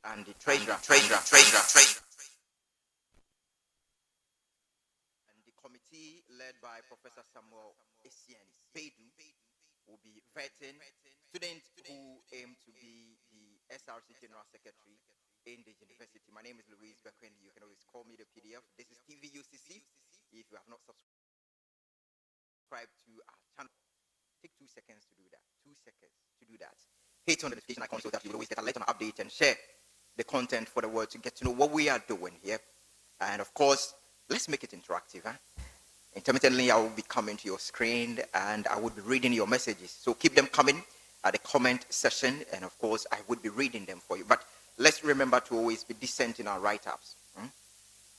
and the treasurer, and the committee led by Professor Samuel Essien Bedu will be vetting students who aim to be the SRC General Secretary in the university. My name is Louise Bekwendi. You can always call me the PDF. This is Tvucc. If you have not subscribed to our channel, take 2 seconds to do that. 2 seconds to do that. Hit on the notification icon so that you will always get a alert on update and share the content for the world to get to know what we are doing here. And of course, let's make it interactive. Intermittently, I will be coming to your screen and I will be reading your messages. So keep them coming at the comment section, and of course, I would be reading them for you. But let's remember to always be decent in our write-ups.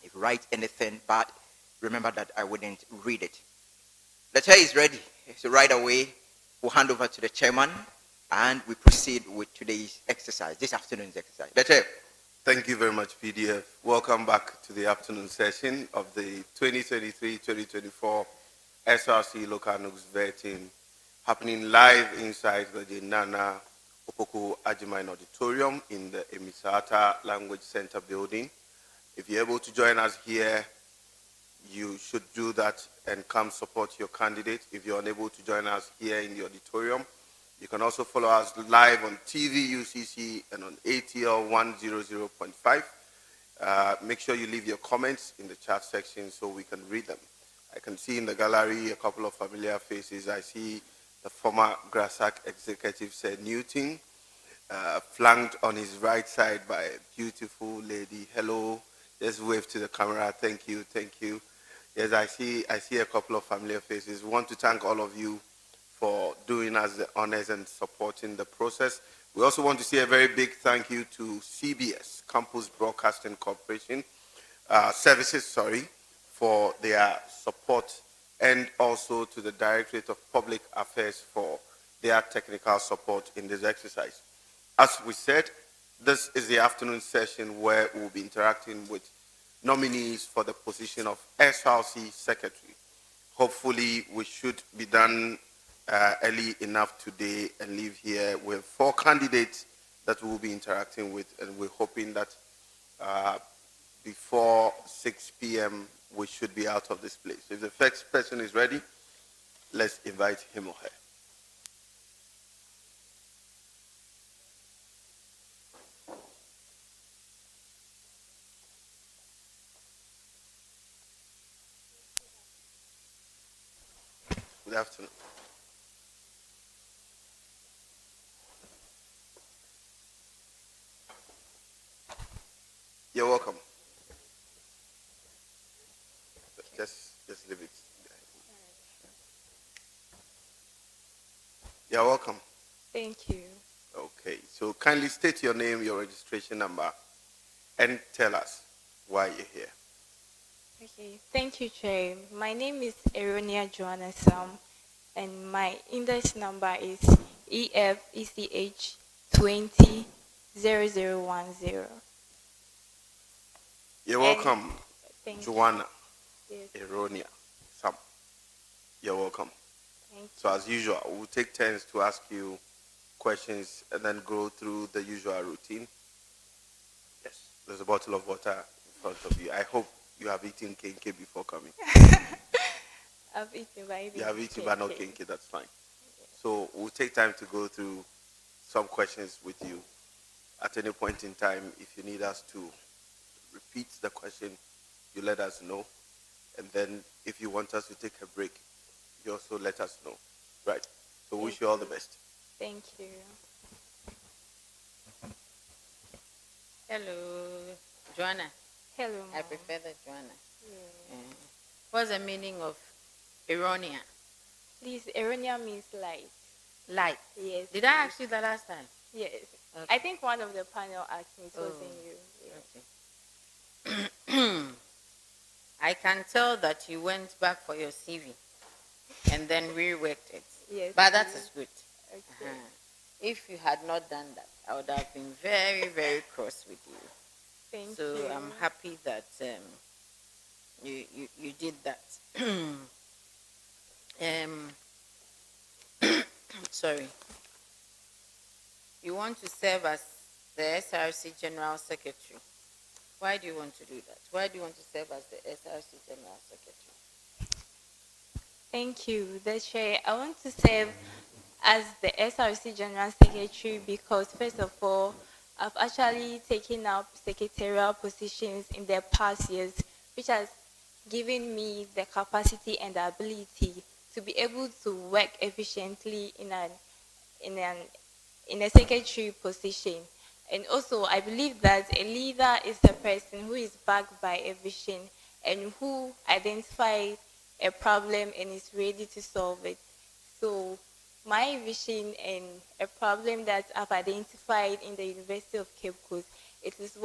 If you write anything bad, remember that I wouldn't read it. The chair is ready. So right away, we'll hand over to the chairman and we proceed with today's exercise, this afternoon's exercise. The chair. Thank you very much, PDF. Welcome back to the afternoon session of the 2023-2024 SRC Local Nugs vetting, happening live inside the Nana Opoku Ajimine Auditorium in the Emisata Language Center building. If you're able to join us here, you should do that and come support your candidate. If you're unable to join us here in the auditorium, you can also follow us live on TV Ucc and on ATL 100.5. Make sure you leave your comments in the chat section so we can read them. I can see in the gallery a couple of familiar faces. I see the former Grassac executive, Sir Newton, flanked on his right side by a beautiful lady. Hello, just wave to the camera. Thank you, thank you. Yes, I see a couple of familiar faces. We want to thank all of you for doing us the honors and supporting the process. We also want to say a very big thank you to CBS, Campus Broadcasting Corporation, Services, for their support, and also to the Directorate of Public Affairs for their technical support in this exercise. As we said, this is the afternoon session where we'll be interacting with nominees for the position of SRC Secretary. Hopefully, we should be done early enough today and leave here with 4 candidates that we'll be interacting with, and we're hoping that before 6 p.m. we should be out of this place. If the first person is ready, let's invite him or her. Good afternoon. You're welcome. Just leave it. You're welcome. Thank you. Okay, so kindly state your name, your registration number, and tell us why you're here. Okay, thank you, Chair. My name is Eronia Joanna Sam, and my index number is EFECH 200010. You're welcome, Joanna. Yes. Eronia Sam. You're welcome. Thank you. So as usual, we'll take turns to ask you questions and then go through the usual routine. Yes, there's a bottle of water in front of you. I hope you have eaten kenke before coming. I've eaten, but You have eaten, but not kenke, that's fine. So we'll take time to go through some questions with you. At any point in time, if you need us to repeat the question, you let us know. And then if you want us to take a break, you also let us know. Right. So wish you all the best. Thank you. Hello, Joanna. Hello, I Mom. prefer the Joanna. Yeah. What's the meaning of Eronia? Please, Eronia means light. Light. Yes. Did I ask you the last time? Yes. Okay. I think one of the panel asked me, it wasn't you. Yeah. Okay. I can tell that you went back for your CV and then reworked it. Yes. But that is good. Okay. If you had not done that, I would have been very, very cross with you. Thank you. So I'm happy that you did that. Sorry. You want to serve as the SRC General Secretary. Why do you want to do that? Why do you want to serve as the SRC General Secretary? Thank you, the chair. I want to serve as the SRC General Secretary because, first of all, I've actually taken up secretarial positions in the past years, which has given me the capacity and the ability to be able to work efficiently in an in a secretary position. And also, I believe that a leader is a person who is backed by a vision and who identifies a problem and is ready to solve it. So, my vision and a problem that I've identified in the University of Cape Coast, it is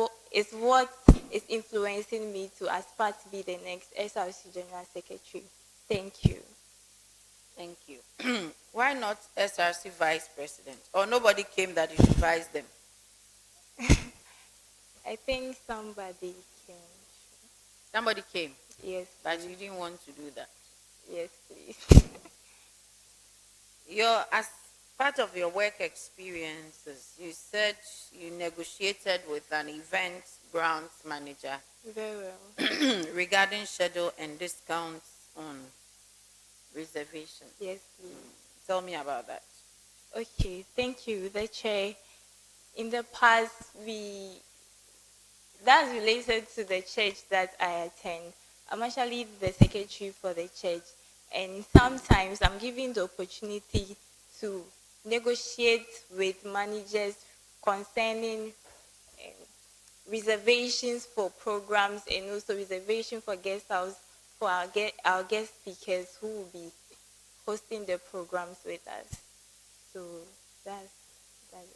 what is influencing me to aspire to be the next SRC General Secretary. Thank you. Thank you. Why not SRC Vice President? Or nobody came that you advised them? I think somebody can. Somebody came, Yes, but please. you didn't want to do that. Yes, please. As part of your work experiences, you said you negotiated with an event grounds manager Very well. regarding schedule and discounts on reservation. Yes, please. Tell me about that. Okay, thank you, the chair. In the past, that's related to the church that I attend. I'm actually the secretary for the church, and sometimes I'm given the opportunity to negotiate with managers concerning reservations for programs and also reservation for guest house for our guest speakers who will be hosting the programs with us. So that's it.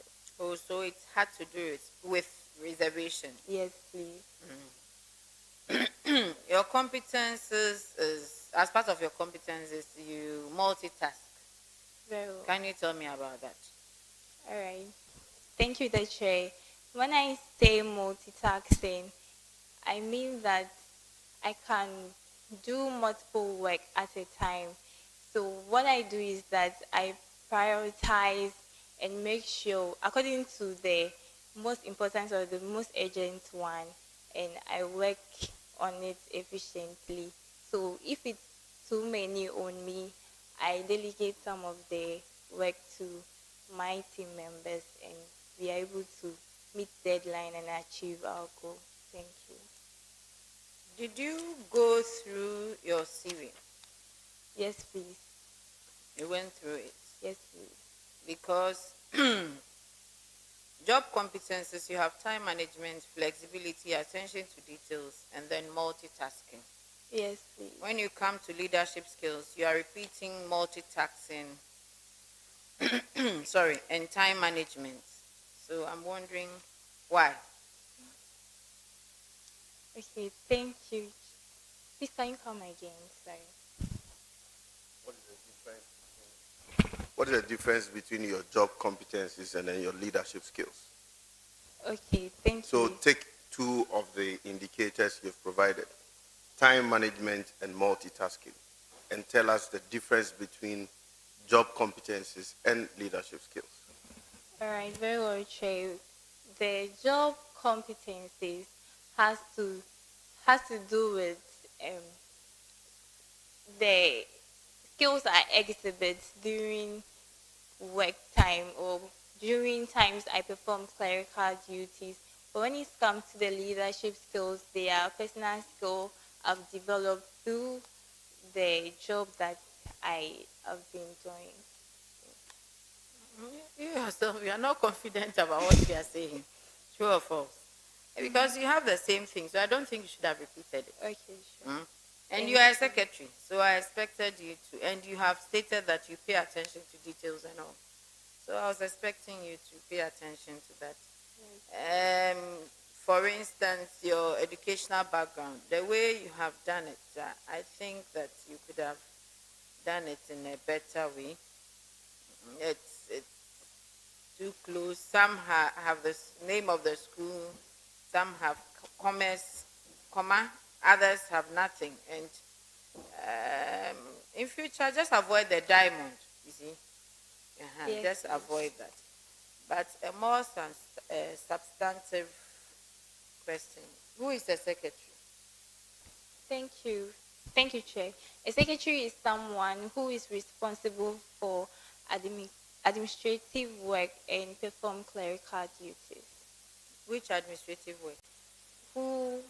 Oh, so it had to do with reservation. Yes, please. Your competences is, as part of your competences, you multitask. Very well. Can you tell me about that? All right. Thank you, the chair. When I say multitasking, I mean that I can do multiple work at a time. So what I do is that I prioritize and make sure according to the most important or the most urgent one, and I work on it efficiently. So if it's too many on me, I delegate some of the work to my team members, and we are able to meet deadline and achieve our goal. Thank you. Did you go through your CV? Yes, please. You went through it Yes, please. because job competences, you have time management, flexibility, attention to details, and then multitasking. Yes, please. When you come to leadership skills, you are repeating multitasking, sorry, and time management. So I'm wondering why. Okay, thank you. Please can you come again? Sorry. What is the difference between your job competencies and then your leadership skills? Okay, thank So you. take two of the indicators you've provided, time management and multitasking, and tell us the difference between job competencies and leadership skills. All right, very well, Trey. The job competencies has to has to do with the skills I exhibit during work time or during times I perform clerical duties. But when it comes to the leadership skills, they are personal skills I've developed through the job that I have been doing. You yourself, you are not confident about what you are saying. True or false? Because you have the same thing, so I don't think you should have repeated it. Okay, sure. And Thank you are a you. secretary, so I expected you to, and you have stated that you pay attention to details and all. So I was expecting you to pay attention to that. For instance, your educational background, the way you have done it, I think that you could have done it in a better way. It's too close. Some have the name of the school, some have commerce, comma, others have nothing. And in future, just avoid the diamond, you see. Yes, Just please. avoid that. But a more substantive question. Who is the secretary? Thank you. Thank you, Chair. A secretary is someone who is responsible for administrative work and perform clerical duties. Which administrative work? Who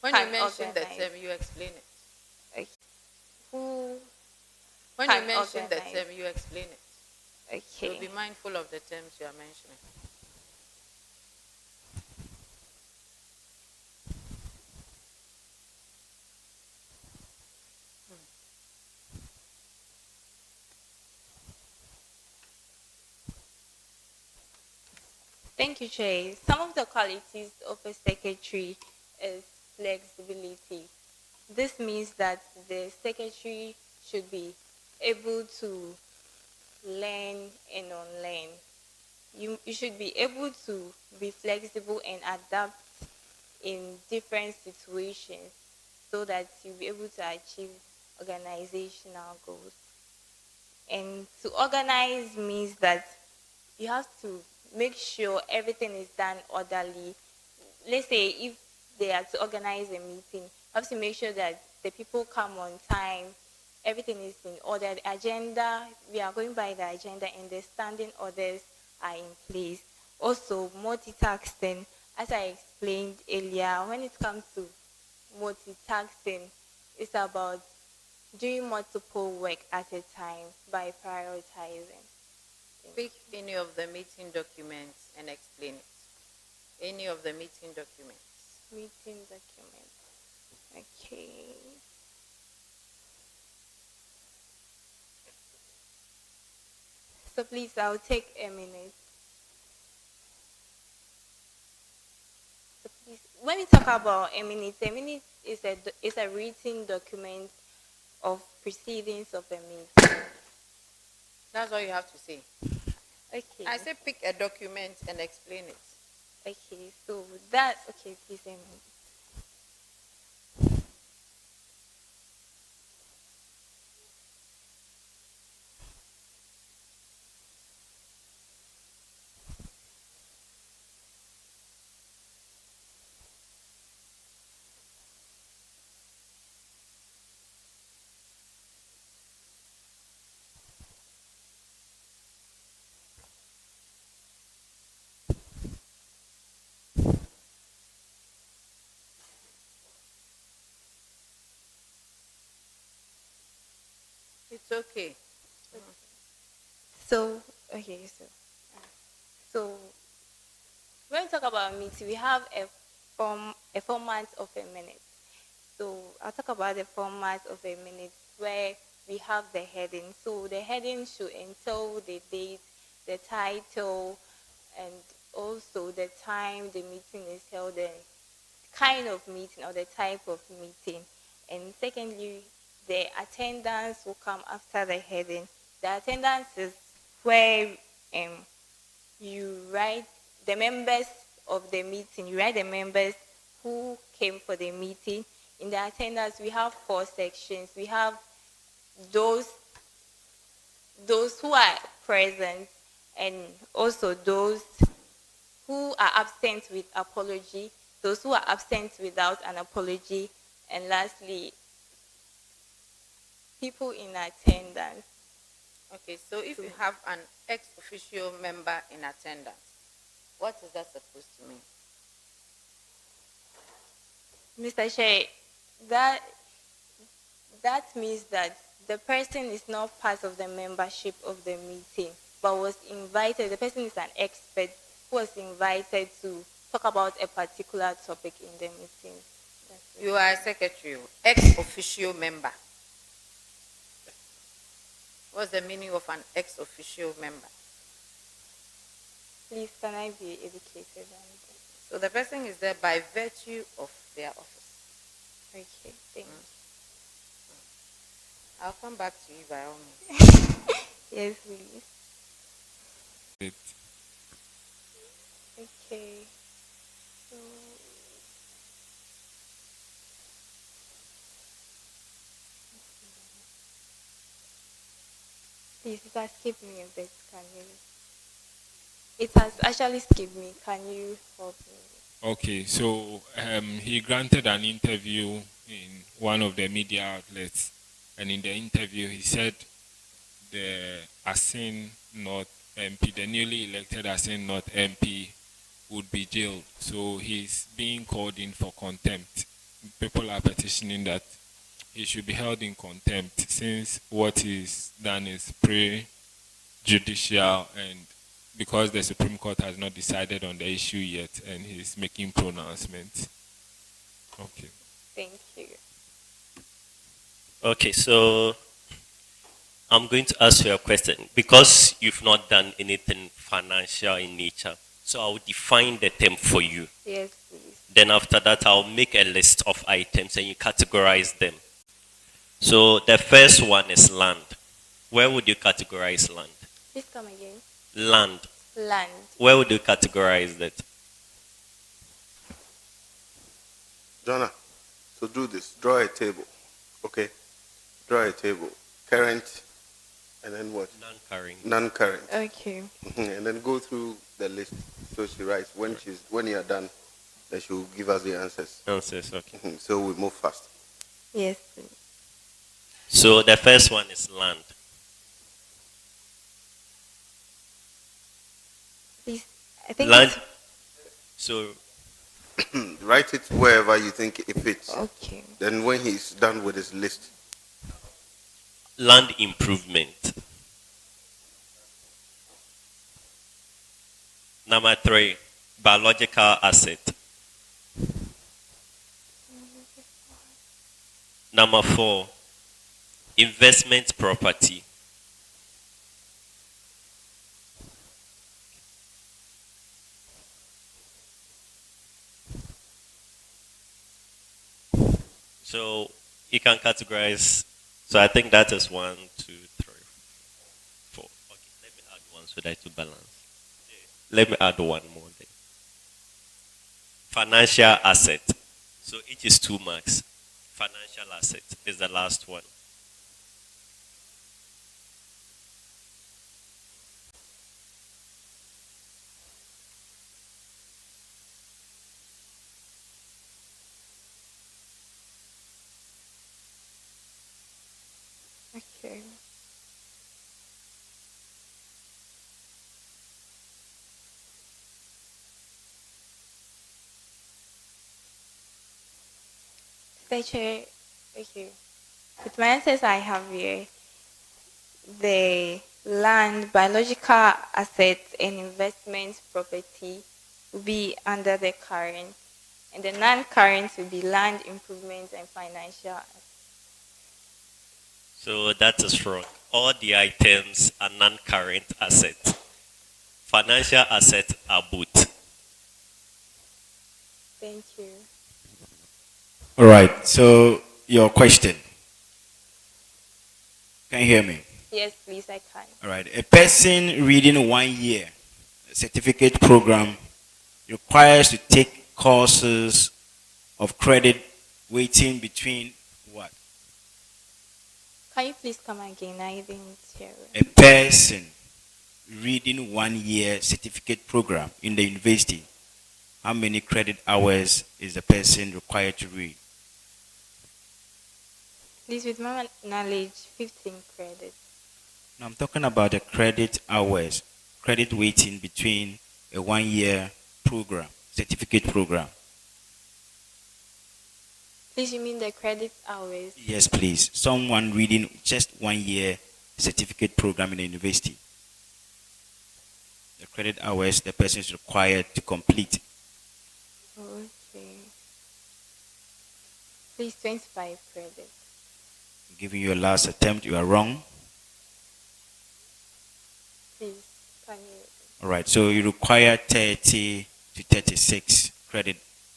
When can you mention the organize? term, you explain it. Okay. Who When can you mention the organize? term, you explain it. So Okay. be mindful of the terms you are mentioning. Thank you, Chair. Some of the qualities of a secretary is flexibility. This means that the secretary should be able to learn and unlearn. You should be able to be flexible and adapt in different situations so that you'll be able to achieve organizational goals. And to organize means that you have to make sure everything is done orderly. Let's say if they are to organize a meeting, you have to make sure that the people come on time, everything is in order. The agenda, we are going by the agenda, and the standing orders are in place. Also, multitasking, as I explained earlier, when it comes to multitasking, it's about doing multiple work at a time by prioritizing. Pick any of the meeting documents and explain it. Any of the meeting documents. Meeting document. Okay. So please, I'll take a minute. So please, when we talk about a minute is a written document of proceedings of a meeting. That's all you have to say. Okay. I say pick a document and explain it. Okay. So that. Okay. Please a minute. It's okay. So okay. So when we talk about a meeting, we have a format of a minute. So I'll talk about the format of a minute where we have the heading. So the heading should entail the date, the title, and also the time the meeting is held, the kind of meeting or the type of meeting. And secondly, the attendance will come after the heading. The attendance is where um, you write the members of the meeting, you write the members who came for the meeting. In the attendance, we have 4 sections. We have those who are present, and also those who are absent with apology, those who are absent without an apology, and lastly, people in attendance. Okay, so if you have an ex officio member in attendance, what is that supposed to mean? Mr. Shea, that means that the person is not part of the membership of the meeting, but was invited. The person is an expert who was invited to talk about a particular topic in the meeting. You are a secretary, ex officio member. What's the meaning of an ex officio member? Please, can I be educated on this? So the person is there by virtue of their office. Okay, thank you. I'll come back to you by all means. Yes, please. Okay. So, please, you can skip me a bit, can you? It has actually skipped me. Can you help me? Okay, so he granted an interview in one of the media outlets, and in the interview he said the Asin North MP, the newly elected Asin North MP, would be jailed. So he's being called in for contempt. People are petitioning that he should be held in contempt since what he's done is pre-judicial, and because the Supreme Court has not decided on the issue yet and he's making pronouncements. Okay. Thank you. Okay, so I'm going to ask you a question. Because you've not done anything financial in nature, so I'll define the term for you. Yes, please. Then after that, I'll make a list of items and you categorize them. So the first one is land. Where would you categorize land? Please come again. Land. Land. Where would you categorize that? Jonah, so do this. Draw a table. Okay? Draw a table. Current, and then what? Non-current. Non-current. Okay. And then go through the list. So she writes. When you are done, then she will give us the answers. Answers, okay. So we move fast. Yes, please. So the first one is land. Please. I think Land. it's- So Write it wherever you think it fits. Okay. Then when he's done with his list, land improvement. Number 3, biological asset. Number 4, investment property. So you can categorize. So I think that is 1, 2, 3, 4. Okay, let me add one so that to balance. Let me add one more then. Financial asset. So each is 2 marks. Financial asset is the last one. Okay. Teacher, okay. With my answers I have here, the land, biological assets, and investment property will be under the current, and the non-current will be land improvements and financial assets. So that is wrong. All the items are non-current assets. Financial assets are both. Thank you. All right. So your question. Can you hear me? Yes, please, I can. All right. A person reading 1 year certificate program requires to take courses of credit weighting between what? Can you please come again? I didn't hear it. A person reading 1 year certificate program in the university, how many credit hours is the person required to read? Please, with my knowledge, 15 credits. Now I'm talking about the credit hours, credit weighting between a 1 year program, certificate program. Please, you mean the credit hours? Yes, please. Someone reading just 1 year certificate program in the university. The credit hours the person is required to complete. Okay. Please, 25 credits. I'm giving you a last attempt. You are wrong. Please, can you? All right. So you require 30 to 36 credit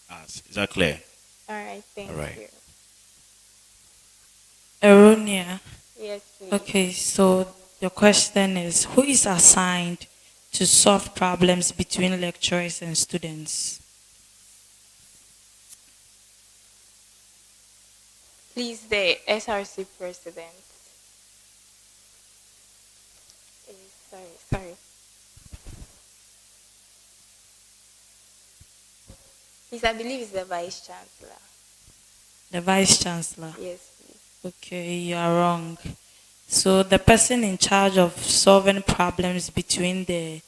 hours. Is that clear? All right, thank All right. you. Eronia. Yes, please. Okay, so your question is, who is assigned to solve problems between lecturers and students? Please, the SRC president. Sorry. Please, I believe it's the Vice Chancellor. The Vice Chancellor. Yes, please. Okay, you are wrong. So the person in charge of solving problems between the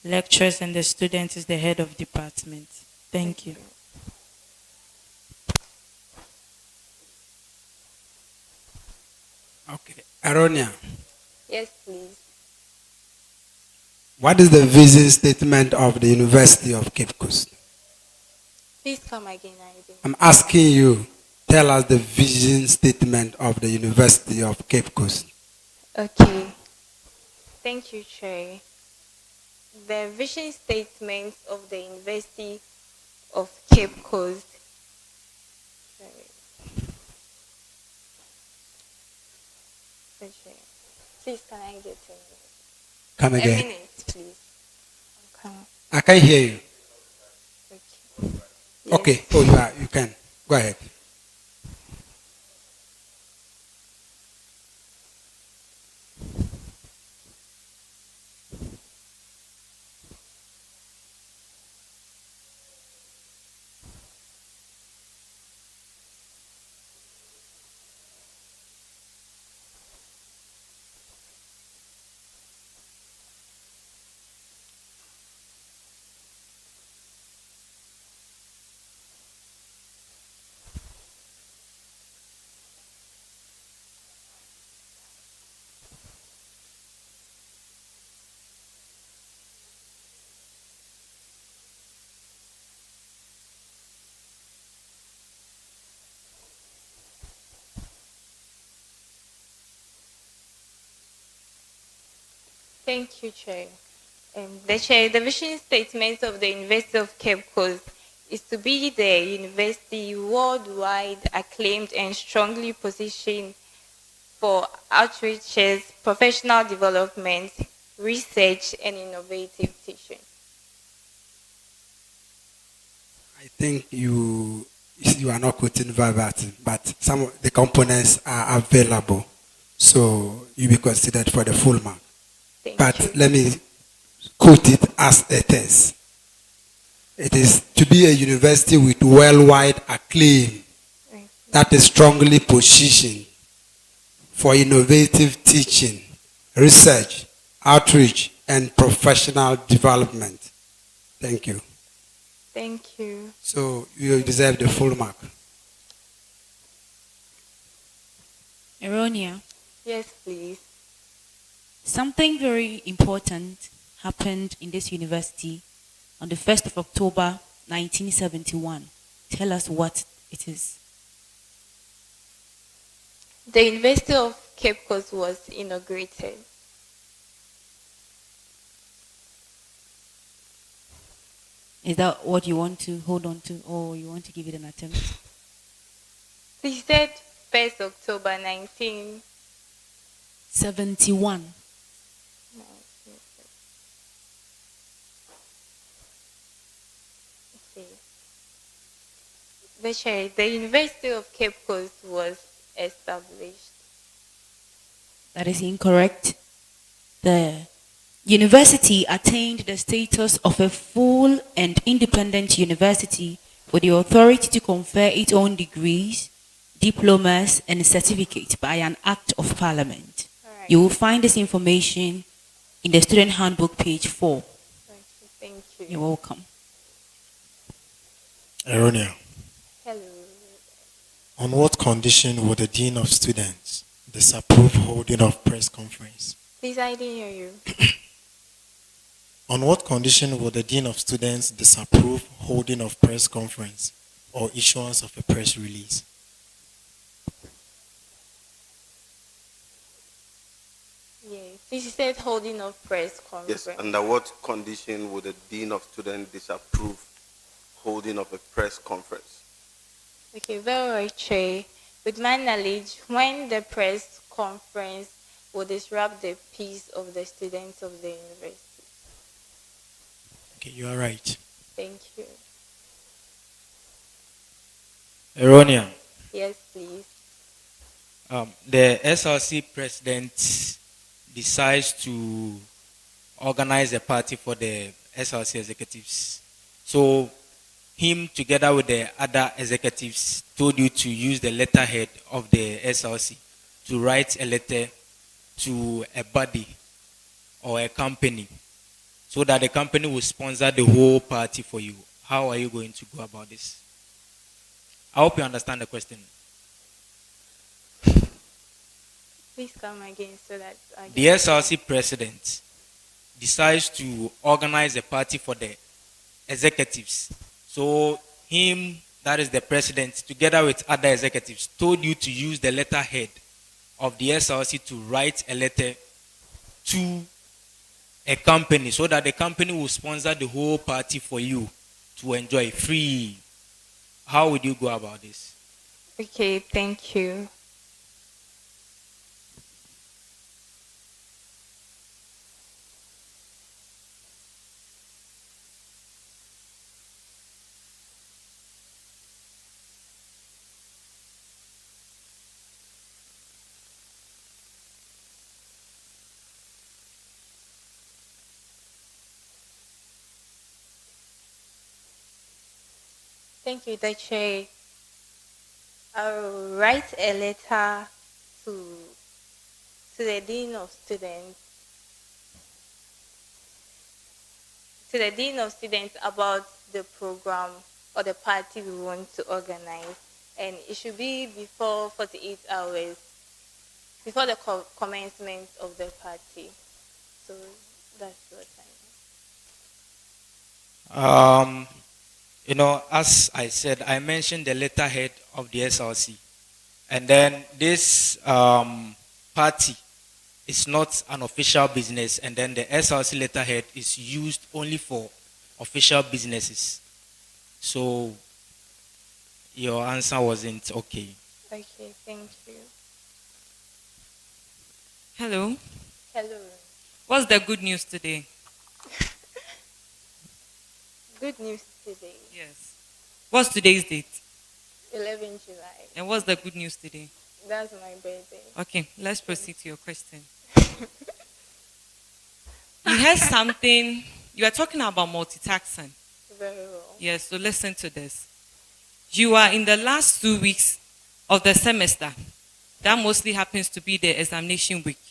lecturers and the students is the head of department. Thank you. Okay. Aronia, Yes, please. what is the vision statement of the University of Cape Coast? Please come again, Aiden. I'm asking you, tell us the vision statement of the University of Cape Coast. Okay. Thank you, Chair. The vision statement of the University of Cape Coast. Sorry. Okay. Please, can I get Come a again. minute, please? I'm coming. I can't hear you. Okay. Yes. Okay. Oh, you can. Go ahead. Thank you, Chair. The vision statement of the University of Cape Coast is to be the university worldwide acclaimed and strongly positioned for outreaches, professional development, research, and innovative teaching. I think you are not quoting verbatim, but some of the components are available, so you'll be considered for the full mark. Thank you. Let me quote it as it is. It is to be a university with worldwide acclaim that is strongly positioned for innovative teaching, research, outreach, and professional development. Thank you. Thank you. So you deserve the full mark. Eronia, Yes, please. something very important happened in this university on the 1st of October 1971. Tell us what it is. The University of Cape Coast was inaugurated. Is that what you want to hold on to, or you want to give it an attempt? They said 1st October 19. 71. Okay. The University of Cape Coast was established. That is incorrect. The university attained the status of a full and independent university with the authority to confer its own degrees, diplomas, and certificates by an act of parliament. Right. You will find this information in the student handbook, page 4. Okay, thank you. You're welcome. Eronia, Hello. on what condition would the Dean of Students disapprove holding of press conference? Please, I didn't hear you. On what condition would the Dean of Students disapprove holding of press conference or issuance of a press release? Yes. This said holding of press conference. Yes, under what condition would the Dean of Students disapprove holding of a press conference? Okay, very right, Chair. With my knowledge, when the press conference will disrupt the peace of the students of the university. Okay, you are right. Thank you. Eronia, Yes, please. the SRC president decides to organize a party for the SRC executives. So him together with the other executives told you to use the letterhead of the SRC to write a letter to a body or a company so that the company will sponsor the whole party for you. How are you going to go about this? I hope you understand the question. Please come again so that I The SRC president decides to organize a party for the executives. So him, that is the president, together with other executives, told you to use the letterhead of the SRC to write a letter to a company so that the company will sponsor the whole party for you to enjoy free. How would you go about this? Okay, thank you. Thank you, Tvucc. I'll write a letter to the dean of students about the program or the party we want to organize, and it should be before 48 hours before the commencement of the party. So that's what I know. As I said, I mentioned the letterhead of the SRC. And then this party is not an official business. And then the SRC letterhead is used only for official businesses. So your answer wasn't okay. Okay, thank you. Hello. Hello. What's the good news today? Good news today. Yes. What's today's date? 11 July. And what's the good news today? That's my birthday. Okay, let's proceed to your question. You heard something. You are talking about multitasking. Very well. Yes, so listen to this. You are in the last 2 weeks of the semester. That mostly happens to be the examination week.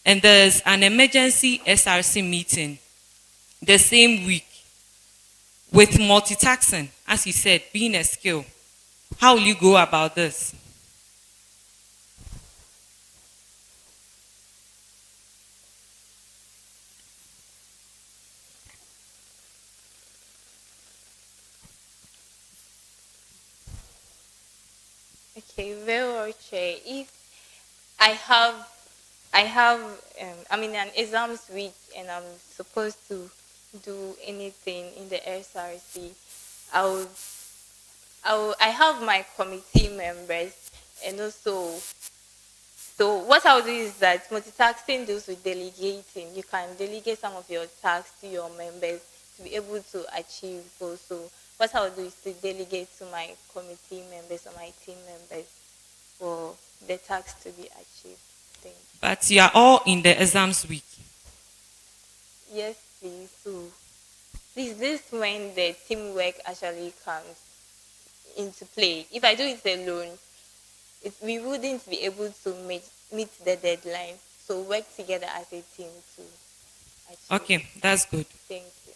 And there's an emergency SRC meeting the same week with multitasking, as he said, being a skill. How will you go about this? Okay, very well, Chair. If I'm in an exams week and I'm supposed to do anything in the SRC, I have my committee members, and also, so what I'll do is that multitasking deals with delegating. You can delegate some of your tasks to your members to be able to achieve goals. So what I'll do is to delegate to my committee members or my team members for the tasks to be achieved. Thank you. But you are all in the exams week. Yes, please. So, please, this is when the teamwork actually comes into play. If I do it alone, we wouldn't be able to meet the deadline. So work together as a team to achieve. Okay, that's good. Thank you.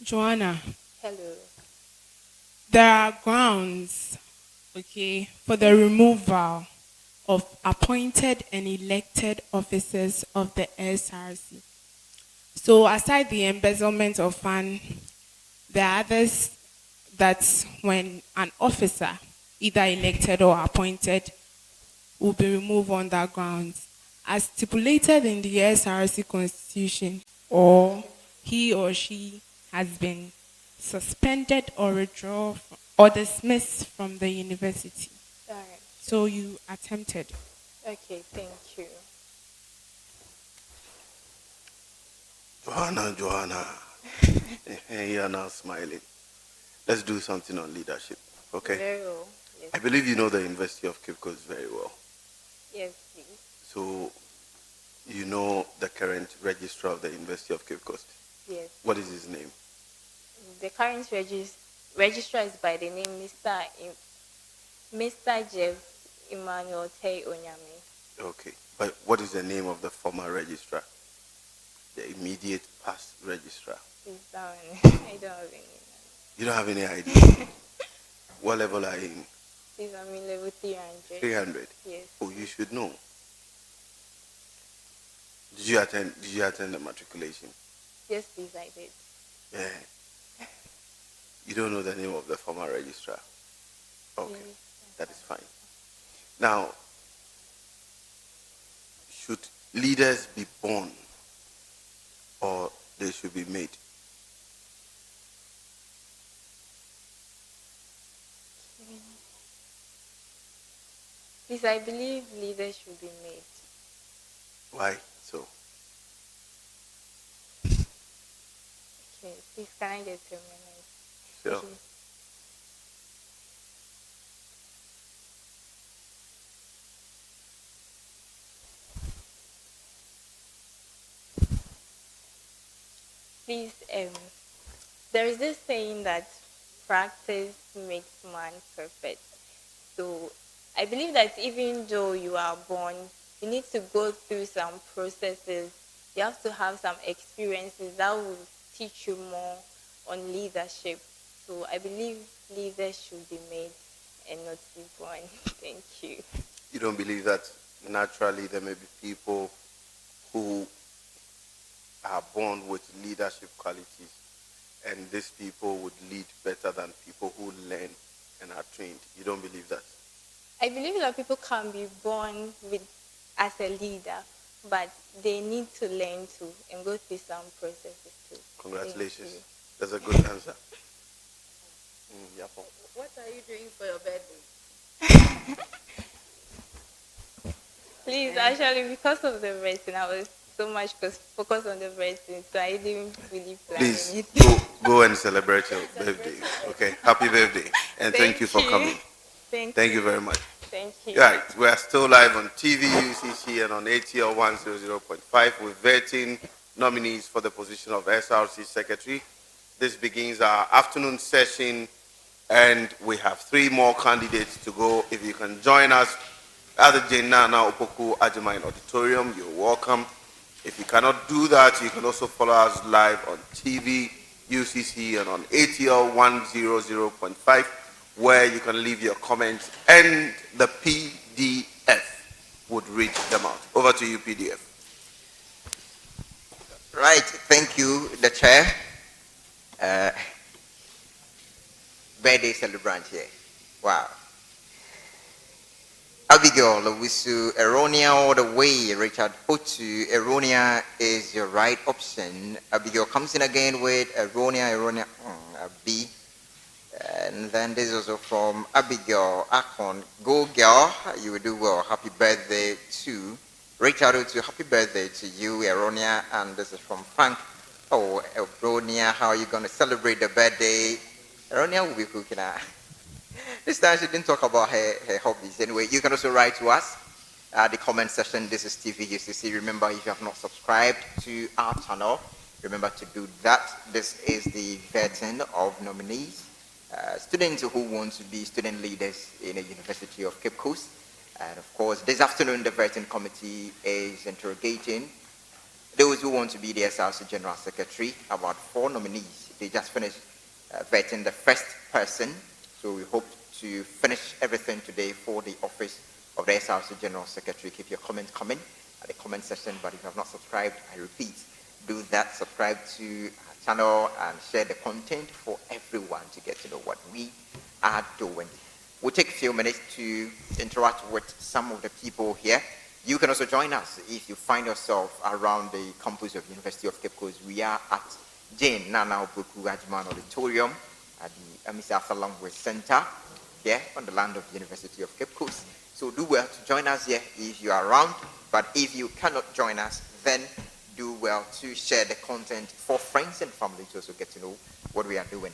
Joanna. Hello. There are grounds, okay, for the removal of appointed and elected officers of the SRC. So aside the embezzlement of funds, there are others that when an officer, either elected or appointed, will be removed on that grounds, as stipulated in the SRC constitution, or he or she has been suspended or withdrawn or dismissed from the university. All right. So you attempted. Okay, thank you. Joanna. You're now smiling. Let's do something on leadership, okay? Very well. Yes. I believe you know the University of Cape Coast very well. Yes, please. So, you know the current registrar of the University of Cape Coast? Yes. What is his name? the current registrar is by the name Mr. Jeff Emmanuel Tay Onyame. Okay. But what is the name of the former registrar? The immediate past registrar? Please, that one, I don't have any. You don't have any idea? What level are you in? Please, I'm in level 300. 300? Yes. Oh, you should know. Did you attend the matriculation? Yes, please, I did. Yeah. You don't know the name of the former registrar? Okay. Yes. That is fine. Now, should leaders be born or they should be made? Please, I believe leaders should be made. Why so? Okay, please, can I get 2 minutes? Sure. Okay. Please, there is this saying that practice makes man perfect. So I believe that even though you are born, you need to go through some processes. You have to have some experiences that will teach you more on leadership. So I believe leaders should be made and not be born. Thank you. You don't believe that naturally there may be people who are born with leadership qualities and these people would lead better than people who learn and are trained? You don't believe that? I believe that people can be born as a leader, but they need to learn too and go through some processes too. Congratulations. That's a good answer. What are you doing for your birthday? Please, actually, because of the vaccine, I was so much focused on the vaccine, so I didn't really plan Please anything. go and celebrate your birthday. Okay, happy birthday, and thank you for coming. Thank you very much. Thank you. Right, we are still live on TV, Ucc, and on ATL 100.5 with vetting nominees for the position of SRC Secretary. This begins our afternoon session, and we have 3 more candidates to go. If you can join us at the Jenana Opoku Ajamain Auditorium, you're welcome. If you cannot do that, you can also follow us live on TV, UCC, and on ATL 100.5, where you can leave your comments, and the PDF would read them out. Over to you, PDF. Right, thank you, the chair. Birthday celebrant here. Wow. Abigail Lowisu, Eronia all the way. Richard Otu, Eronia is your right option. Abigail comes in again with Eronia, B. And then this is also from Abigail Akon. Go girl, you will do well. Happy birthday to Richard Otu. Happy birthday to you, Eronia. And this is from Frank. Oh, Eronia, how are you going to celebrate the birthday? Eronia will be cooking. This time she didn't talk about her hobbies. Anyway, you can also write to us at the comment section. This is TV UCC. Remember, if you have not subscribed to our channel, remember to do that. This is the vetting of nominees, students who want to be student leaders in the University of Cape Coast. And of course, this afternoon, the vetting committee is interrogating those who want to be the SRC General Secretary. About 4 nominees. They just finished vetting the first person. So we hope to finish everything today for the office of the SRC General Secretary. Keep your comments coming at the comment section. But if you have not subscribed, I repeat, do that. Subscribe to our channel and share the content for everyone to get to know what we are doing. We'll take a few minutes to interact with some of the people here. You can also join us if you find yourself around the campus of University of Cape Coast. We are at Jane Nana Opoku Ajman Auditorium at the Amisasa Language Center here on the land of the University of Cape Coast. So do well to join us here if you are around. But if you cannot join us, then do well to share the content for friends and family to also get to know what we are doing.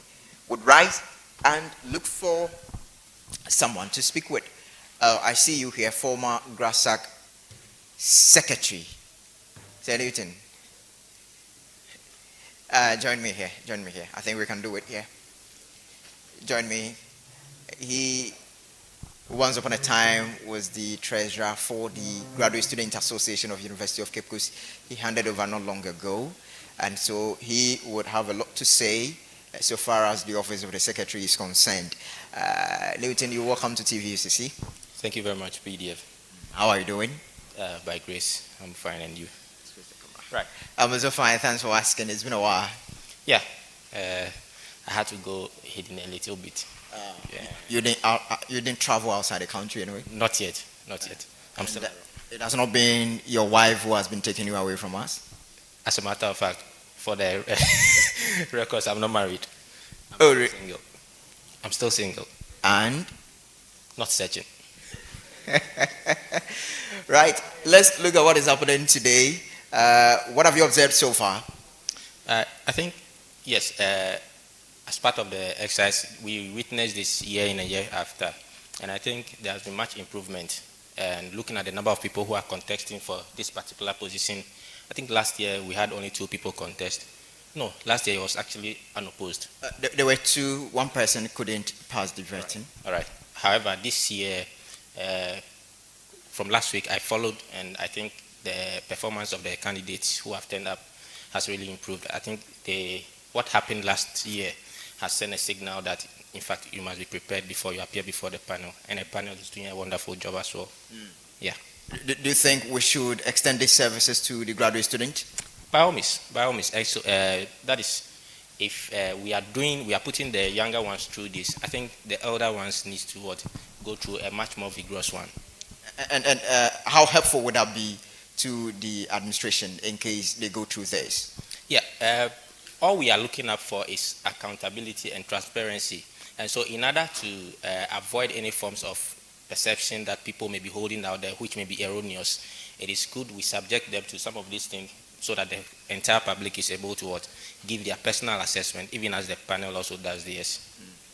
Would rise and look for someone to speak with. I see you here, former Grassac Secretary. Sir Newton. Join me here. Join me here. I think we can do it here. Join me. He, once upon a time, was the treasurer for the Graduate Student Association of University of Cape Coast. He handed over not long ago, and so he would have a lot to say so far as the office of the secretary is concerned. Lieutenant, you're welcome to TV UCC. Thank you very much, PDF. How are you doing? By grace, I'm fine, and you? Right. I'm also fine. Thanks for asking. It's been a while. Yeah. I had to go hidden a little bit. Yeah. You didn't travel outside the country anyway? Not yet. Not yet. I'm still. It has not been your wife who has been taking you away from us? As a matter of fact, for the records, I'm not married. Single. I'm still single. And? Not searching. Right. Let's look at what is happening today. What have you observed so far? I think, yes, as part of the exercise, we witnessed this year in a year after, and I think there has been much improvement. And looking at the number of people who are contesting for this particular position, I think last year we had only 2 people contest. No, last year it was actually unopposed. There were 2, one person couldn't pass the vetting. All right. However, this year, from last week, I followed, and I think the performance of the candidates who have turned up has really improved. I think what happened last year has sent a signal that, in fact, you must be prepared before you appear before the panel, and the panel is doing a wonderful job as well. Yeah. Do you think we should extend these services to the graduate student? By all means, by all means. So, that is, if we are putting the younger ones through this, I think the elder ones need to go through a much more vigorous one. And how helpful would that be to the administration in case they go through this? Yeah, all we are looking up for is accountability and transparency. And so in order to avoid any forms of perception that people may be holding out there, which may be erroneous, it is good we subject them to some of these things so that the entire public is able to give their personal assessment, even as the panel also does this.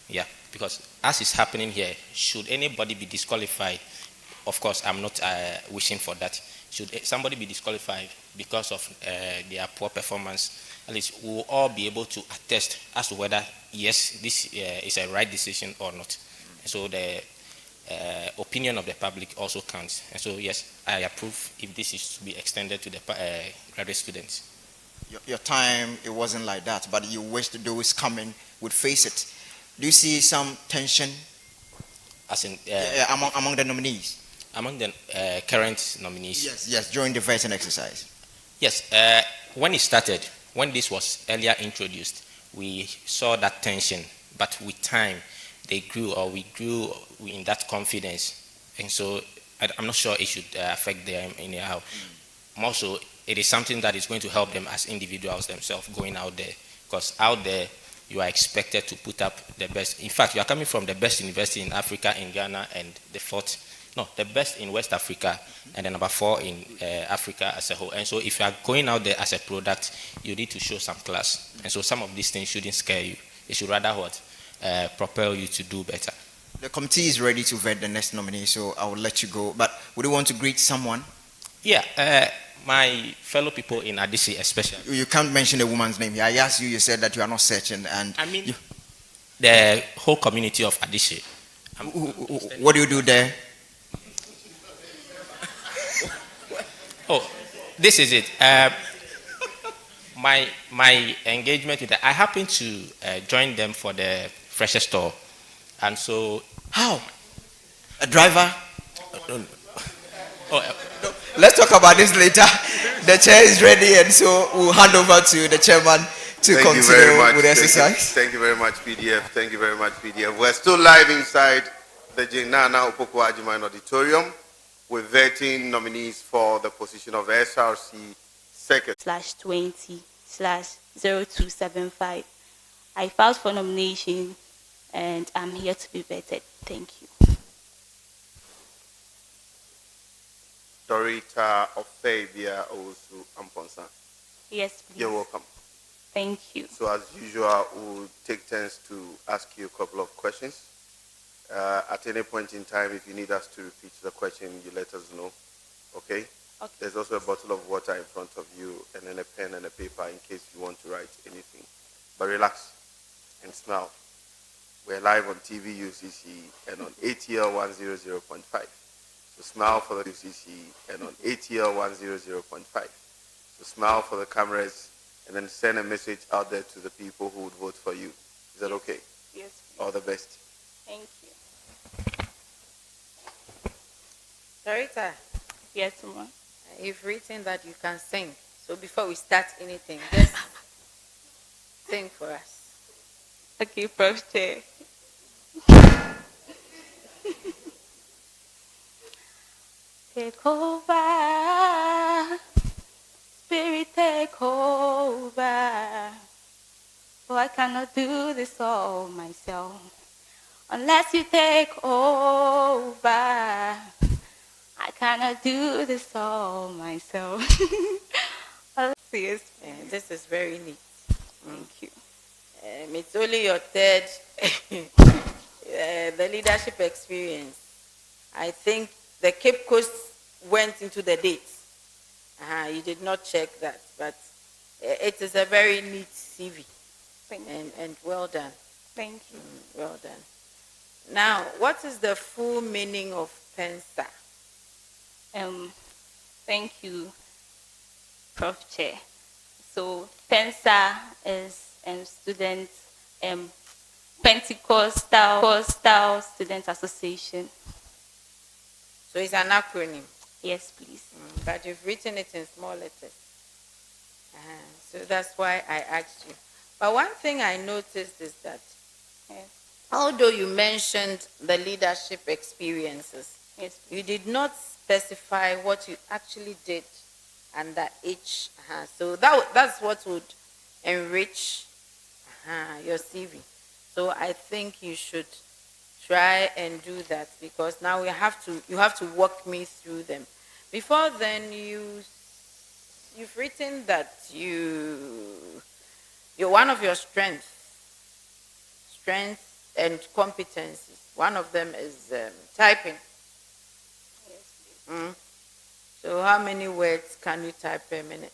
Yeah, because as is happening here, should anybody be disqualified, of course, I'm not wishing for that. Should somebody be disqualified because of their poor performance, at least we will all be able to attest as to whether, yes, this is a right decision or not. So the opinion of the public also counts. And so, yes, I approve if this is to be extended to the graduate students. Your time, it wasn't like that, but you wished those coming would face it. Do you see some tension as in, among the nominees? Among the current nominees? Yes, during the vetting exercise. Yes, when it started, when this was earlier introduced, we saw that tension, but with time, we grew in that confidence. And so I'm not sure it should affect them anyhow. More so, it is something that is going to help them as individuals themselves going out there. Because out there, you are expected to put up the best. In fact, you are coming from the best university in Africa, in Ghana, and the best in West Africa, and then number 4 in Africa as a whole. And so if you are going out there as a product, you need to show some class. And so some of these things shouldn't scare you. It should rather propel you to do better. The committee is ready to vet the next nominee, so I will let you go. But would you want to greet someone? Yeah, my fellow people in Adisi especially. You can't mention a woman's name. I asked you, you said that you are not searching. And I mean, the whole community of Adisi. What do you do there? Oh, this is it. My engagement with them, I happened to join them for the Fresher store. And so... How? A driver? No. Let's talk about this later. The chair is ready, and so we'll hand over to the chairman to continue with the exercise. Thank you very much, PDF. Thank you very much, PDF. We're still live inside the Jinana Opoku Ajiman Auditorium with 13 nominees for the position of SRC Secretary. /20/0275. I filed for nomination and I'm here to be vetted. Thank you. Dorita Ofabia Osu Amponsa. Yes, please. You're welcome. Thank you. So as usual, we'll take turns to ask you a couple of questions. At any point in time, if you need us to repeat the question, you let us know. Okay? There's also a bottle of water in front of you, and then a pen and a paper in case you want to write anything. But relax and smile. We're live on TV UCC and on ATL 100.5. So smile for the UCC and on ATL 100.5. So smile for the cameras and then send a message out there to the people who would vote for you. Is that okay? Yes. All the best. Thank you. Sarita. Yes, ma'am. You've written that you can sing. So before we start anything, just sing for us. Okay, Prof. Chair. Take over, Spirit, take over. For I cannot do this all myself unless you take over. I cannot do this all myself. Yes. This is very neat. Thank you. It's only your third the leadership experience. I think the Cape Coast went into the dates. You did not check that, but it is a very neat CV. And well done. Thank you. Well done. Now, what is the full meaning of PENSA? Thank you, Prof. Chair. So PENSA is student Pentecostal Student Association. So it's an acronym. Yes, please. But you've written it in small letters. So that's why I asked you. But one thing I noticed is that although you mentioned the leadership experiences, you did not specify what you actually did under each. So that's what would enrich your CV. So I think you should try and do that, because now you have to walk me through them. Before then, you've written that you're one of your strengths and competencies. One of them is typing. So how many words can you type per minute?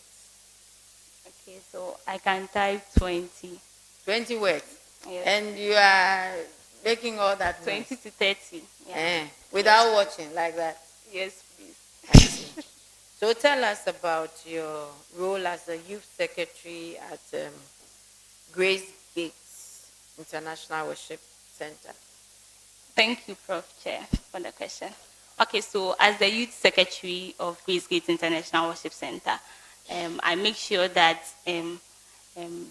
Okay, so I can type 20. 20 words? Yes. And you are making all that 20 noise? to 30. Yeah. Without watching, like that? Yes, please. I see. So tell us about your role as a youth secretary at Grace Gates International Worship Center. Thank you, Prof. Chair, for the question. Okay, so as the youth secretary of Grace Gates International Worship Center, I make sure that the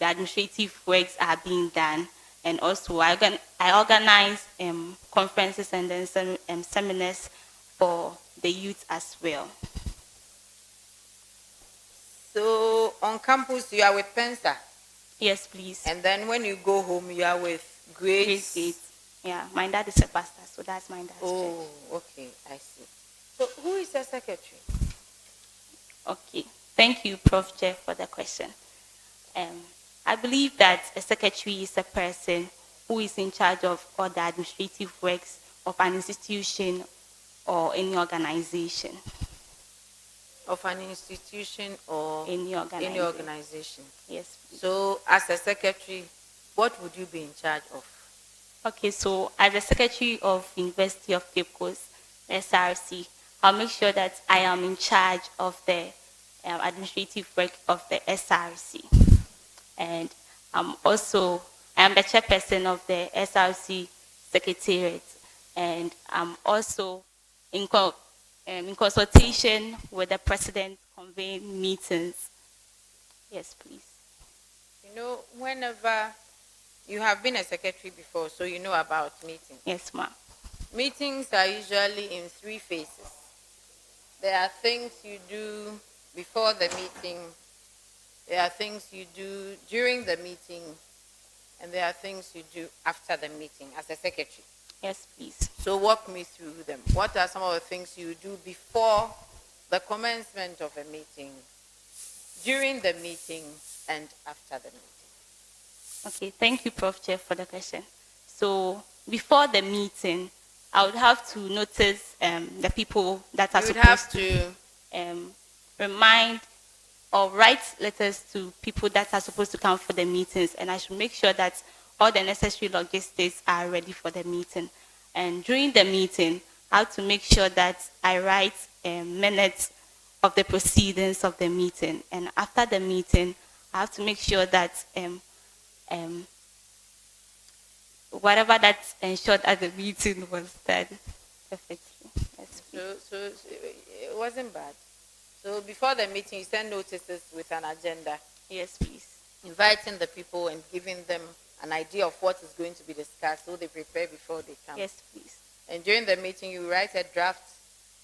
administrative works are being done, and also I organize conferences and then seminars for the youth as well. So on campus, you are with PENSA? Yes, please. And then when you go home, you are with Grace Gates. Yeah, my dad is a pastor, so that's my dad's church. Okay, I see. So who is the secretary? Okay, thank you, Prof. Chair, for the question. I believe that a secretary is a person who is in charge of all the administrative works of an institution or any organization. Of an institution or any organization? Yes, please. So as a secretary, what would you be in charge of? Okay, so as the secretary of University of Cape Coast, SRC, I'll make sure that I am in charge of the administrative work of the SRC. And I am the chairperson of the SRC Secretariat. And I'm also in consultation with the president, convene meetings. Yes, please. You know, whenever you have been a secretary before, so you know about meetings. Yes, ma'am. Meetings are usually in 3 phases. There are things you do before the meeting, there are things you do during the meeting, and there are things you do after the meeting as a secretary. Yes, please. So walk me through them. What are some of the things you do before the commencement of a meeting, during the meeting, and after the meeting? Okay, thank you, Prof. Chair, for the question. So before the meeting, I would have to notice the people that are supposed to remind or write letters to people that are supposed to come for the meetings, and I should make sure that all the necessary logistics are ready for the meeting. And during the meeting, I have to make sure that I write minutes of the proceedings of the meeting. And after the meeting, I have to make sure that whatever that ensured at the meeting was done perfectly. So it wasn't bad. So before the meeting, you send notices with an agenda. Yes, please. Inviting the people and giving them an idea of what is going to be discussed so they prepare before they come. Yes, please. And during the meeting, you write a draft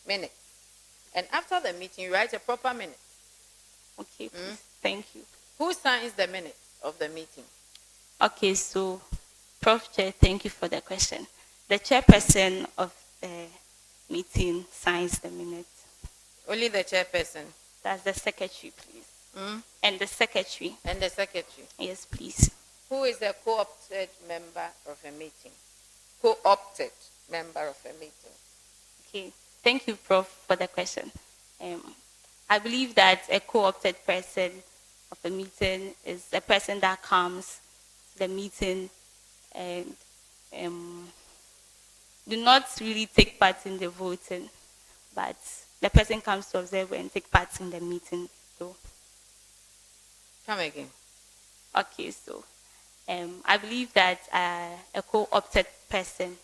minute. And after the meeting, you write a proper minute. Okay, please. Thank you. Who signs the minutes of the meeting? Okay, so, Prof. Chair, thank you for the question. The chairperson of the meeting signs the minutes. Only the chairperson? That's the secretary, please. Mm? And the secretary. And the secretary? Yes, please. Who is the co-opted member of a meeting? Co-opted member of a meeting. Okay, thank you, Prof, for the question. I believe that a co-opted person of a meeting is a person that comes to the meeting and do not really take part in the voting, but the person comes to observe and take part in the meeting. So, come again. Okay, so I believe that a co-opted person.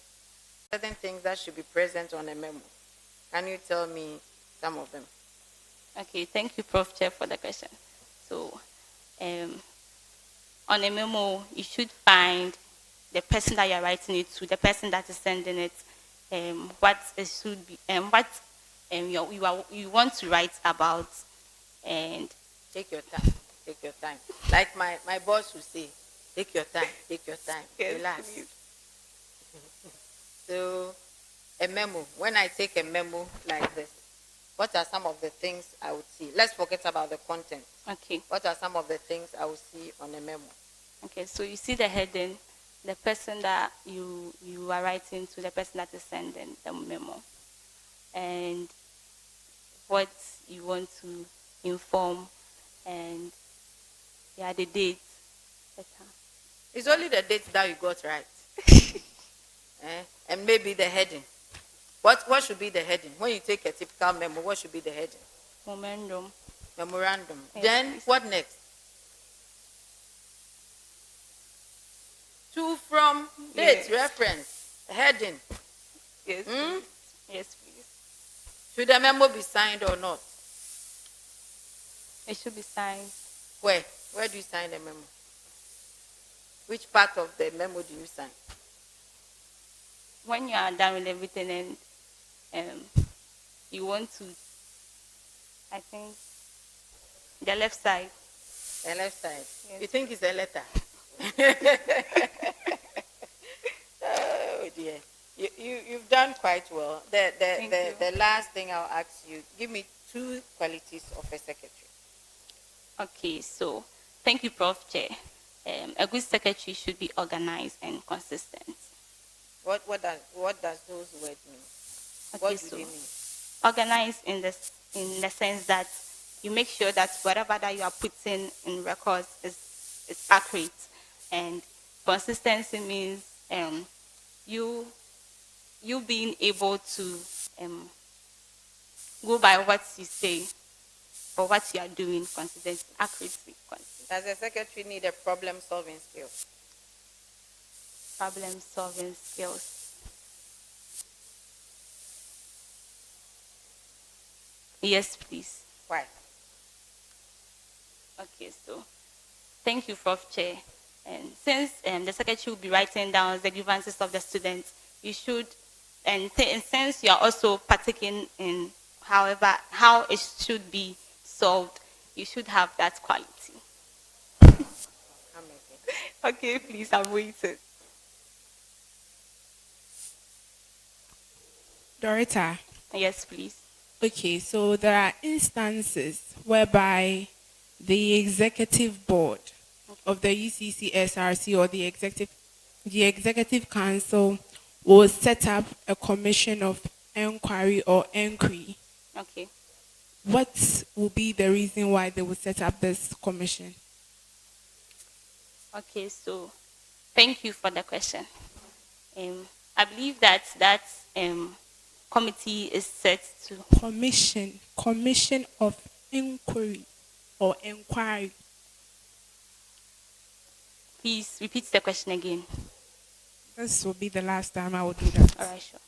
Certain things that should be present on a memo. Can you tell me some of them? Okay, thank you, Prof. Chair, for the question. So, on a memo, you should find the person that you're writing it to, the person that is sending it, what it should be, what you want to write about, and take your time. Take your time. Like my boss would say, take your time. Take your time. Yes, relax. please. So, a memo. When I take a memo like this, what are some of the things I would see? Let's forget about the content. Okay. What are some of the things I would see on a memo? Okay, so you see the heading, the person that you are writing to, the person that is sending the memo, and what you want to inform, and the date. It's only the date that you got right. And maybe the heading. What should be the heading? When you take a typical memo, what should be the heading? Memorandum. Memorandum. Yes, Then please. what next? To, from, date, Yes. reference, heading. Yes, please. Yes, please. Should the memo be signed or not? It should be signed. Where? Where do you sign the memo? Which part of the memo do you sign? When you are done with everything and you want to, I think, the left side. The left side. Yes. You think it's a letter? Oh dear. You've done quite well. The last thing I'll ask you, give me 2 qualities of a secretary. Okay, so thank you, Prof. Chair. A good secretary should be organized and consistent. What does those words mean? Okay, What do so they mean? organized in the sense that you make sure that whatever that you are putting in records is accurate, and consistency means you being able to go by what you say or what you are doing consistently, accurately. Does a secretary need a problem-solving skill? Problem-solving skills. Yes, please. Why? Okay, so thank you, Prof. Chair. And since the secretary will be writing down the grievances of the students, you should, and since you are also partaking in how it should be solved, you should have that quality. Okay, please, I'm waiting. Dorita. Yes, please. Okay, so there are instances whereby the executive board of the Ucc Src or the executive council will set up a commission of inquiry or inquiry. Okay. what will be the reason why they will set up this commission? Okay, so thank you for the question. I believe that committee is set to Commission of inquiry or inquiry. please repeat the question again. This will be the last time I will do that. All right, sure.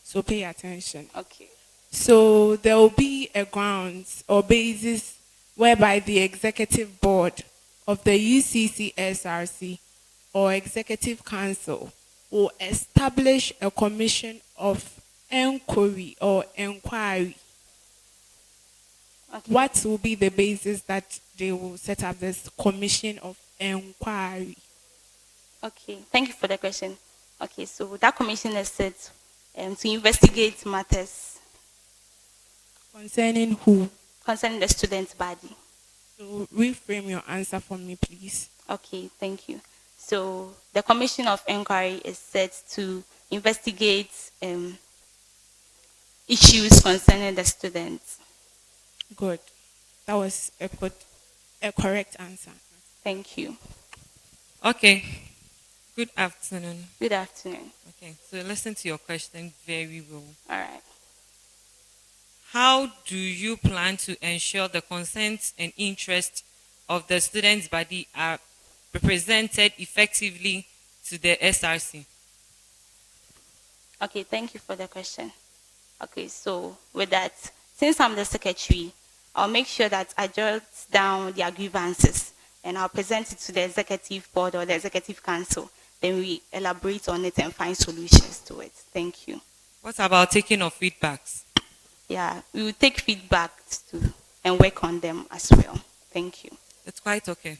So pay attention. Okay. So there will be a grounds or basis whereby the executive board of the UCC Src or executive council will establish a commission of inquiry or inquiry. Okay. What will be the basis that they will set up this commission of inquiry? Okay, thank you for the question. Okay, so that commission is set to investigate matters Concerning who? concerning the student body. So reframe your answer for me, please. Okay, thank you. So the commission of inquiry is set to investigate issues concerning the students. Good. That was a correct answer. Thank you. Okay. Good afternoon. Good afternoon. Okay, so listen to your question very well. All right. How do you plan to ensure the consent and interest of the students' body are represented effectively to the SRC? Okay, thank you for the question. Okay, so with that, since I'm the secretary, I'll make sure that I jot down their grievances and I'll present it to the executive board or the executive council. Then we elaborate on it and find solutions to it. Thank you. What about taking of feedbacks? Yeah, we will take feedback too and work on them as well. Thank you. It's quite okay.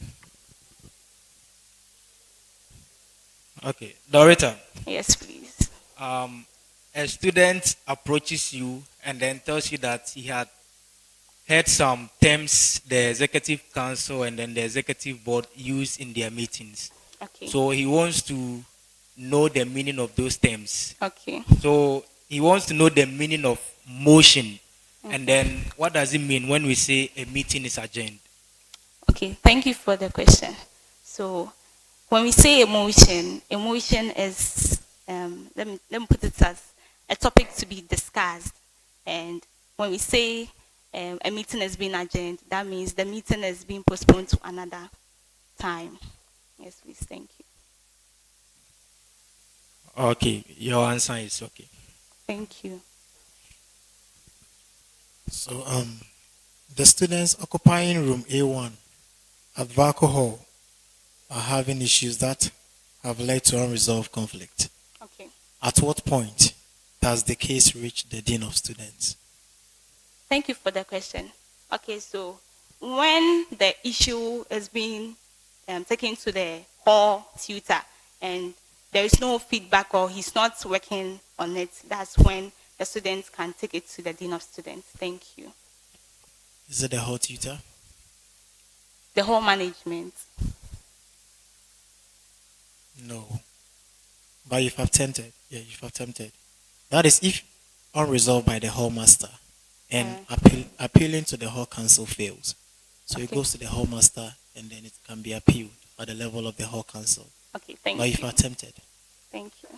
Okay, Dorita. Yes, please. A student approaches you and then tells you that he had heard some terms the executive council and then the executive board use in their meetings. Okay. So he wants to know the meaning of those terms. Okay. So he wants to know the meaning of motion. And then what does it mean when we say a meeting is adjourned? Okay, thank you for the question. So when we say emotion is, let me put it as a topic to be discussed. And when we say a meeting is being adjourned, that means the meeting is being postponed to another time. Yes, please, thank you. Okay, your answer is okay. Thank you. So, the students occupying room A1 at Tvucc Hall are having issues that have led to unresolved conflict. Okay. At what point does the case reach the dean of students? Thank you for the question. Okay, so when the issue is being taken to the hall tutor and there is no feedback or he's not working on it, that's when the students can take it to the dean of students. Thank you. Is it the hall tutor? The whole management. No. But you've attempted. Yeah, you've attempted. That is if unresolved by the hall master and appealing to the hall council fails. So it goes to the hall master and then it can be appealed at the level of the hall council. Okay, thank you. But you've attempted. Thank you.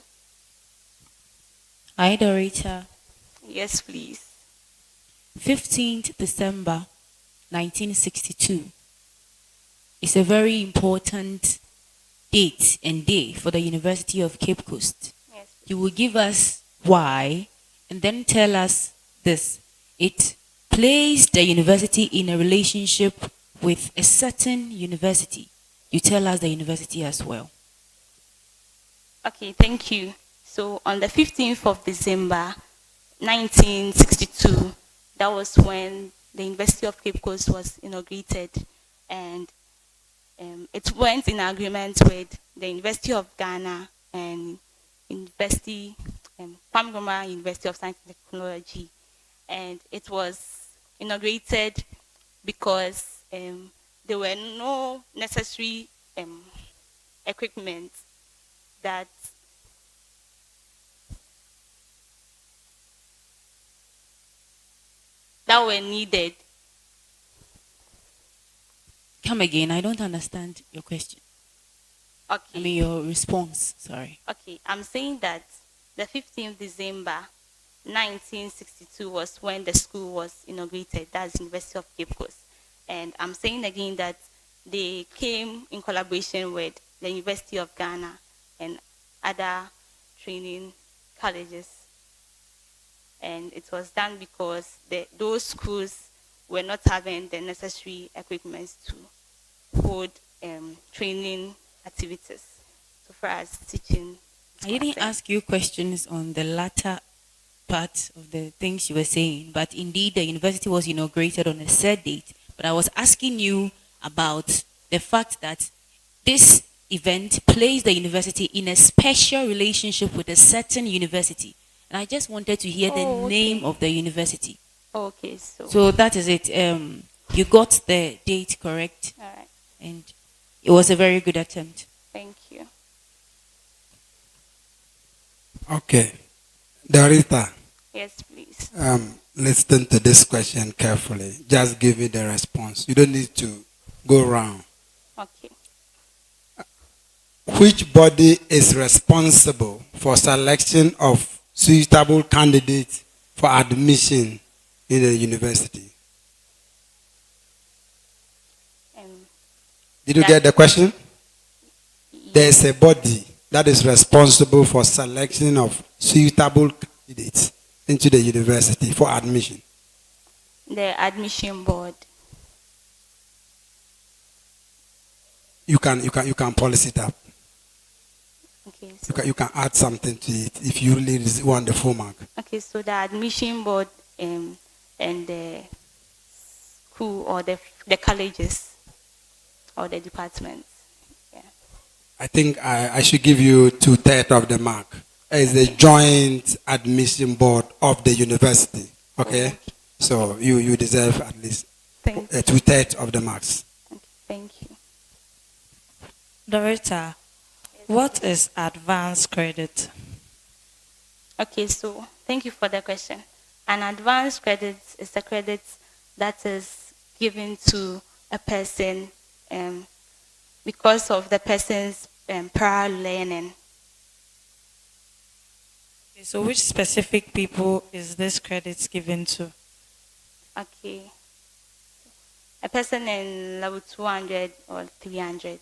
Hi, Dorita. Yes, please. 15th December 1962 is a very important date and day for the University of Cape Coast. Yes. You will give us why and then tell us this. It placed the university in a relationship with a certain university. You tell us the university as well. Okay, thank you. So on the 15th of December 1962, that was when the University of Cape Coast was inaugurated, and it went in agreement with the University of Ghana and University of Science and Technology, and it was inaugurated because there were no necessary equipment that were needed Come again. I don't understand your question. Okay. I mean your response. Sorry. Okay, I'm saying that the 15th December 1962 was when the school was inaugurated. That's University of Cape Coast. And I'm saying again that they came in collaboration with the University of Ghana and other training colleges. And it was done because those schools were not having the necessary equipment to hold training activities. So far as teaching. I didn't ask you questions on the latter part of the things you were saying, but indeed the university was inaugurated on a set date. But I was asking you about the fact that this event placed the university in a special relationship with a certain university. And I just wanted to hear the name of the university. Okay, so that is it. You got the date correct. All right. And it was a very good attempt. Thank you. Okay. Dorita, Yes, please. listen to this question carefully. Just give me the response. You don't need to go around. Okay. Which body is responsible for selection of suitable candidates for admission in the university? Did you get the question? There's a body that is responsible for selection of suitable candidates into the university for admission. The admission board. You can polish it up. Okay. You can add something to it if you really want the full mark. Okay, so the admission board and the school or the colleges or the departments. Yeah. I think I should give you 2/3 of the mark. It's the joint admission board of the university. Okay? So you deserve at least 2/3 of the marks. Okay, thank you. Dorita, what is advanced credit? Okay, so thank you for the question. An advanced credit is a credit that is given to a person because of the person's prior learning. Okay, so which specific people is this credit given to? Okay. A person in level 200 or 300.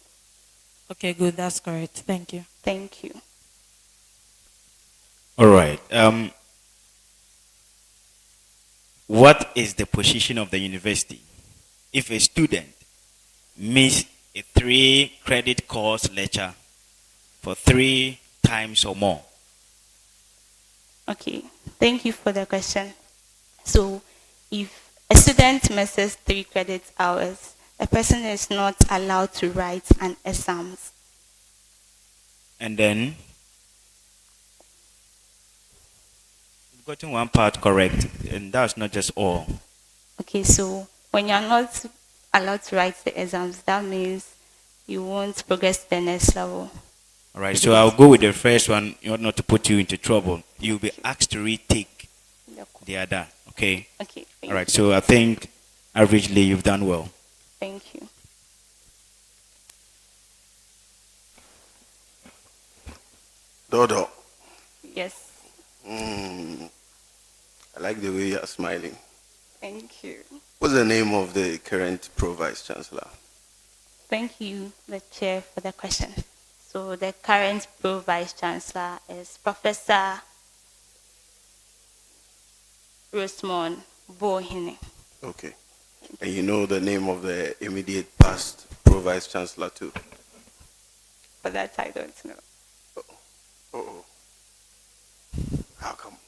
Okay, good. That's correct. Thank you. Thank you. All right. What is the position of the university if a student miss a 3-credit course lecture for 3 times or more? Okay, thank you for the question. So, if a student misses 3 credit hours, a person is not allowed to write an exams. And then, you've gotten one part correct, and that's not just all. Okay, so when you're not allowed to write the exams, that means you won't progress to the next level. All right, so I'll go with the first one in order not to put you into trouble. You'll be asked to retake the other, okay? Okay. All right, so I think averagely you've done well. Thank you. Dodo. Yes. I like the way you're smiling. Thank you. What's the name of the current Pro-Vice Chancellor? Thank you, the Chair, for the question. So the current Pro-Vice Chancellor is Professor Rosemond Bohine. Okay. And you know the name of the immediate past Pro-Vice Chancellor too? For that I don't know. Uh-oh. How come?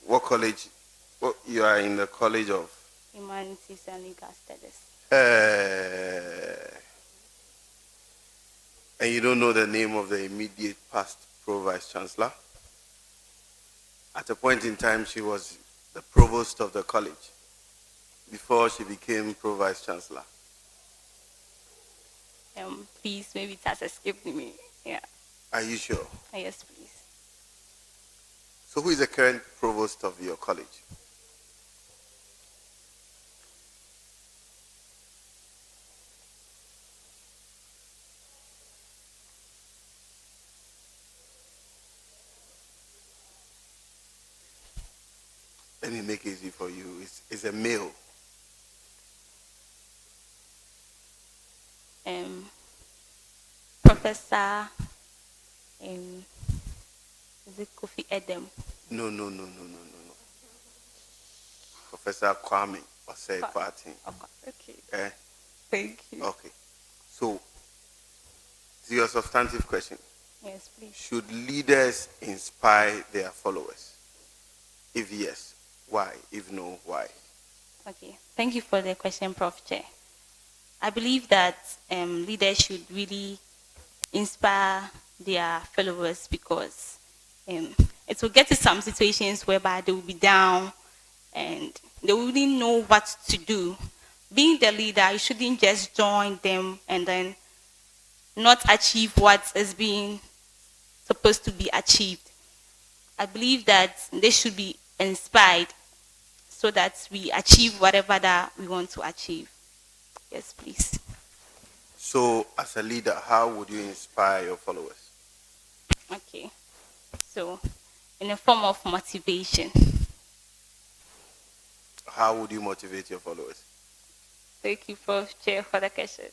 What college? You are in the College of? Humanities and Legal Studies. And you don't know the name of the immediate past Pro-Vice Chancellor? At a point in time, she was the provost of the college before she became Pro-Vice Chancellor. Please, maybe it has escaped me. Yeah. Are you sure? Yes, please. So who is the current provost of your college? Let me make it easy for you. It's a male. Professor, is it Kofi Edem? No. Professor Kwame Osei Kwarteng. Okay. Eh? Thank you. Okay. So, to your substantive question. Yes, please. Should leaders inspire their followers? If yes, why? If no, why? Okay. Thank you for the question, Prof. Chair. I believe that leaders should really inspire their followers because it will get to some situations whereby they will be down and they wouldn't know what to do. Being the leader, you shouldn't just join them and then not achieve what is being supposed to be achieved. I believe that they should be inspired so that we achieve whatever that we want to achieve. Yes, please. So, as a leader, how would you inspire your followers? Okay. So, in a form of motivation. How would you motivate your followers? Thank you, Prof. Chair, for the question.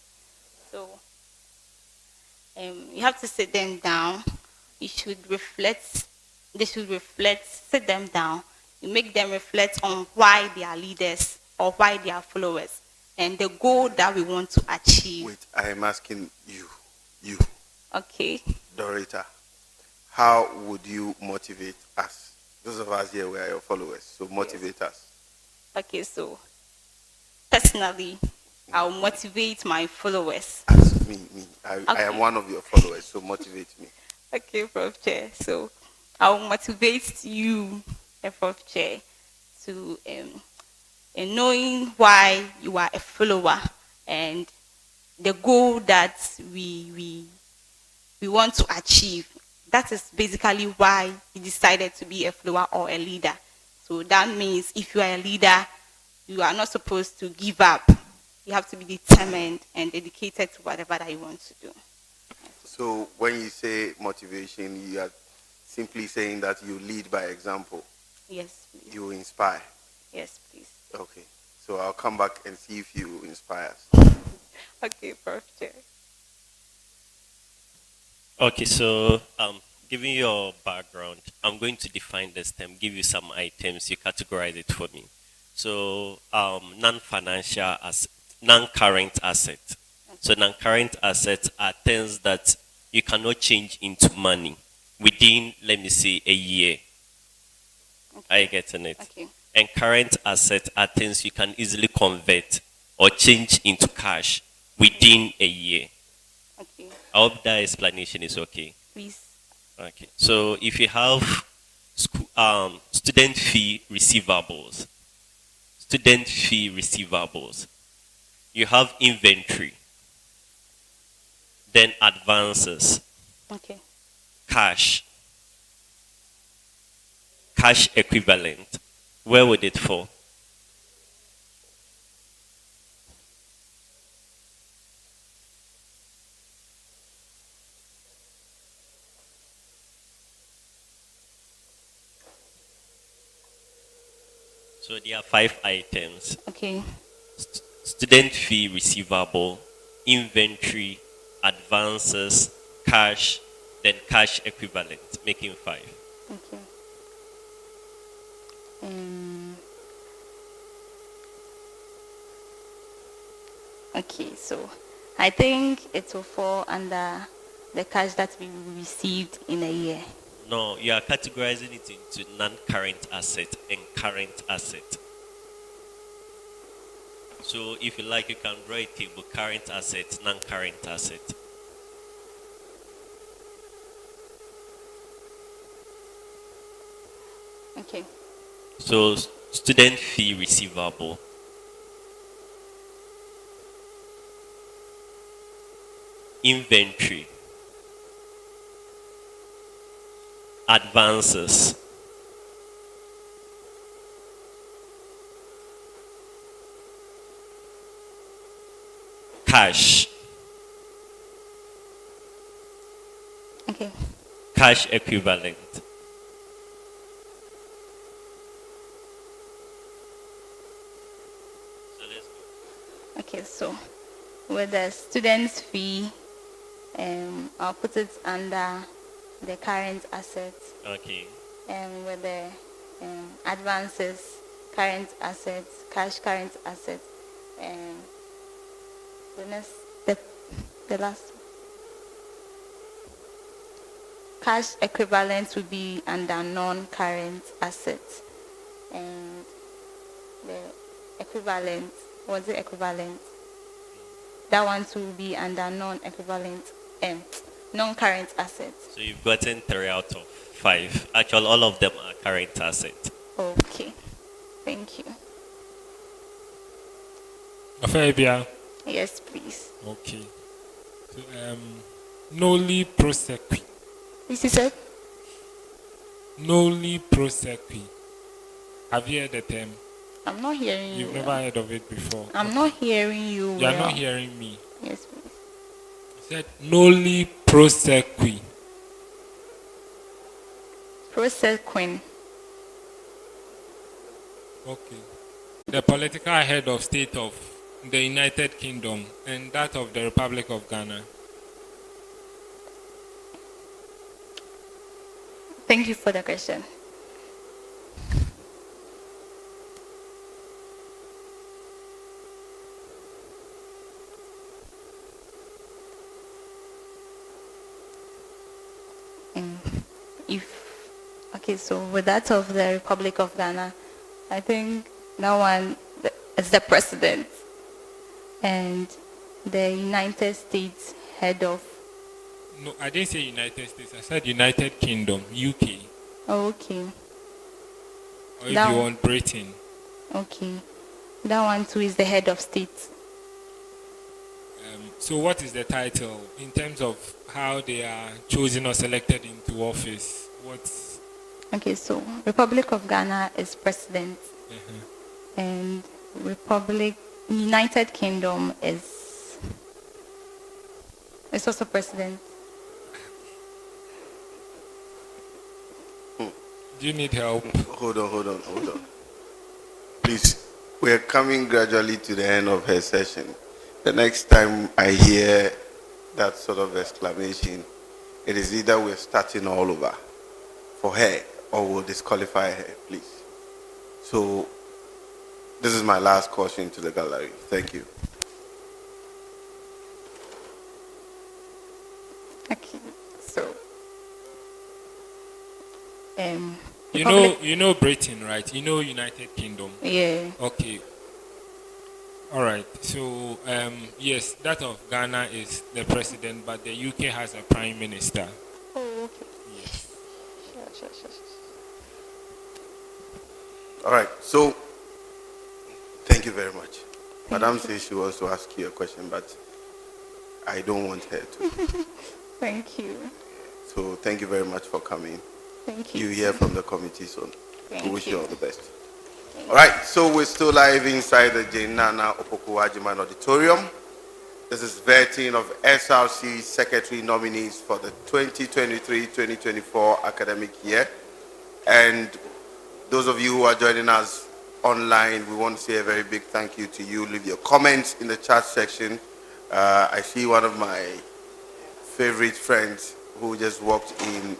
So, you have to sit them down. You should reflect. They should reflect. Sit them down. You make them reflect on why they are leaders or why they are followers and the goal that we want to achieve. Wait, I am asking you. Okay. Dorita, how would you motivate us? Those of us here, we are your followers, so motivate us. Okay, so personally, I'll motivate my followers. As me. I Okay. am one of your followers, so motivate me. Okay, Prof. Chair. So I'll motivate you, Prof. Chair, to in knowing why you are a follower and the goal that we want to achieve. That is basically why you decided to be a follower or a leader. So that means if you are a leader, you are not supposed to give up. You have to be determined and dedicated to whatever that you want to do. So when you say motivation, you are simply saying that you lead by example. Yes, please. You inspire. Yes, please. Okay. So I'll come back and see if you inspire us. Okay, perfect. Okay, so given your background, I'm going to define this term, give you some items, you categorize it for me. So non-financial asset, non-current asset. So non-current assets are things that you cannot change into money within, let me say, a year. Okay. Are you getting it? Okay. And current assets are things you can easily convert or change into cash within a year. Okay. I hope that explanation is okay. Please. Okay. So if you have student fee receivables, you have inventory, then advances, okay, cash equivalent. Where would it fall? So there are 5 items. Okay. Student fee receivable, inventory, advances, cash, then cash equivalent, making 5. Okay. Okay, so I think it will fall under the cash that we received in a year. No, you are categorizing it into non-current asset and current asset. So if you like, you can draw a table, current asset, non-current asset. Okay. So student fee receivable, inventory, advances, cash, okay, cash equivalent, Okay, so with the student's fee, I'll put it under the current assets. Okay. And with the advances, current assets, cash current assets, and the next, the last cash equivalent would be under non-current assets, and the equivalent, what's the equivalent? That one too will be under non-equivalent, non-current assets. So you've gotten 3 out of 5. Actually, all of them are current assets. Okay, thank you. Afabia. Yes, please. Okay. So, noli prosequi. This is it? Noli prosequi. Have you heard the term? I'm not hearing you. You've never heard of it before. I'm not hearing you. You are not hearing me. Yes, please. I said noli prosequi. Prosequin. Okay. The political head of state of the United Kingdom and that of the Republic of Ghana. Thank you for the question. Okay, so with that of the Republic of Ghana, I think that one is the president and the United States head of. No, I didn't say United States. I said United Kingdom, UK. Oh, okay. Or if you want Britain. Okay. That one too is the head of state. So what is the title in terms of how they are chosen or selected into office? What's... Okay, so Republic of Ghana is president, and United Kingdom is also president. Do you need help? Hold on. Please, we are coming gradually to the end of her session. The next time I hear that sort of exclamation, it is either we're starting all over for her or we'll disqualify her, please. So this is my last caution to the gallery. Thank you. Okay, so you know Britain, right? You know United Kingdom. Yeah. Okay. All right. So yes, that of Ghana is the president, but the UK has a prime minister. Oh, okay. Yes. Sure. All right. So thank you very much. Madam says she wants to ask you a question, but I don't want her to. Thank you. So thank you very much for coming. Thank you. You hear from the committee soon. Thank we wish you all the best. Thank All right, so we're still live inside the Jane Nana Opoku-Agyeman Auditorium. This is vetting of SRC secretary nominees for the 2023-2024 academic year. And those of you who are joining us online, we want to say a very big thank you to you. Leave your comments in the chat section. I see one of my favorite friends who just walked in.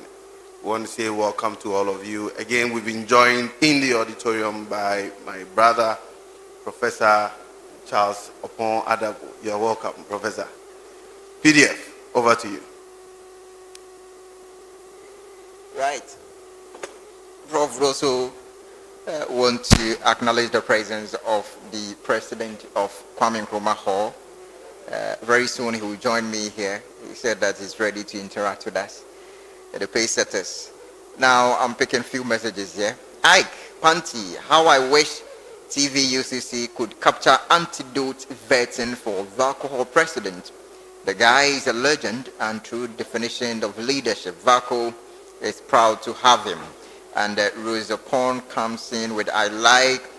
We want to say welcome to all of you. Again, we've been joined in the auditorium by my brother, Professor Charles Opon Adabo. You're welcome, Professor. PDF, over to you. Right. Prof. also want to acknowledge the presence of the president of Kwame Nkrumah Hall. Very soon he will join me here. He said that he's ready to interact with us. The pace setters. Now I'm picking few messages here. Ike, Panty, how I wish Ucc could capture antidote vetting for the alcohol president. The guy is a legend and true definition of leadership. Vaco is proud to have him. And Rose Upon comes in with I like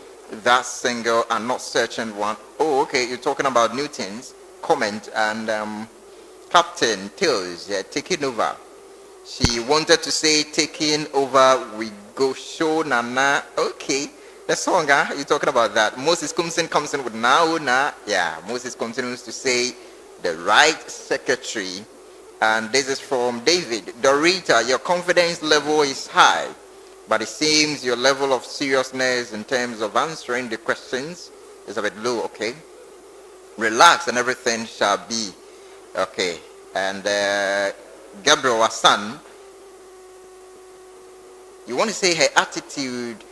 that single and not searching one. Oh, okay, you're talking about Newton's comment and Captain Tills taking over. She wanted to say taking over, we go show Nana. Okay, The song, huh? You're talking about that. Moses comes in with now, nah. Yeah, Moses continues to say the right secretary. And this is from David. Dorita, your confidence level is high, but it seems your level of seriousness in terms of answering the questions is a bit low, okay? Relax and everything shall be okay. And Gabriel Hassan, you want to say her attitude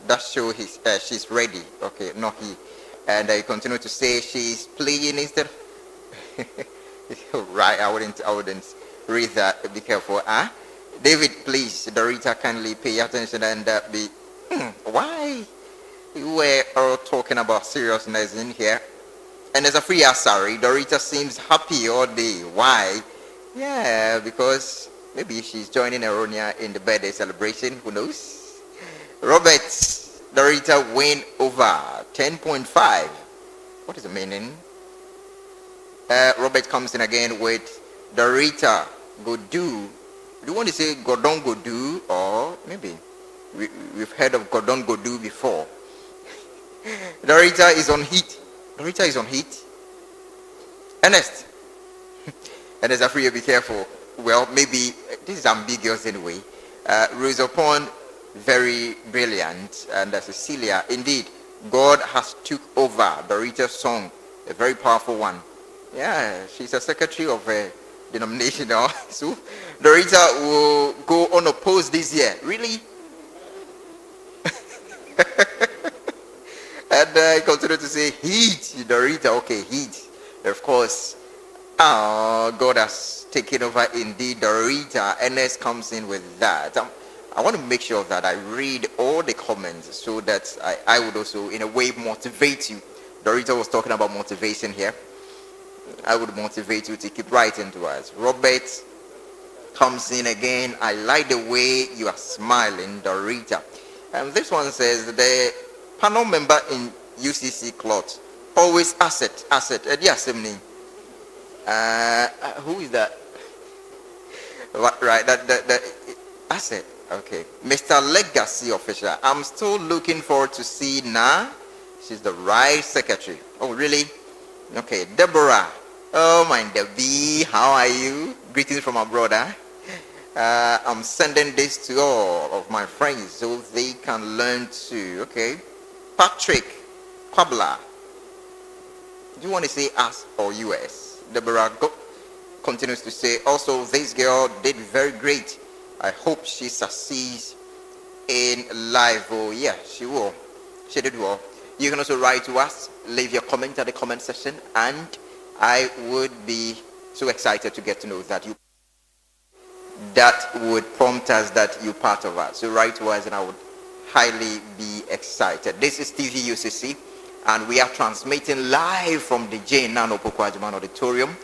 that show she's ready, okay? Not he. And you continue to say she's playing instead. Right, I wouldn't read that. Be careful, huh? David, please, Dorita, kindly pay attention and be. Why? You were all talking about seriousness in here. And as a free sorry, Dorita seems happy all day. Why? Yeah, because maybe she's joining Aronia in the birthday celebration. Who knows? Robert, Dorita win over 10.5. What is the meaning? Robert comes in again with Dorita Godu. Do you want to say Godon Godu? Or maybe we've heard of Godon Godu before. Dorita is on heat. Dorita is on heat. Ernest. And as a free, be careful. Well, maybe this is ambiguous anyway. Rose upon very brilliant. And Cecilia, indeed, God has took over Dorita's song, a very powerful one. Yeah, she's a secretary of a denomination now. So Dorita will go unopposed this year. Really? And I continue to say, heat, Dorita. Okay, heat. Of course, God has taken over indeed, Dorita. Ernest comes in with that. I want to make sure that I read all the comments so that I would also, in a way, motivate you. Dorita was talking about motivation here. I would motivate you to keep writing to us. Robert comes in again. I like the way you are smiling, Dorita. And this one says, the panel member in UCC cloth, always asset. Yes, who is that? Right, that asset. Okay. Mr. Legacy official. I'm still looking forward to see Na. She's the right secretary. Oh, really? Okay. Deborah. Oh, my Debbie. How are you? Greetings from abroad, huh? I'm sending this to all of my friends so they can learn too. Okay. Patrick Kwabla. Do you want to say us or US? Deborah continues to say, also, this girl did very great. I hope she succeeds in life. Oh, yeah, she will. She did well. You can also write to us, leave your comment at the comment section, and I would be so excited to get to know that you. That would prompt us that you're part of us. So write to us, and I would highly be excited. This is TV UCC, and we are transmitting live from the J. Nano Pokwajiman Auditorium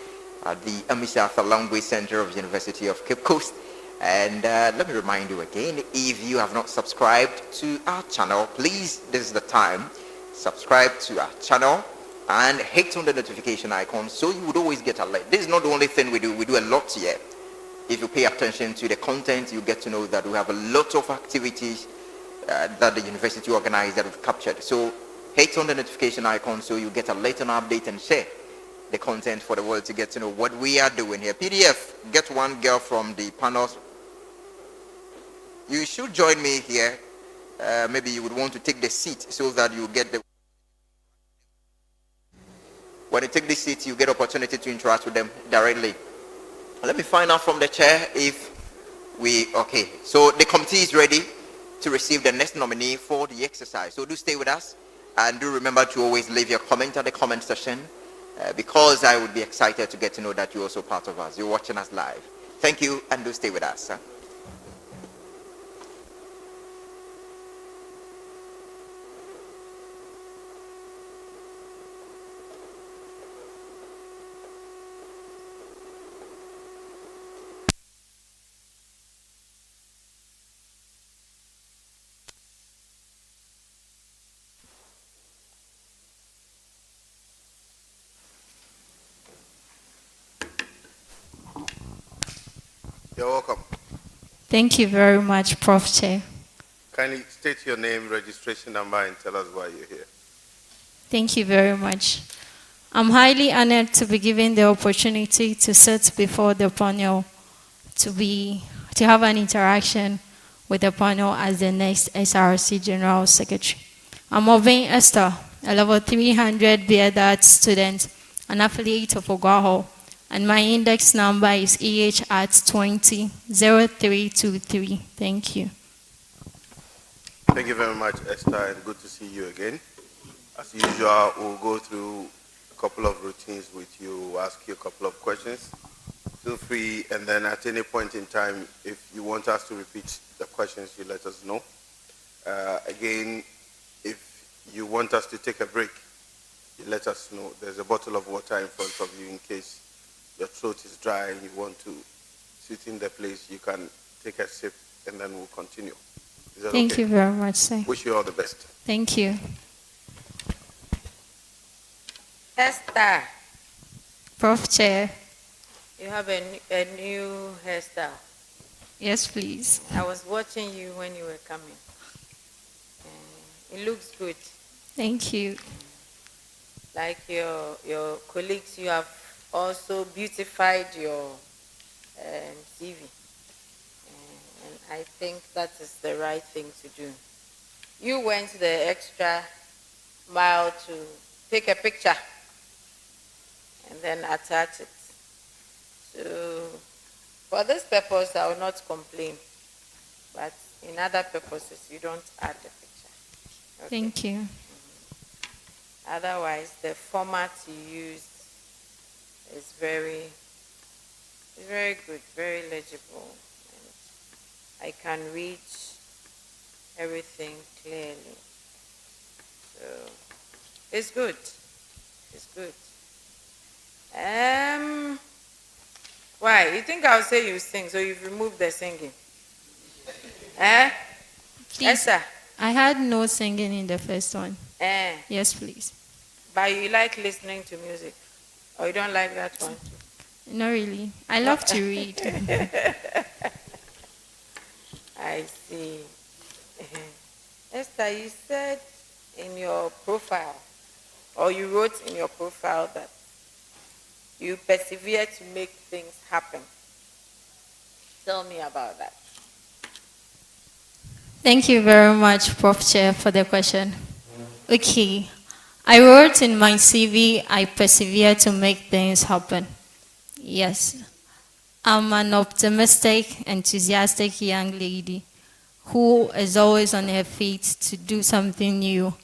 at the Amishatha Language Center of the University of Cape Coast. And let me remind you again, if you have not subscribed to our channel, please, this is the time. Subscribe to our channel and hit on the notification icon so you would always get alert. This is not the only thing we do. We do a lot here. If you pay attention to the content, you get to know that we have a lot of activities that the university organized that we've captured. So hit on the notification icon so you get a later update and share the content for the world to get to know what we are doing here. PDF, get one girl from the panels. You should join me here. Maybe you would want to take the seat so that you get the. When you take the seat, you get opportunity to interact with them directly. Let me find out from the chair if we, okay. So the committee is ready to receive the next nominee for the exercise. So do stay with us and do remember to always leave your comment at the comment section because I would be excited to get to know that you're also part of us. You're watching us live. Thank you and do stay with us. You're welcome. Thank you very much, Prof. Chair. Kindly state your name, registration number, and tell us why you're here. Thank you very much. I'm highly honored to be given the opportunity to sit before the panel to have an interaction with the panel as the next SRC General Secretary. I'm Ovin Esther, a level 300 BEdArt student, an affiliate of Ogaho, and my index number is EH@200323. Thank you. Thank you very much, Esther, and good to see you again. As usual, we'll go through a couple of routines with you, we'll ask you a couple of questions. Feel free, and then at any point in time, if you want us to repeat the questions, you let us know. Again, if you want us to take a break, you let us know. There's a bottle of water in front of you in case your throat is dry and you want to sit in the place, you can take a sip and then we'll continue. Is that Thank okay? you very much, sir. Wish you all the best. Thank you. Esther, Prof. Chair. you have a new hairstyle. Yes, please. I was watching you when you were coming. It looks good. Thank you. Like your colleagues, you have also beautified your CV. And I think that is the right thing to do. You went the extra mile to take a picture and then attach it. So for this purpose, I will not complain. But in other purposes, you don't add the picture. Okay? Thank you. Otherwise, the format you use is very good, very legible. And I can read everything clearly. So it's good. It's good. Why? You think I'll say you sing, so you've removed the singing? Please, Esther? I had no singing in the first one. Yes, please. But you like listening to music? Or you don't like that one? Not really. I love to read. I see. Esther, you said in your profile, or you wrote in your profile that you persevere to make things happen. Tell me about that. Thank you very much, Prof. Chair, for the question. Okay. I wrote in my CV, I persevere to make things happen. Yes. I'm an optimistic, enthusiastic young lady who is always on her feet to do something new.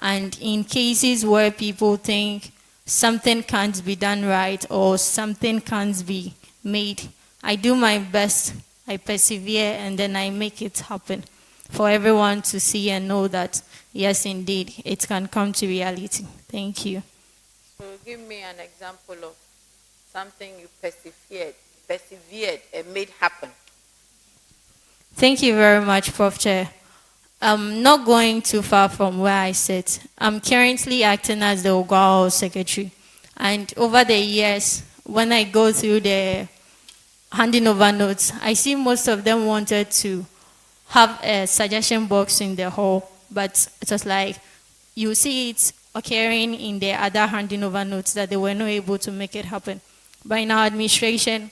And in cases where people think something can't be done right or something can't be made, I do my best, I persevere, and then I make it happen for everyone to see and know that, yes, indeed, it can come to reality. Thank you. So give me an example of something you persevered and made happen. Thank you very much, Prof. Chair. I'm not going too far from where I sit. I'm currently acting as the Ogaho Secretary. And over the years, when I go through the handing over notes, I see most of them wanted to have a suggestion box in the hall, but it was like, you see it occurring in the other handing over notes that they were not able to make it happen. But in our administration,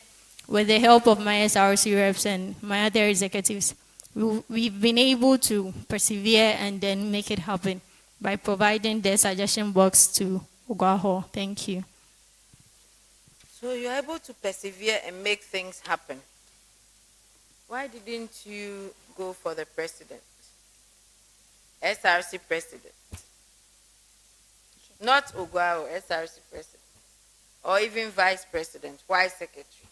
with the help of my SRC reps and my other executives, we've been able to persevere and then make it happen by providing the suggestion box to Ogaho. Thank you. So you're able to persevere and make things happen. Why didn't you go for the president? SRC president. Not Ogaho, SRC president. Or even vice president. Why secretary?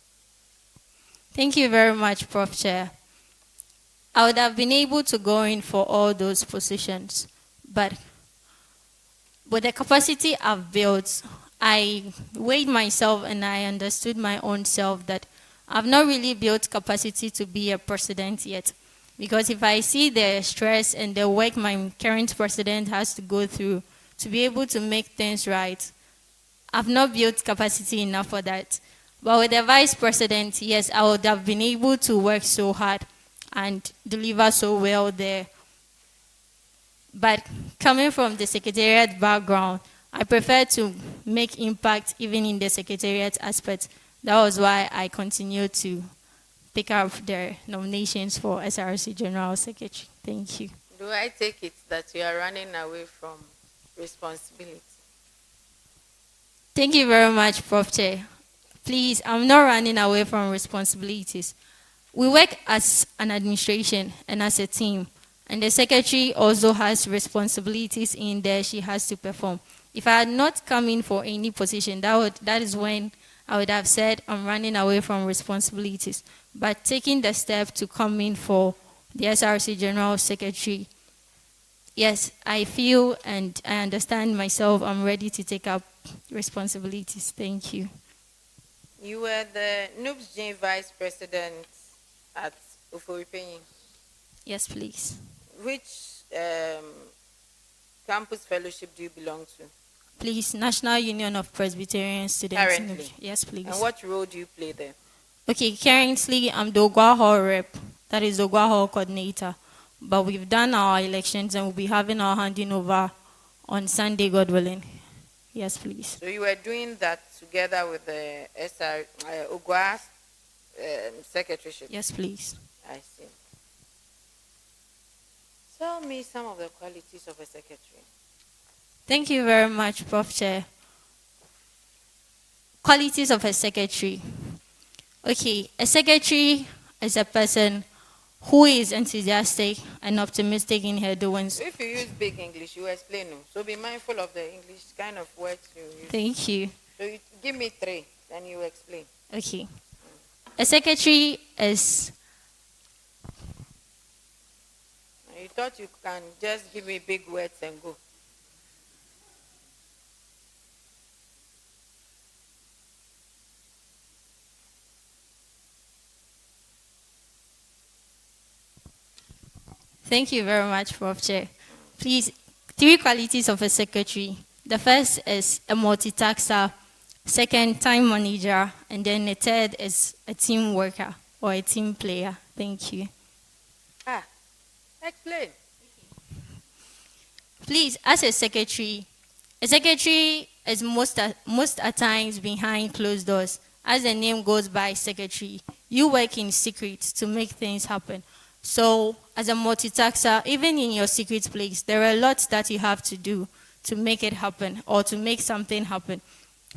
Thank you very much, Prof. Chair. I would have been able to go in for all those positions, but with the capacity I've built, I weighed myself and I understood my own self that I've not really built capacity to be a president yet. Because if I see the stress and the work my current president has to go through to be able to make things right, I've not built capacity enough for that. But with the vice president, yes, I would have been able to work so hard and deliver so well there. But coming from the secretariat background, I prefer to make impact even in the secretariat aspect. That was why I continued to pick up the nominations for SRC General Secretary. Thank you. Do I take it that you are running away from responsibility? Thank you very much, Prof. Chair. Please, I'm not running away from responsibilities. We work as an administration and as a team, and the secretary also has responsibilities in there she has to perform. If I had not come in for any position, that is when I would have said I'm running away from responsibilities. But taking the step to come in for the SRC General Secretary, yes, I feel and I understand myself I'm ready to take up responsibilities. Thank you. You were the Nugs Vice President at Uforipenyi. Yes, please. Which campus fellowship do you belong to? Please, National Union of Presbyterian Students. Currently? Yes, please. And what role do you play there? Okay, currently I'm the Ogwa Hall rep. That is the Ogwa Hall coordinator. But we've done our elections and we'll be having our handing over on Sunday, God willing. Yes, please. So you were doing that together with the Ogwa secretaryship? Yes, please. I see. Tell me some of the qualities of a secretary. Thank you very much, Prof. Chair. Qualities of a secretary. Okay, a secretary is a person who is enthusiastic and optimistic in her doings. If you use big English, you explain. So be mindful of the English kind of words you use. Thank you. So you give me 3, then you explain. Okay. A secretary is... You thought you can just give me big words and go. Thank you very much, Prof. Chair. Please, 3 qualities of a secretary. The first is a multitasker, second, time manager, and then the third is a team worker or a team player. Thank you. Explain. Please, as a secretary is most at times behind closed doors. As the name goes by, secretary, you work in secret to make things happen. So, as a multitasker, even in your secret place, there are lots that you have to do to make it happen or to make something happen.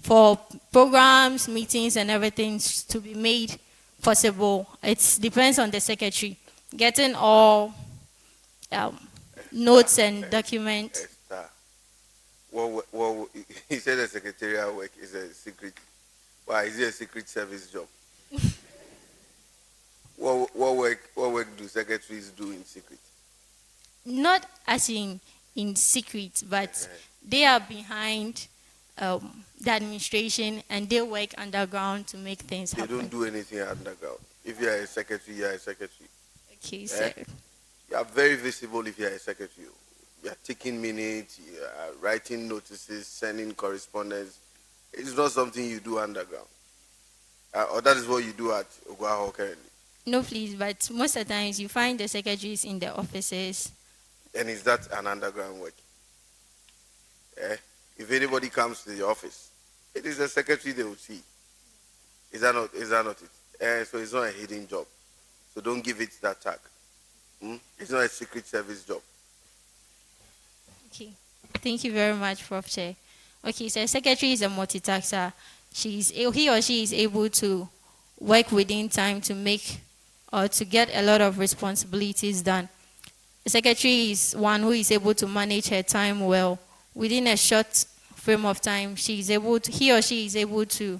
For programs, meetings, and everything to be made possible, it depends on the secretary. Getting all notes and documents. Well, he said the secretarial work is a secret. Why is it a secret service job? What work do secretaries do in secret? Not as in secret, but they are behind the administration and they work underground to make things happen. They don't do anything underground. If you are a secretary, you are a secretary. Okay, sir. You are very visible if you are a secretary. You are taking minutes, you are writing notices, sending correspondence. It's not something you do underground. Or that is what you do at Ogwa currently. No, please, but most of the times you find the secretaries in the offices. And is that an underground work? If anybody comes to the office, it is the secretary they will see. Is that not it? So it's not a hidden job. So don't give it that tag. It's not a secret service job. Okay. Thank you very much, Prof. Chair. Okay, so a secretary is a multitasker. He or she is able to work within time to make or to get a lot of responsibilities done. The secretary is one who is able to manage her time well. Within a short frame of time, he or she is able to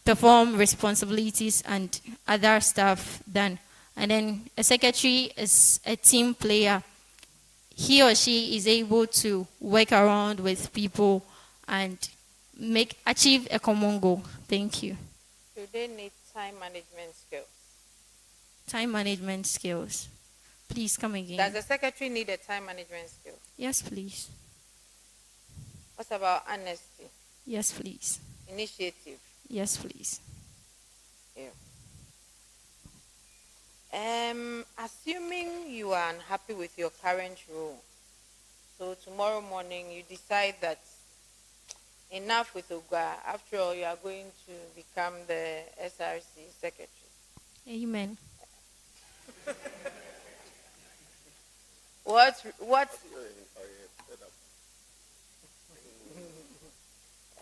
perform responsibilities and other stuff done. And then a secretary is a team player. He or she is able to work around with people and achieve a common goal. Thank you. Do they need time management skills? Time management skills. Please come again. Does the secretary need a time management skill? Yes, please. What about honesty? Yes, please. Initiative? Yes, please. Yeah. Assuming you are unhappy with your current role, So tomorrow morning you decide that enough with Ogwa. After all, you are going to become the SRC secretary. Amen. What?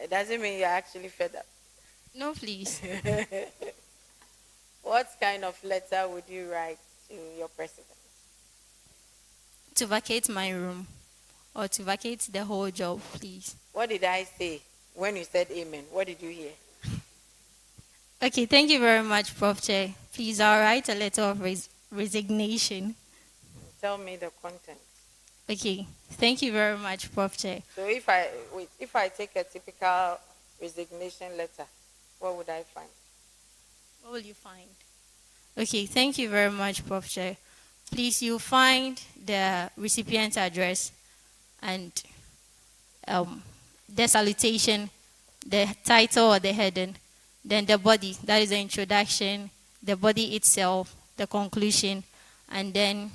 It doesn't mean you're actually fed up. No, please. What kind of letter would you write to your president? To vacate my room or to vacate the whole job, please. What did I say when you said amen? What did you hear? Okay, thank you very much, Prof. Chair. Please, I'll write a letter of resignation. Tell me the content. Okay, thank you very much, Prof. Chair. So if I take a typical resignation letter, what would I find? What will you find? Okay, thank you very much, Prof. Chair. Please, you find the recipient's address and the salutation, the title or the heading, then the body, that is the introduction, the body itself, the conclusion, and then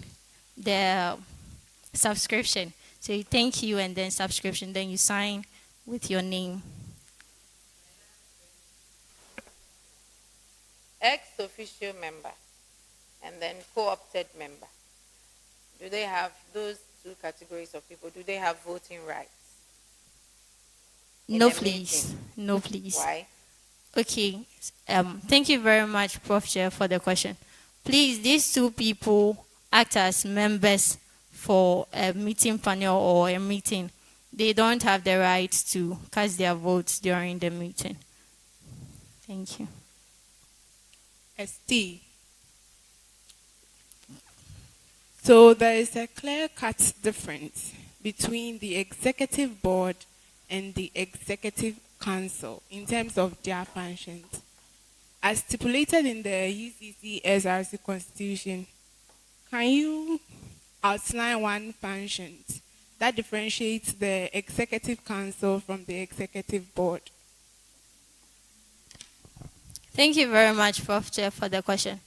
the subscription. So you thank you and then subscription, then you sign with your name. Ex-officio member and then co-opted member. Do they have those two categories of people? Do they have voting rights? No, please. Meeting? No, please. Why? Okay. Thank you very much, Prof. Chair, for the question. Please, these two people act as members for a meeting panel or a meeting. They don't have the right to cast their votes during the meeting. Thank you. ST. So there is a clear-cut difference between the executive board and the executive council in terms of their functions. As stipulated in the UCC Src constitution, can you outline one function that differentiates the executive council from the executive board? Thank you very much, Prof. Chair, for the question.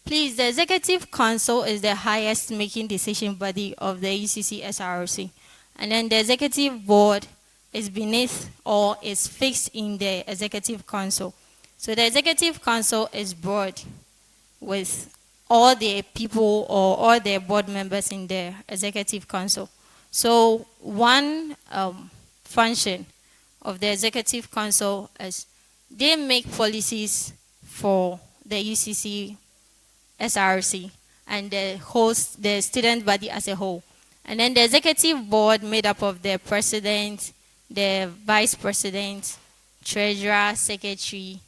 Please, the Executive Council is the highest making decision body of the Ucc Src. And then the Executive Board is beneath or is fixed in the Executive Council. So the Executive Council is broad with all the people or all the board members in the Executive Council. So one function of the Executive Council is they make policies for the UCC Src and the student body as a whole. And then the executive board made up of the president, the vice president, treasurer, secretary,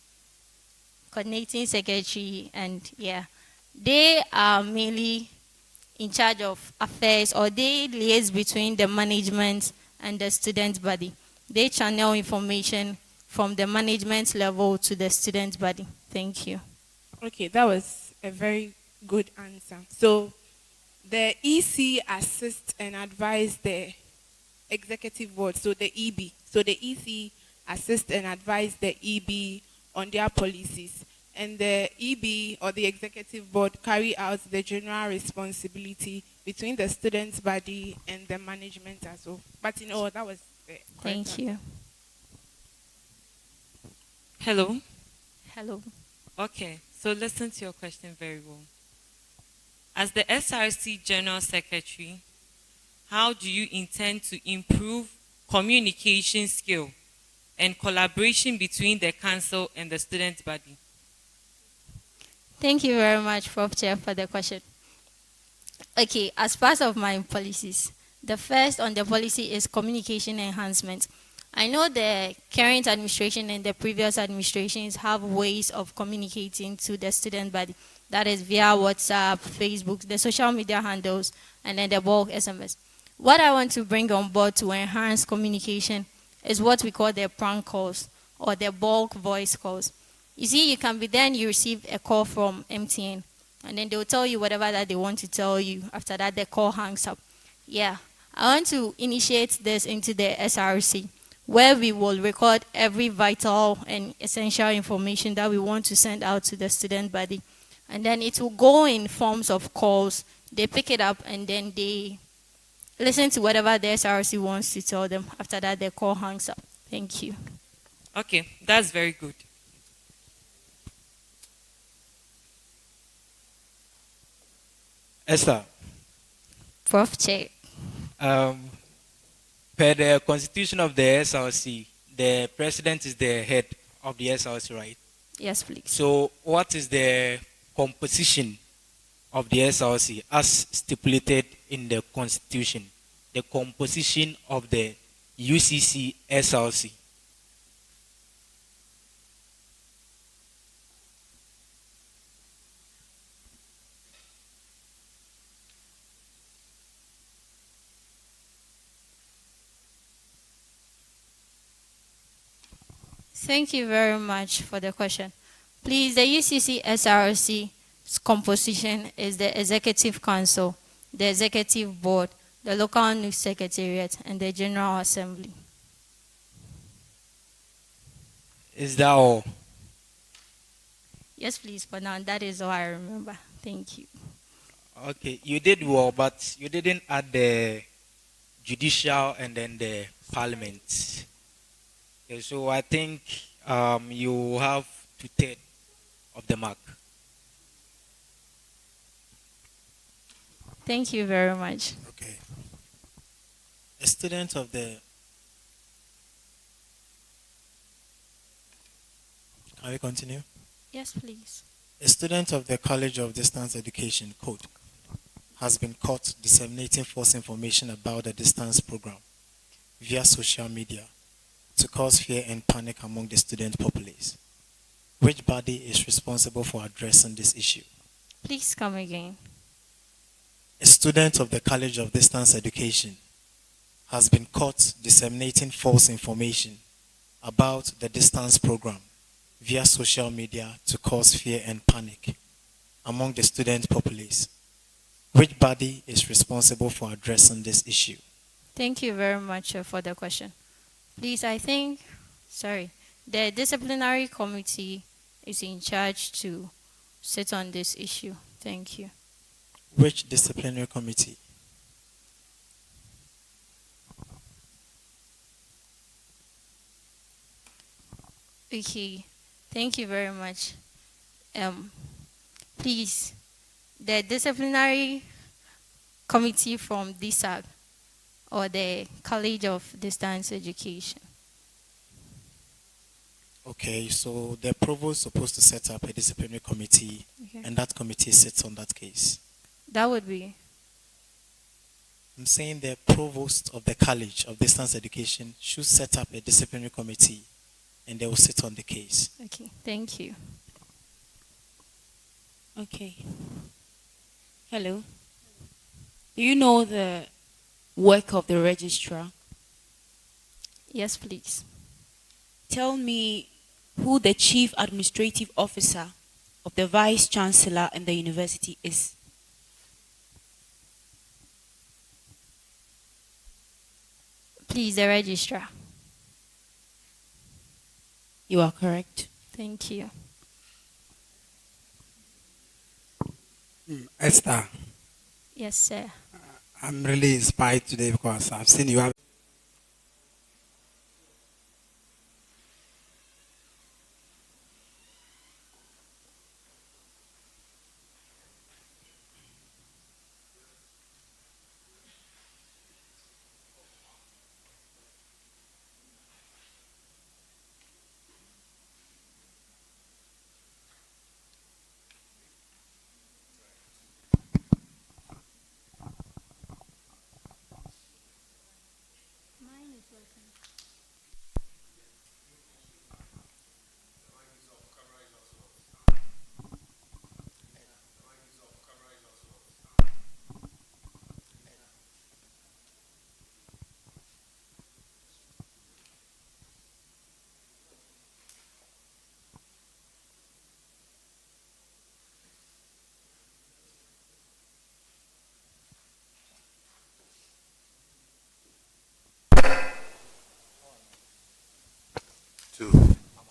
coordinating secretary, and yeah. They are mainly in charge of affairs, or they liaise between the management and the student body. They channel information from the management level to the student body. Thank you. Okay, that was a very good answer. So the EC assists and advise the executive board, so the EB. So the EC assists and advise the EB on their policies. And the EB or the executive board carry out the general responsibility between the students' body and the management as well. But you know, that was the Thank you. Hello. Hello. Okay, so listen to your question very well. As the SRC General Secretary, how do you intend to improve communication skill and collaboration between the council and the student body? Thank you very much, Prof. Chair, for the question. Okay, as part of my policies, the first on the policy is communication enhancement. I know the current administration and the previous administrations have ways of communicating to the student body. That is via WhatsApp, Facebook, the social media handles, and then the bulk SMS. What I want to bring on board to enhance communication is what we call the prank calls or the bulk voice calls. You see, you can be then you receive a call from MTN, and then they'll tell you whatever that they want to tell you. After that, the call hangs up. Yeah, I want to initiate this into the SRC, where we will record every vital and essential information that we want to send out to the student body. And then it will go in forms of calls. They pick it up and then they listen to whatever the SRC wants to tell them. After that, the call hangs up. Thank you. Okay, that's very good. Esther, Prof. Chair. per the constitution of the SRC, the president is the head of the SRC, right? Yes, please. So, what is the composition of the SRC as stipulated in the constitution? The composition of the UCC SRC. Thank you very much for the question. Please, the UCC SRC's composition is the Executive Council, the Executive Board, the Local News Secretariat, and the General Assembly. Is that all? Yes, please, for now, that is all I remember. Thank you. Okay, you did well, but you didn't add the judicial and then the parliament. Okay, so I think you have 2/3 of the mark. Thank you very much. Okay. A student of the. Can we continue? Yes, please. A student of the College of Distance Education, Code, has been caught disseminating false information about the distance program via social media to cause fear and panic among the student populace. Which body is responsible for addressing this issue? Please come again. A student of the College of Distance Education has been caught disseminating false information about the distance program via social media to cause fear and panic among the student populace. Which body is responsible for addressing this issue? Thank you very much for the question. Please, the disciplinary committee is in charge to sit on this issue. Thank you. Which disciplinary committee? Okay, thank you very much. Please, the disciplinary committee from DSAG or the College of Distance Education. Okay, so the provost is supposed to set up a disciplinary committee, Okay. and that committee sits on that case. That would be. I'm saying the provost of the College of Distance Education should set up a disciplinary committee, and they will sit on the case. Okay, thank you. Okay. Hello. Do you know the work of the registrar? Yes, please. Tell me who the chief administrative officer of the vice chancellor and the university is. Please, the registrar. You are correct. Thank you. Esther, Yes, sir. I'm really inspired today because I've seen you have.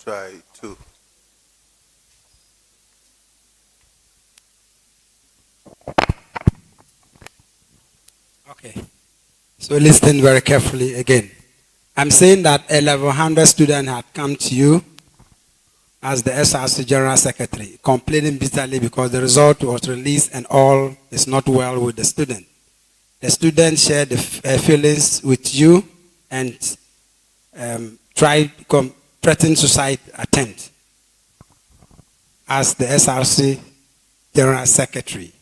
Try two. Okay. So listen very carefully again. I'm saying that 1,100 students had come to you as the SRC General Secretary, complaining bitterly because the result was released and all is not well with the student. The student shared the feelings with you and threatened suicide attempt. As the SRC General Secretary,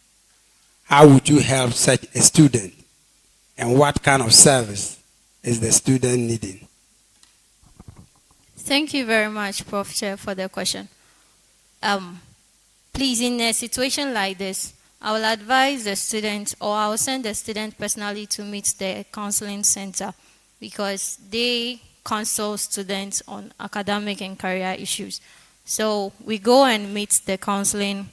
how would you help such a student? And what kind of service is the student needing? Thank you very much, Prof. Chair, for the question. Please, in a situation like this, I will advise the student, or I will send the student personally to meet the counseling center, because they counsel students on academic and career issues. So we go and meet the counseling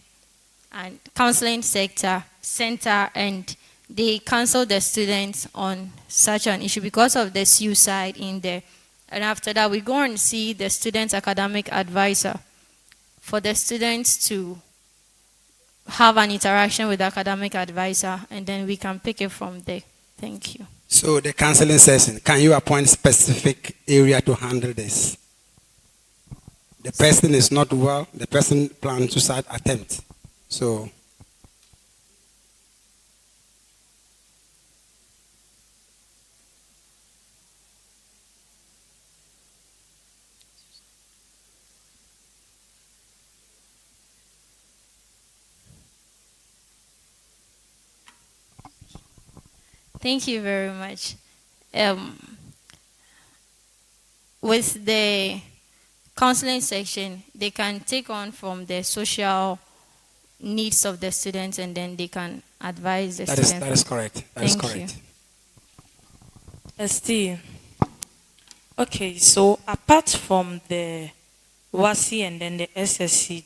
center, and they counsel the students on such an issue because of the suicide in there. And after that, we go and see the student's academic advisor for the students to have an interaction with the academic advisor, and then we can pick it from there. Thank you. So the counseling session, can you appoint specific area to handle this? The person is not well, the person plans suicide attempt. So Thank you very much. With the counseling section, they can take on from the social needs of the students, and then they can advise the students. That is correct. Thank you. Steve. Okay, so apart from the WASI and then the SSC,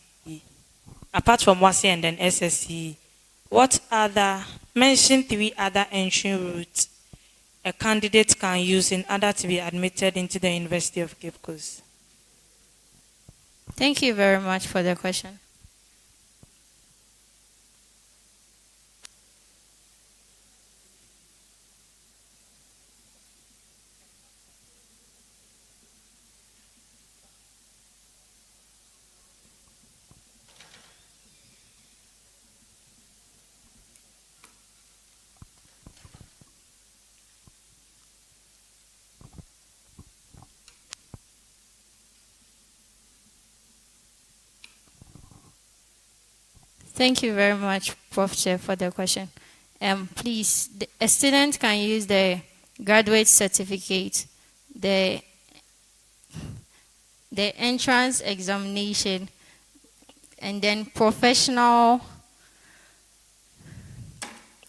what other, mention 3 other entry routes a candidate can use in order to be admitted into the University of Cape Coast? Thank you very much for the question. Thank you very much, Prof. Chair, for the question. Please, a student can use the graduate certificate, the entrance examination, and then professional,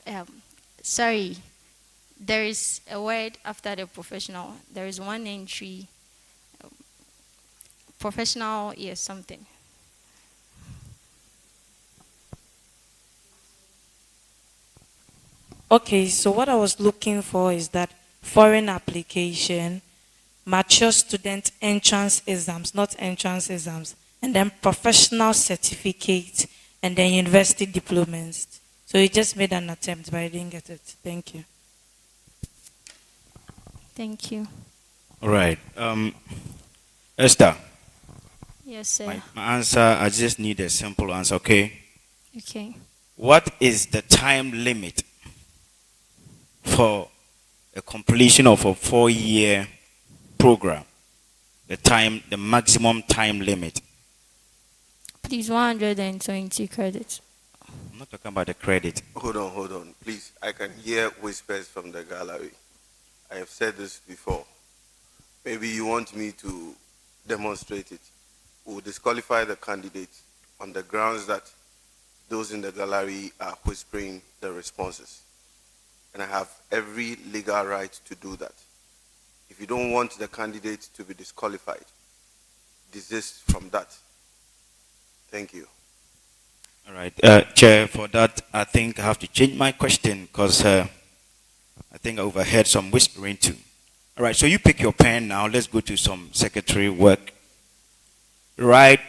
there is a word after the professional. There is one entry, professional, yes, something. Okay, so what I was looking for is that foreign application, mature student entrance exams, not entrance exams, and then professional certificate, and then university diplomas. So you just made an attempt, but I didn't get it. Thank you. Thank you. All right. Esther. Yes, sir. My answer, I just need a simple answer, okay? Okay. What is the time limit for a completion of a 4-year program? The maximum time limit. Please, 120 credits. I'm not talking about the credit. Hold on. Please, I can hear whispers from the gallery. I have said this before. Maybe you want me to demonstrate it. We'll disqualify the candidate on the grounds that those in the gallery are whispering the responses. And I have every legal right to do that. If you don't want the candidate to be disqualified, desist from that. Thank you. All right. Chair, for that, I think I have to change my question because I think I overheard some whispering too. All right, so you pick your pen now. Let's go to some secretary work. Write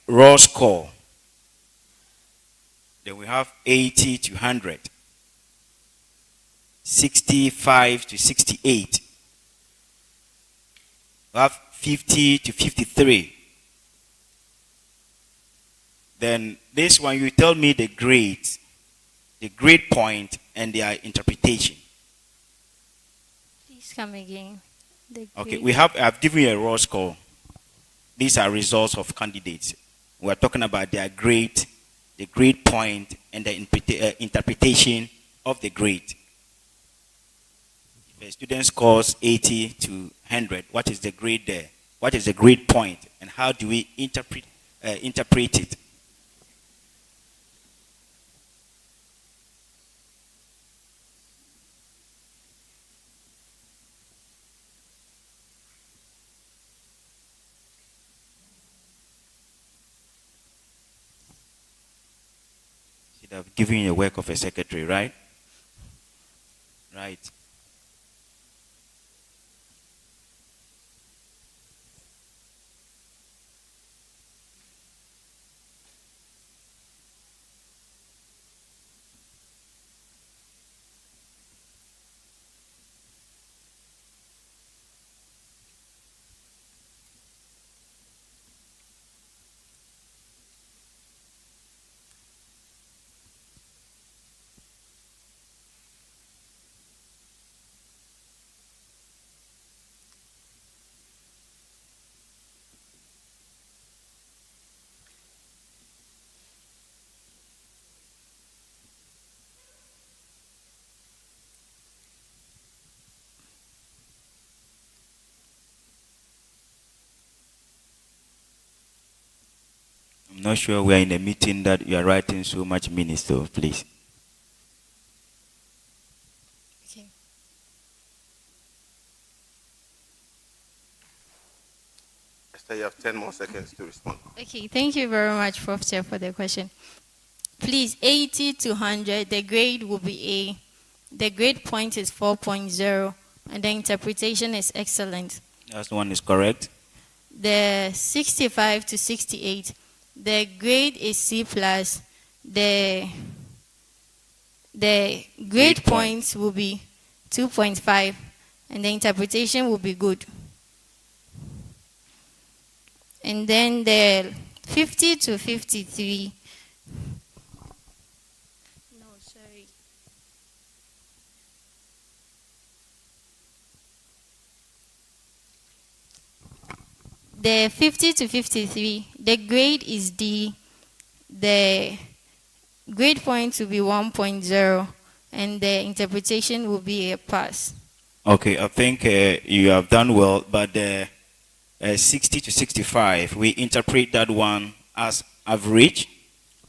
raw score. Then we have 80 to 100. 65 to 68. We have 50 to 53. Then this one, you tell me the grade point, and their interpretation. Please come again. Okay, I've given you a raw score. These are results of candidates. We are talking about their grade, the grade point, and the interpretation of the grade. If a student scores 80 to 100, what is the grade there? What is the grade point, and how do we interpret it? I've given you the work of a secretary, right? Right. I'm not sure we are in a meeting that you are writing so much minutes, so please. Okay. Esther, you have 10 more seconds to respond. Okay, thank you very much, Prof. Chair, for the question. Please, 80 to 100, the grade will be A. The grade point is 4.0, and the interpretation is excellent. That one is correct. The 65 to 68, the grade is C+. The grade points will be 2.5, and the interpretation will be good. And then the 50 to 53. No, sorry. The 50 to 53, the grade is D. The grade point will be 1.0, and the interpretation will be a pass. Okay, I think you have done well, but the 60 to 65, we interpret that one as average,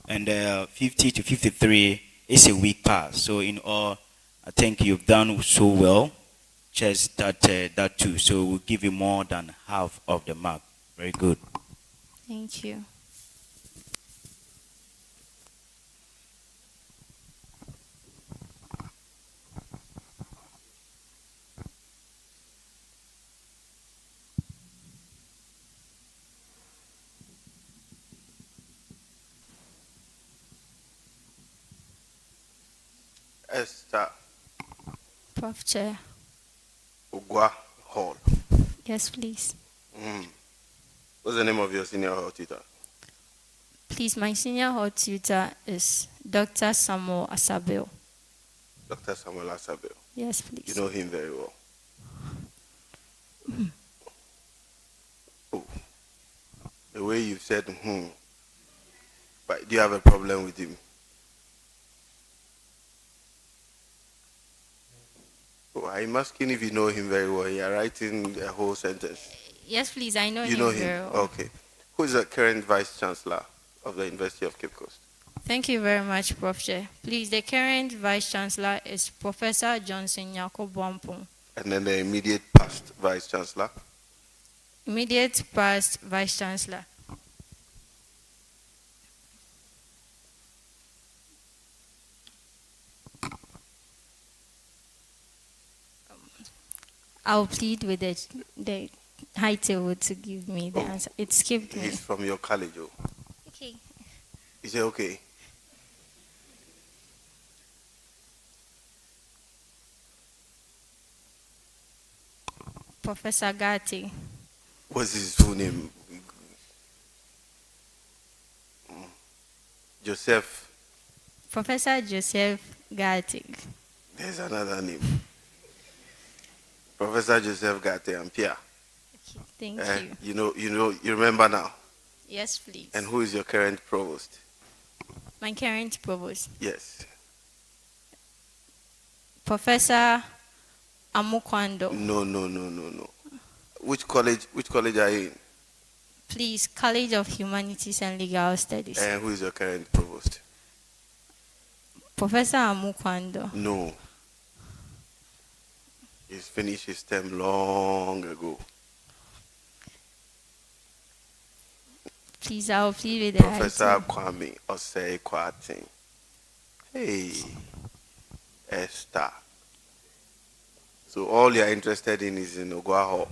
and 50 to 53 is a weak pass. So in all, I think you've done so well, just that too. So we'll give you more than half of the mark. Very good. Thank you. Esther Prof. Chair. Ugwa Hall. Yes, please. What's the name of your senior hall tutor? Please, my senior hall tutor is Dr. Samuel Asabel. Dr. Samuel Asabel. Yes, please. You know him very well. Oh. The way you've said, but do you have a problem with him? Oh, I'm asking if you know him very well. You're writing a whole sentence. Yes, please, I know him. You know him? Very well. Okay. Who is the current Vice Chancellor of the University of Cape Coast? Thank you very much, Prof. Chair. Please, the current Vice Chancellor is Professor Johnson Yakobwampo. And then the immediate past Vice Chancellor? Immediate past Vice Chancellor. I'll plead with the high table to give me the answer. It skipped me. He's from your college. Oh. Okay. Is it okay? Professor Gatti. What's his full name? Joseph. Professor Joseph Gatti. There's another name. Professor Joseph Gatti Ampia. Thank you. You remember now? Yes, please. And who is your current provost? My current provost. Yes. Professor Amukwando. No. Which college are you in? Please, College of Humanities and Legal Studies. And who is your current provost? Professor Amukwando. No. He's finished his term long ago. Please, I'll plead with the Professor Kwame Osei Kwatin. Hey, Esther. So all you're interested in is in Ogwaho.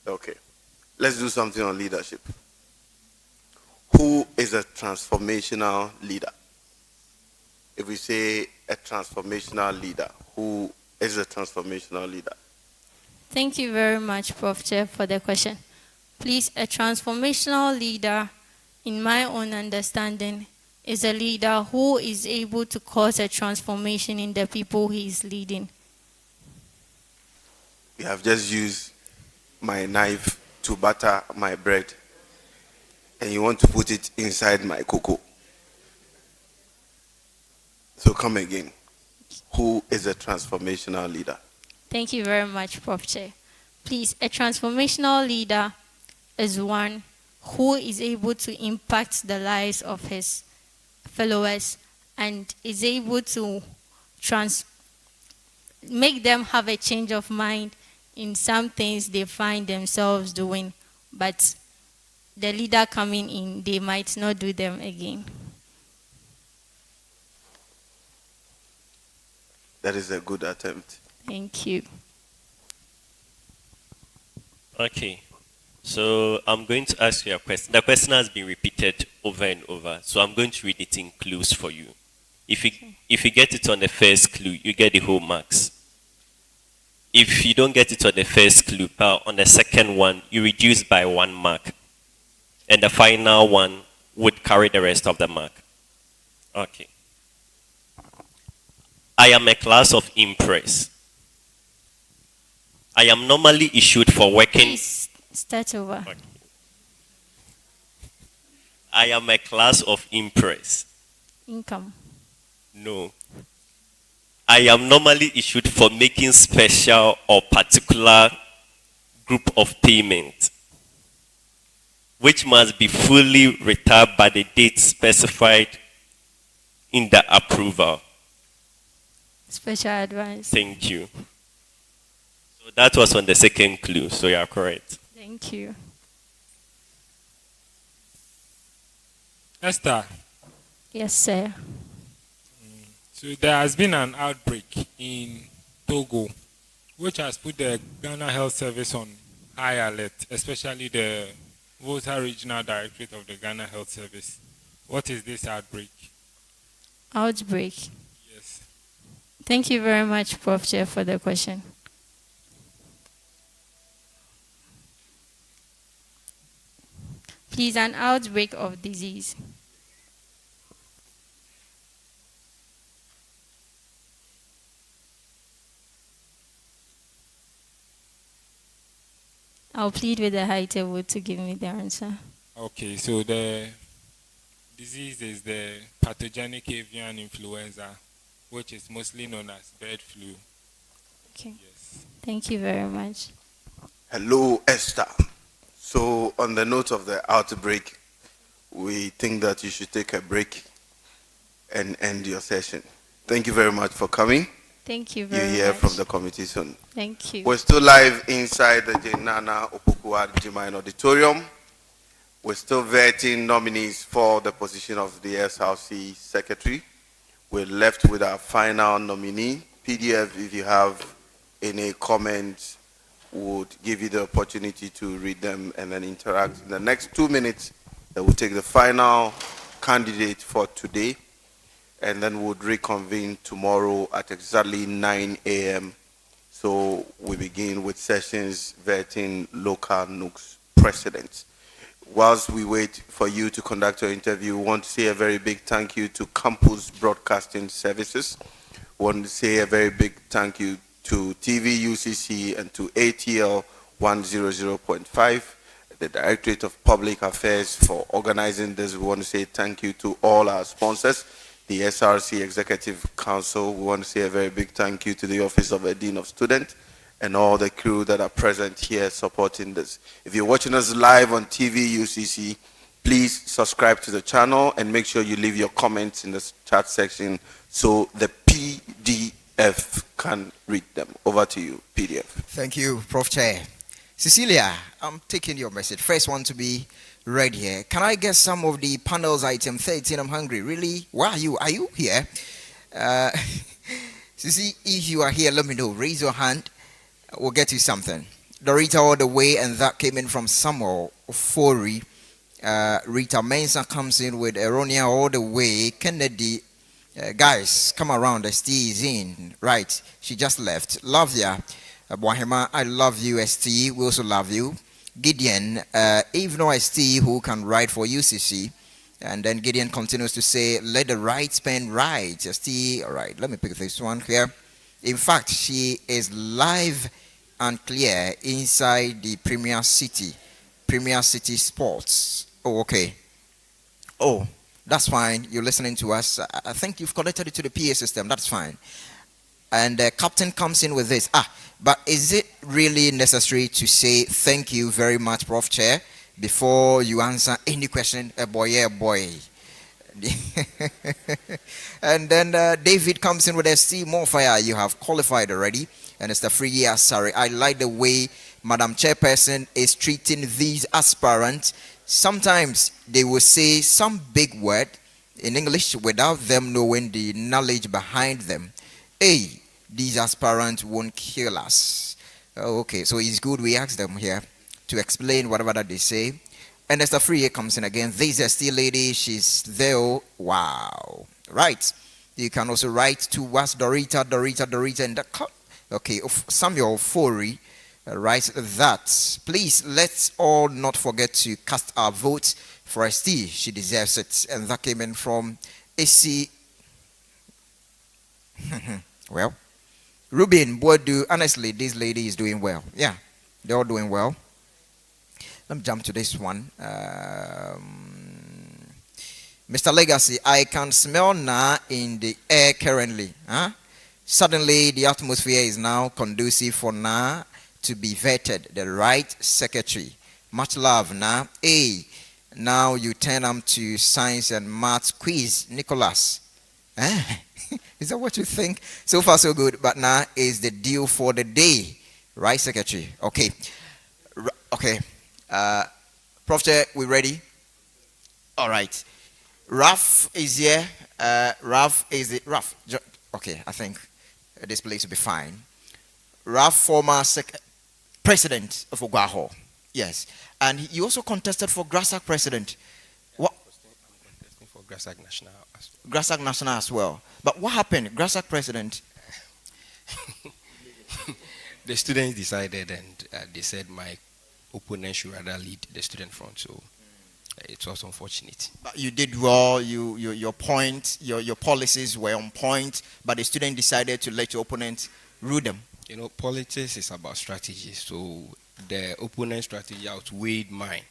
Okay. Let's do something on leadership. Who is a transformational leader? If we say a transformational leader, who is a transformational leader? Thank you very much, Prof. Chair, for the question. Please, a transformational leader, in my own understanding, is a leader who is able to cause a transformation in the people he is leading. You have just used my knife to butter my bread, and you want to put it inside my cocoa. So come again. Who is a transformational leader? Thank you very much, Prof. Chair. Please, a transformational leader is one who is able to impact the lives of his followers and is able to make them have a change of mind in some things they find themselves doing, but the leader coming in, they might not do them again. That is a good attempt. Thank you. Okay. So I'm going to ask you a question. The question has been repeated over and over. So I'm going to read it in clues for you. If you get it on the first clue, you get the whole marks. If you don't get it on the first clue, on the second one, you reduce by 1 mark. And the final one would carry the rest of the mark. Okay. I am a class of impress. I am normally issued for working. Please start over. Okay. I am a class of impress. Income. No. I am normally issued for making special or particular group of payment, which must be fully retired by the date specified in the approval. Special advice. Thank you. So that was on the second clue, so you are correct. Thank you. Esther. Yes, sir. So there has been an outbreak in Togo, which has put the Ghana Health Service on high alert, especially the Volta Regional Directorate of the Ghana Health Service. What is this outbreak? Outbreak. Yes. Thank you very much, Prof. Chair, for the question. Please, an outbreak of disease. I'll plead with the high table to give me the answer. Okay, so the disease is the pathogenic avian influenza, which is mostly known as bird flu. Okay. Yes. Thank you very much. Hello, Esther. So on the note of the outbreak, we think that you should take a break and end your session. Thank you very much for coming. Thank you very much. You hear from the committee soon. Thank you. We're still live inside the Jenana Opokuwa Jimain Auditorium. We're still vetting nominees for the position of the SRC Secretary. We're left with our final nominee. PDF, if you have any comments, would give you the opportunity to read them and then interact. In the next 2 minutes, that will take the final candidate for today, and then we'll reconvene tomorrow at exactly 9 a.m. So we begin with sessions vetting local Nugs presidents. Whilst we wait for you to conduct your interview, we want to say a very big thank you to Campus Broadcasting Services. We want to say a very big thank you to TV UCC and to ATL 100.5, the Directorate of Public Affairs for organizing this. We want to say thank you to all our sponsors, the SRC Executive Council. We want to say a very big thank you to the Office of the Dean of Students and all the crew that are present here supporting this. If you're watching us live on TV UCC, please subscribe to the channel and make sure you leave your comments in the chat section so the PDF can read them. Over to you, PDF. Thank you, Prof. Chair. Cecilia, I'm taking your message. First one to be read here. Can I get some of the panels item 13? I'm hungry. Really? Where are you? Are you here? Cici, if you are here, let me know. Raise your hand. We'll get you something. Dorita all the way, and that came in from Samuel Fori. Rita Mensa comes in with Eronia all the way. Kennedy, guys, come around. ST is in. Right, she just left. Love ya. Bohema, I love you, ST. We also love you. Gideon, if no ST who can write for UCC. And then Gideon continues to say, let the right pen write. ST, all right, let me pick this one here. In fact, she is live and clear inside the Premier City Sports. Oh, okay. Oh, that's fine. You're listening to us. I think you've connected it to the PA system. That's fine. And Captain comes in with this. But is it really necessary to say thank you very much, Prof. Chair, before you answer any question? Boy. And then David comes in with ST, more fire. You have qualified already. And it's the free year. Sorry, I like the way Madam Chairperson is treating these aspirants. Sometimes they will say some big word in English without them knowing the knowledge behind them. Hey, these aspirants won't kill us. Oh, okay, so it's good we ask them here to explain whatever that they say. And as the free year comes in again, this is still lady, she's there. Wow. Right. You can also write to us, Dorita, and the okay, Samuel Fori, write that. Please, let's all not forget to cast our votes for ST. She deserves it. And that came in from AC. Well, Ruben Boadu, honestly, this lady is doing well. Yeah, they're all doing well. Let me jump to this one. Mr. Legacy, I can smell Na in the air currently. Suddenly, the atmosphere is now conducive for Na to be vetted, the right secretary. Much love, Na. Hey, now you turn them to science and maths quiz, Nicholas. Is that what you think? So far, so good. But now is the deal for the day, right, secretary? Okay. Okay. Prof. Chair, we ready? All right. Raf is here. Raf is it? Raf. Okay, I think this place will be fine. Raf, former president of Oguaho. Yes. And you also contested for Grassac president. What? I'm contesting for Grassac National as well. Grassac National as well. But what happened? Grassac president? The students decided and they said my opponent should rather lead the student front. So it was unfortunate. But you did well. Your point, your policies were on point. But the student decided to let your opponent rule them. You know, politics is about strategy. So the opponent's strategy outweighed mine,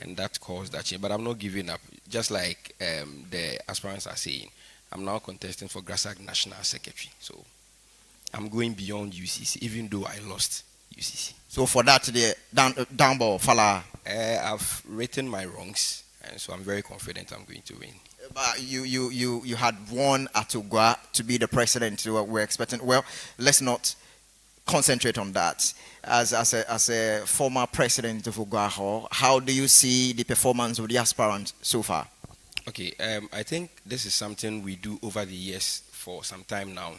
and that caused that change. But I'm not giving up. Just like the aspirants are saying, I'm now contesting for Grassac National Secretary. So I'm going beyond UCC, even though I lost UCC. So for that, the down ball, Fala. I've written my wrongs, and so I'm very confident I'm going to win. But you had won at Ugwa to be the president. So we're expecting. Well, let's not concentrate on that. As a former president of Oguaho, how do you see the performance of the aspirant so far? Okay, I think this is something we do over the years for some time now.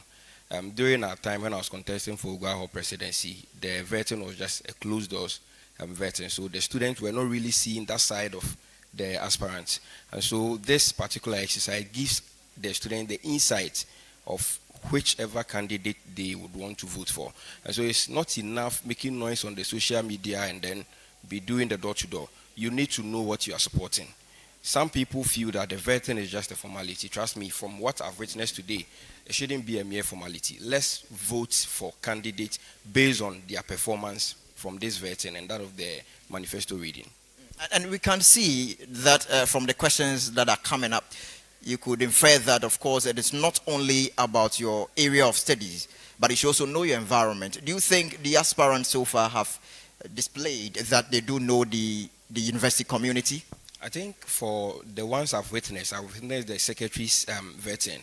During our time when I was contesting for Oguaho presidency, the vetting was just a closed doors vetting. So the students were not really seeing that side of the aspirants. And so this particular exercise gives the student the insight of whichever candidate they would want to vote for. And so it's not enough making noise on the social media and then be doing the door-to-door. You need to know what you are supporting. Some people feel that the vetting is just a formality. Trust me, from what I've witnessed today, it shouldn't be a mere formality. Let's vote for candidates based on their performance from this vetting and that of the manifesto reading. And we can see that from the questions that are coming up, you could infer that, of course, it is not only about your area of studies, but you should also know your environment. Do you think the aspirants so far have displayed that they do know the university community? I think for the ones I've witnessed the secretary's vetting.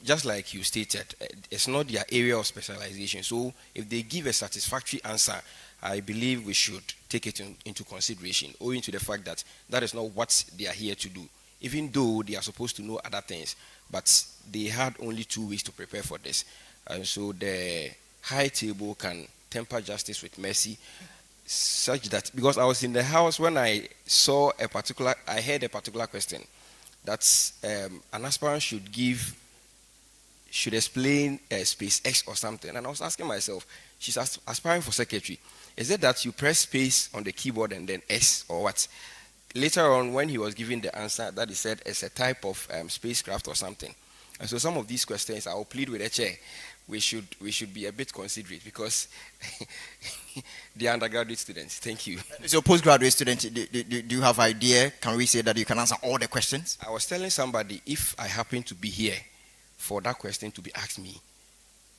Just like you stated, it's not their area of specialization. So if they give a satisfactory answer, I believe we should take it into consideration, owing to the fact that that is not what they are here to do. Even though they are supposed to know other things, but they had only 2 weeks to prepare for this. And so the high table can temper justice with mercy, such that, because I was in the house when I heard a particular question, that an aspirant should explain space X or something. And I was asking myself, she's aspiring for secretary. Is it that you press space on the keyboard and then S or what? Later on, when he was giving the answer, that he said it's a type of spacecraft or something. And so some of these questions, I will plead with the chair. We should be a bit considerate because they are undergraduate students. Thank you. So postgraduate student, do you have idea? Can we say that you can answer all the questions? I was telling somebody, if I happen to be here for that question to be asked me,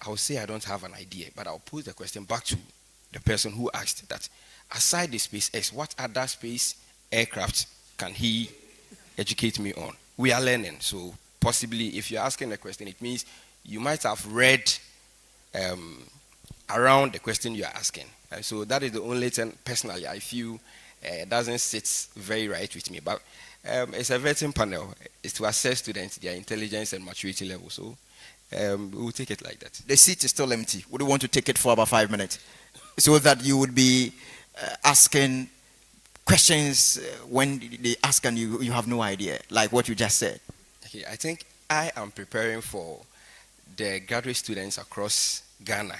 I will say I don't have an idea, but I'll pose the question back to the person who asked that. Aside the SpaceX, what other space aircraft can he educate me on? We are learning, so possibly if you're asking a question, it means you might have read around the question you are asking. And so that is the only thing, personally, I feel doesn't sit very right with me. But it's a vetting panel. It's to assess students, their intelligence and maturity level. So we'll take it like that. The seat is still empty. Would you want to take it for about 5 minutes? So that you would be asking questions when they ask and you have no idea, like what you just said. Okay, I think I am preparing for the graduate students across Ghana.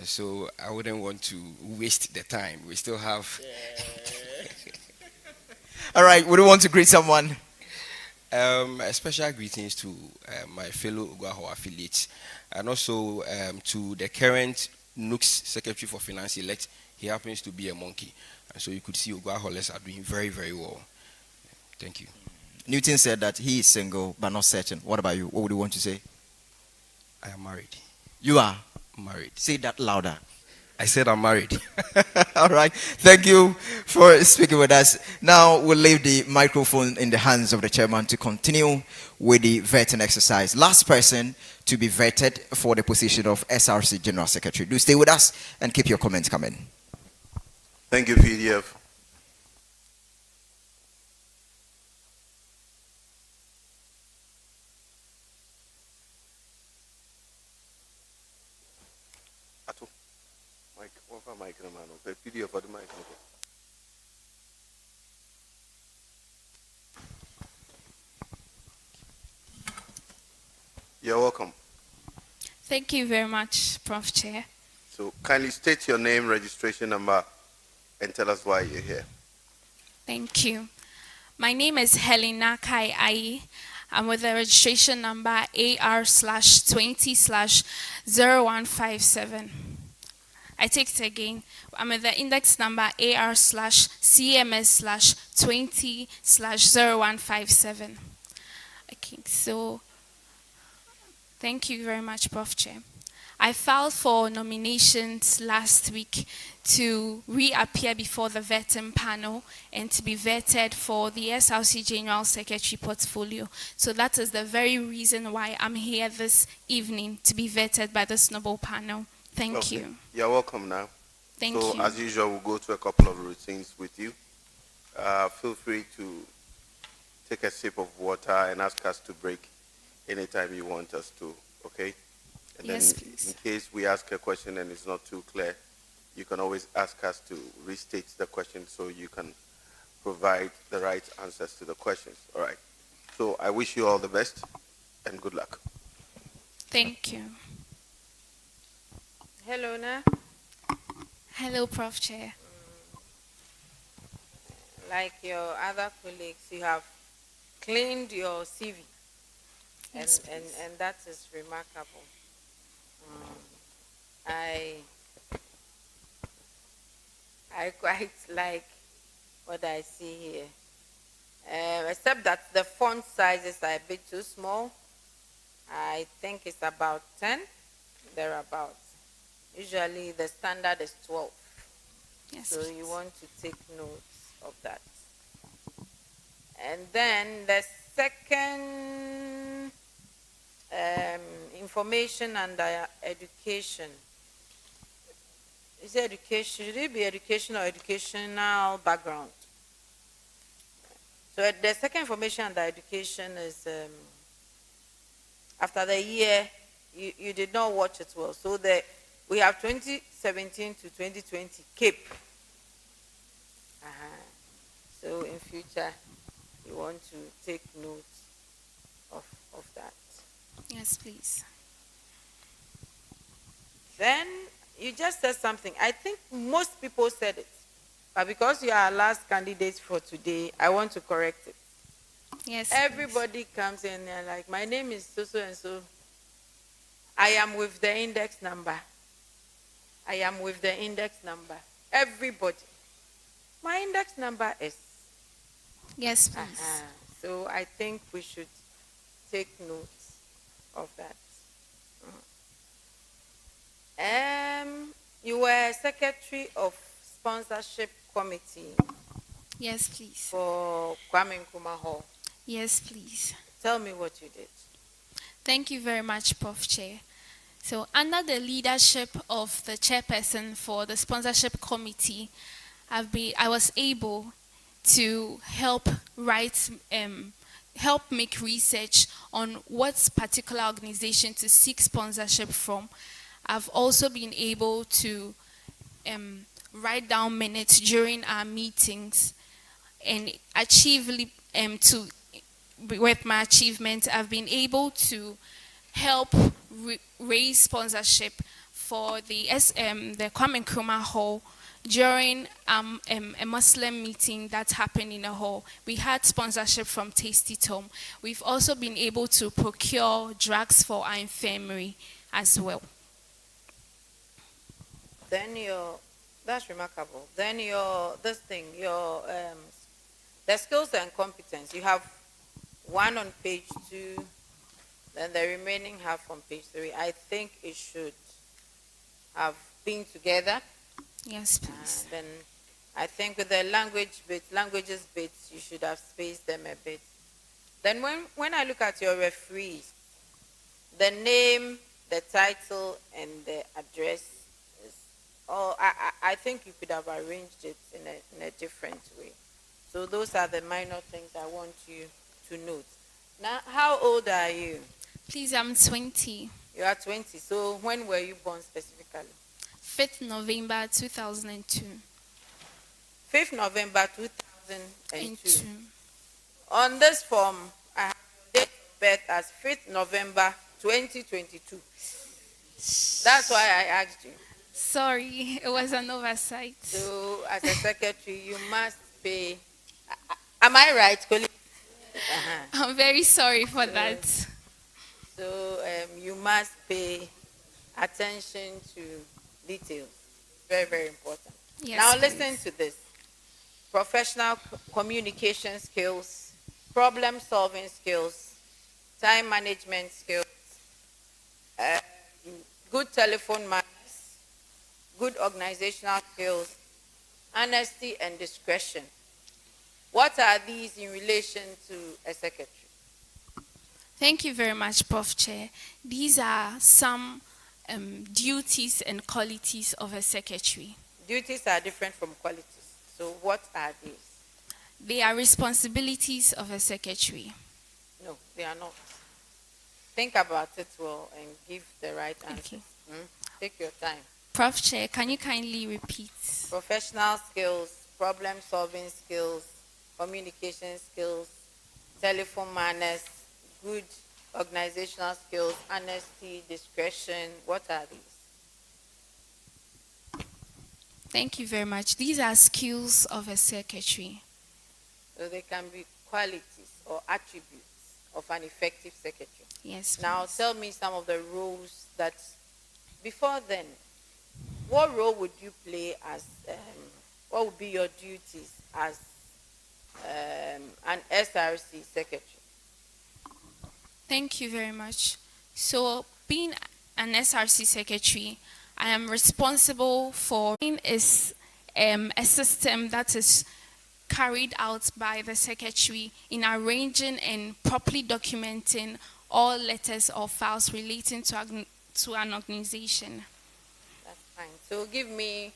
So I wouldn't want to waste the time. We still have... All right, would you want to greet someone? A special greetings to my fellow Uguaho affiliates, and also to the current Nugs Secretary for Finance elect. He happens to be a monkey. And so you could see Uguaholes are doing very, very well. Thank you. Newton said that he is single but not certain. What about you? What would you want to say? I am married. You are? Married. Say that louder. I said I'm married. All right. Thank you for speaking with us. Now we'll leave the microphone in the hands of the chairman to continue with the vetting exercise. Last person to be vetted for the position of SRC General Secretary. Do stay with us and keep your comments coming. Thank you, PDF. You're welcome. Thank you very much, Prof. Chair. So kindly state your name, registration number, and tell us why you're here. Thank you. My name is Helena Kai Ai. I'm with the registration number AR/20/0157. I take it again. I'm with the index number AR/CMS/20/0157. Okay, so thank you very much, Prof. Chair. I filed for nominations last week to reappear before the vetting panel and to be vetted for the SRC General Secretary portfolio. So that is the very reason why I'm here this evening, to be vetted by this noble panel. Thank you. You're welcome now. Thank you. So as usual, we'll go to a couple of routines with you. Feel free to take a sip of water and ask us to break anytime you want us to, okay? And yes, then please. In case we ask a question and it's not too clear, you can always ask us to restate the question so you can provide the right answers to the questions. All right. So I wish you all the best and good luck. Thank you. Hello, Na. Hello, Prof. Chair. Like your other colleagues, you have cleaned your CV, Yes, and that is remarkable. I quite like what I see here, except that the font sizes are a bit too small. I think it's about 10, thereabouts. Usually the standard is 12. Yes, so please. you want to take notes of that. And then the second information and education. Is it education? Should it be education or educational background? So the second information and education is after the year, you did not watch it well. So we have 2017 to 2020 Cape. So in future, you want to take note of that. Yes, please. Then you just said something. I think most people said it. But because you are our last candidate for today, I want to correct it. Yes. Everybody comes in and like, my name is so and so. I am with the index number. I am with the index number. Everybody. My index number is. Yes, please. So I think we should take note of that. You were secretary of sponsorship committee. Yes, please. For Kwame Nkrumah Hall. Yes, please. Tell me what you did. Thank you very much, Prof. Chair. So under the leadership of the chairperson for the sponsorship committee, I was able to help make research on what particular organization to seek sponsorship from. I've also been able to write down minutes during our meetings and with my achievement, I've been able to help raise sponsorship for the Kwame Nkrumah Hall during a Muslim meeting that happened in a hall. We had sponsorship from Tasty Tom. We've also been able to procure drugs for our infirmary as well. Then that's remarkable. Then the skills and competence. You have one on page 2, then the remaining half on page 3. I think it should have been together. Yes, please. Then I think with the languages bits, you should have spaced them a bit. Then when I look at your referees, the name, the title, and the address is I think you could have arranged it in a different way. So those are the minor things I want you to note. Now, how old are you? Please, I'm 20. You are 20. So when were you born specifically? 5th November 2002. 5th November 2002. On this form, I have your date of birth as 5th November 2022. That's why I asked you. Sorry, it was an oversight. So as a secretary, you must pay. Am I right, colleague? I'm very sorry for that. So you must pay attention to details. Very, very important. Yes, now please. listen to this. Professional communication skills, problem solving skills, time management skills, good telephone manners, good organizational skills, honesty and discretion. What are these in relation to a secretary? Thank you very much, Prof. Chair. These are some duties and qualities of a secretary. Duties are different from qualities. So what are these? They are responsibilities of a secretary. No, they are not. Think about it well and give the right answer. Okay. Take your time. Prof. Chair, can you kindly repeat? Professional skills, problem solving skills, communication skills, telephone manners, good organizational skills, honesty, discretion. What are these? Thank you very much. These are skills of a secretary. So they can be qualities or attributes of an effective secretary. Yes, please. Now tell me some of the roles that, before then, what role would you play as, what would be your duties as an SRC secretary? Thank you very much. So being an SRC secretary, I am responsible for is a system that is carried out by the secretary in arranging and properly documenting all letters or files relating to an organization. That's fine. So give me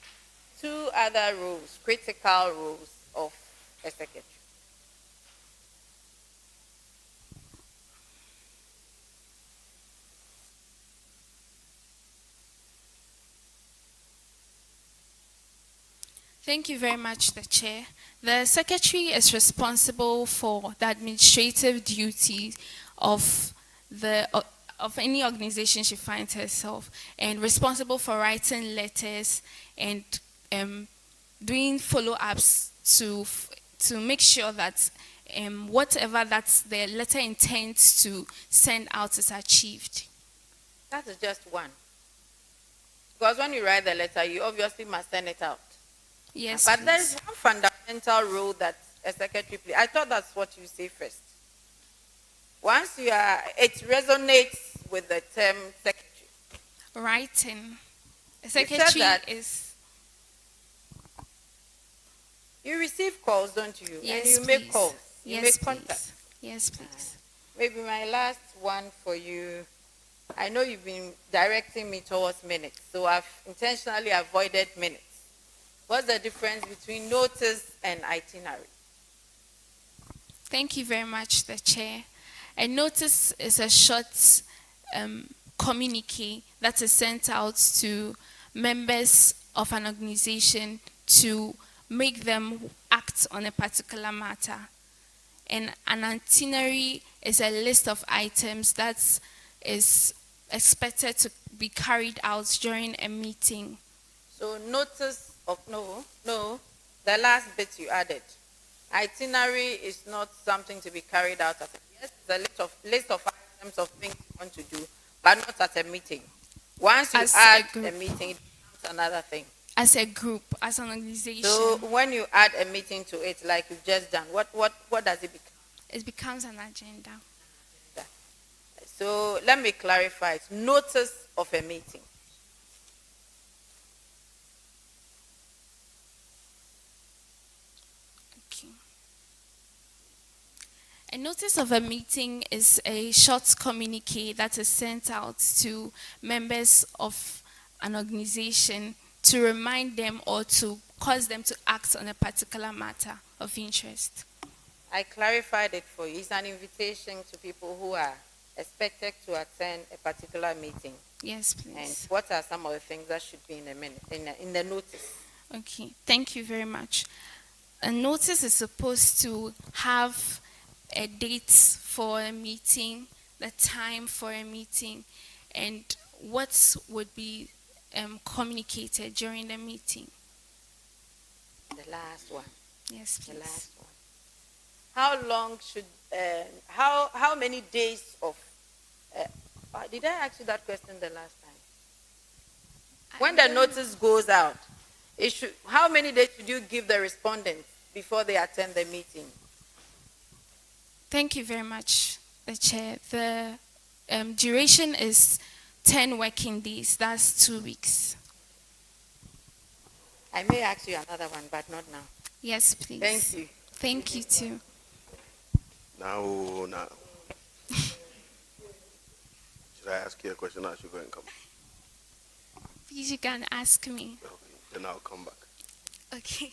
two other roles, critical roles of a secretary. Thank you very much, the Chair. The Secretary is responsible for the administrative duties of any organization she finds herself, and responsible for writing letters and doing follow-ups to make sure that whatever that the letter intends to send out is achieved. That is just one. Because when you write the letter, you obviously must send it out. Yes, but please. there is one fundamental role that a secretary plays. I thought that's what you say first. Once it resonates with the term secretary. Writing. A secretary is. You receive calls, don't you? Yes, and you please. make calls. You yes, make please. contact. Yes, please. Maybe my last one for you. I know you've been directing me towards minutes, so I've intentionally avoided minutes. What's the difference between notice and itinerary? Thank you very much, the Chair. A notice is a short communique that is sent out to members of an organization to make them act on a particular matter. And an itinerary is a list of items that is expected to be carried out during a meeting. So notice of no, the last bit you added. Itinerary is not something to be carried out at yes, it's a list of items of things you want to do, but not at a meeting. Once you add a meeting, it becomes another thing. As a group, as an organization. So when you add a meeting to it, like you've just done, what does it become? It becomes an agenda. So let me clarify it. Notice of a meeting. A notice of a meeting is a short communique that is sent out to members of an organization to remind them or to cause them to act on a particular matter of interest. I clarified it for you. It's an invitation to people who are expected to attend a particular meeting. Yes, please. And what are some of the things that should be in the notice? Okay, thank you very much. A notice is supposed to have a date for a meeting, the time for a meeting, and what would be communicated during the meeting. The last one. Yes, please. The last one. How long should, how many days of, did I ask you that question the last time? When the notice goes out, how many days should you give the respondents before they attend the meeting? Thank you very much, the Chair. The duration is 10 working days. That's 2 weeks. I may ask you another one, but not now. Yes, please. Thank you. Thank you, too. Now. Should I ask you a question or should I go and come? Please, you can ask me. Okay, then I'll come back. Okay.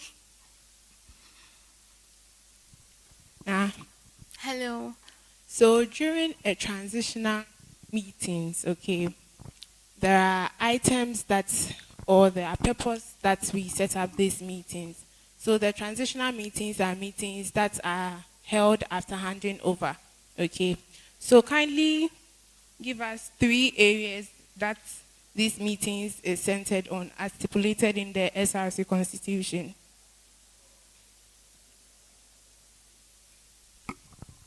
Hello. So during a transitional meetings, okay, there are items or there are purpose that we set up these meetings. So the transitional meetings are meetings that are held after handing over, okay. So kindly give us 3 areas that these meetings is centered on as stipulated in the SRC Constitution.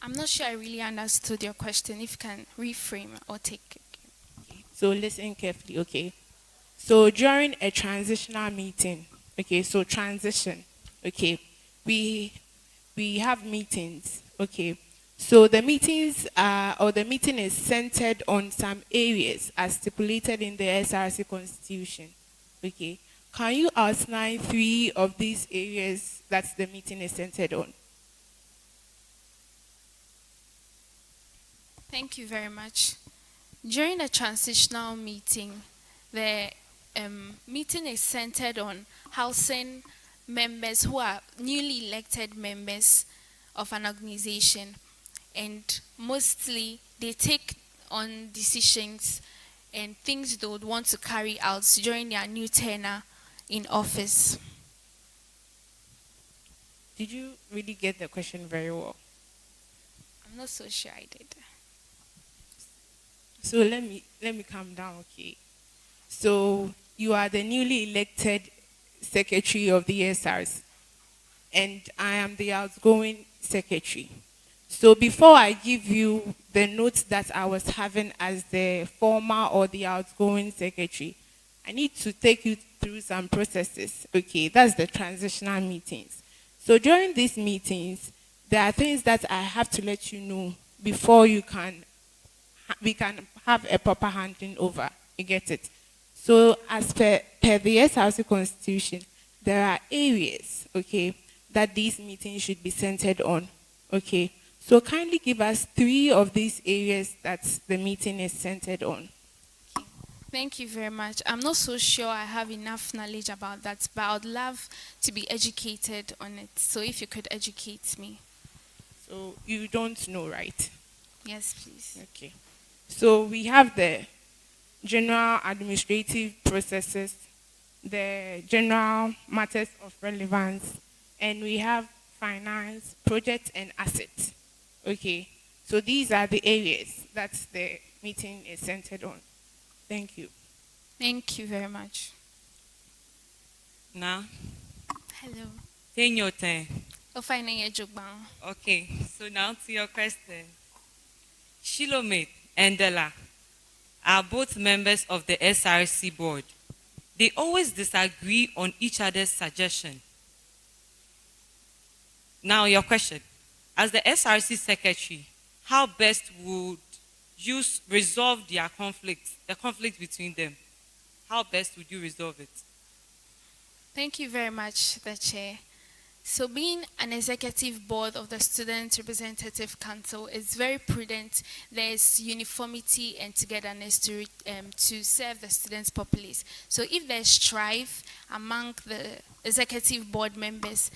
I'm not sure I really understood your question. If you can reframe or take it. So listen carefully, okay? So during a transitional meeting, okay, so transition, okay, we have meetings, okay. So the meetings or the meeting is centered on some areas as stipulated in the SRC Constitution, okay. Can you outline 3 of these areas that the meeting is centered on? Thank you very much. During the transitional meeting, the meeting is centered on housing members who are newly elected members of an organization, and mostly they take on decisions and things they would want to carry out during their new tenure in office. Did you really get the question very well? I'm not so sure I did. So let me calm down, okay? So you are the newly elected secretary of the SRC, and I am the outgoing secretary. So before I give you the notes that I was having as the former or the outgoing secretary, I need to take you through some processes, okay? That's the transitional meetings. So during these meetings, there are things that I have to let you know before we can have a proper handing over. You get it? So as per the SRC Constitution, there are areas, okay, that these meetings should be centered on, okay? So kindly give us 3 of these areas that the meeting is centered on. Thank you very much. I'm not so sure I have enough knowledge about that, but I would love to be educated on it. So if you could educate me. So you don't know, right? Yes, please. Okay. So we have the general administrative processes, the general matters of relevance, and we have finance, project, and assets. Okay. So these are the areas that the meeting is centered on. Thank you. Thank you very much. Now, Hello. take your turn. Okay, so now to your question. Shilomit and Dela are both members of the SRC board. They always disagree on each other's suggestion. Now your question. As the SRC secretary, how best would you resolve their conflict, the conflict between them? How best would you resolve it? Thank you very much, the chair. So being an executive board of the Student Representative Council is very prudent. There is uniformity and togetherness to serve the students' populace. So if there's strife among the executive board members,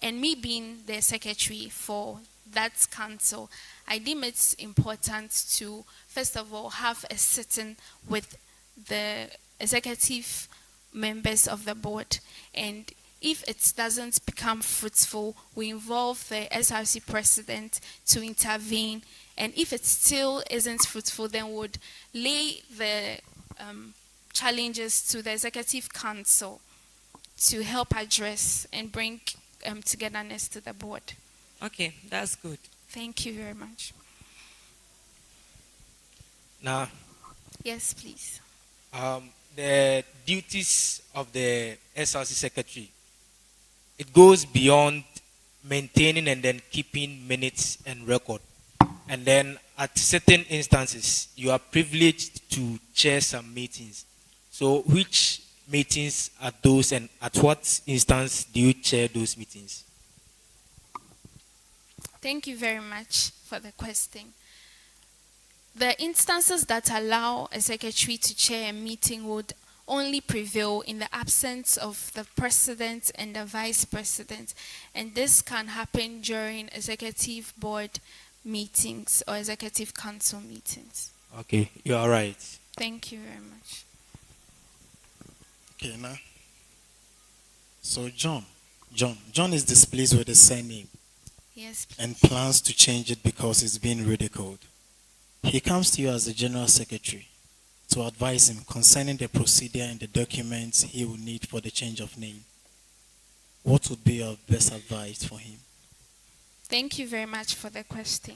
and me being the secretary for that council, I deem it's important to, first of all, have a sitting with the executive members of the board, and if it doesn't become fruitful, we involve the SRC president to intervene. And if it still isn't fruitful, then we would lay the challenges to the executive council to help address and bring togetherness to the board. Okay, that's good. Thank you very much. Now, Yes, please. the duties of the SRC secretary, it goes beyond maintaining and then keeping minutes and record. And then at certain instances, you are privileged to chair some meetings. So which meetings are those, and at what instance do you chair those meetings? Thank you very much for the question. The instances that allow a secretary to chair a meeting would only prevail in the absence of the president and the vice president. And this can happen during executive board meetings or executive council meetings. Okay, you are right. Thank you very much. Okay, now. So John is displeased with his surname. Yes, please. And plans to change it because it's being ridiculed. he comes to you as the General Secretary to advise him concerning the procedure and the documents he will need for the change of name. What would be your best advice for him? Thank you very much for the question.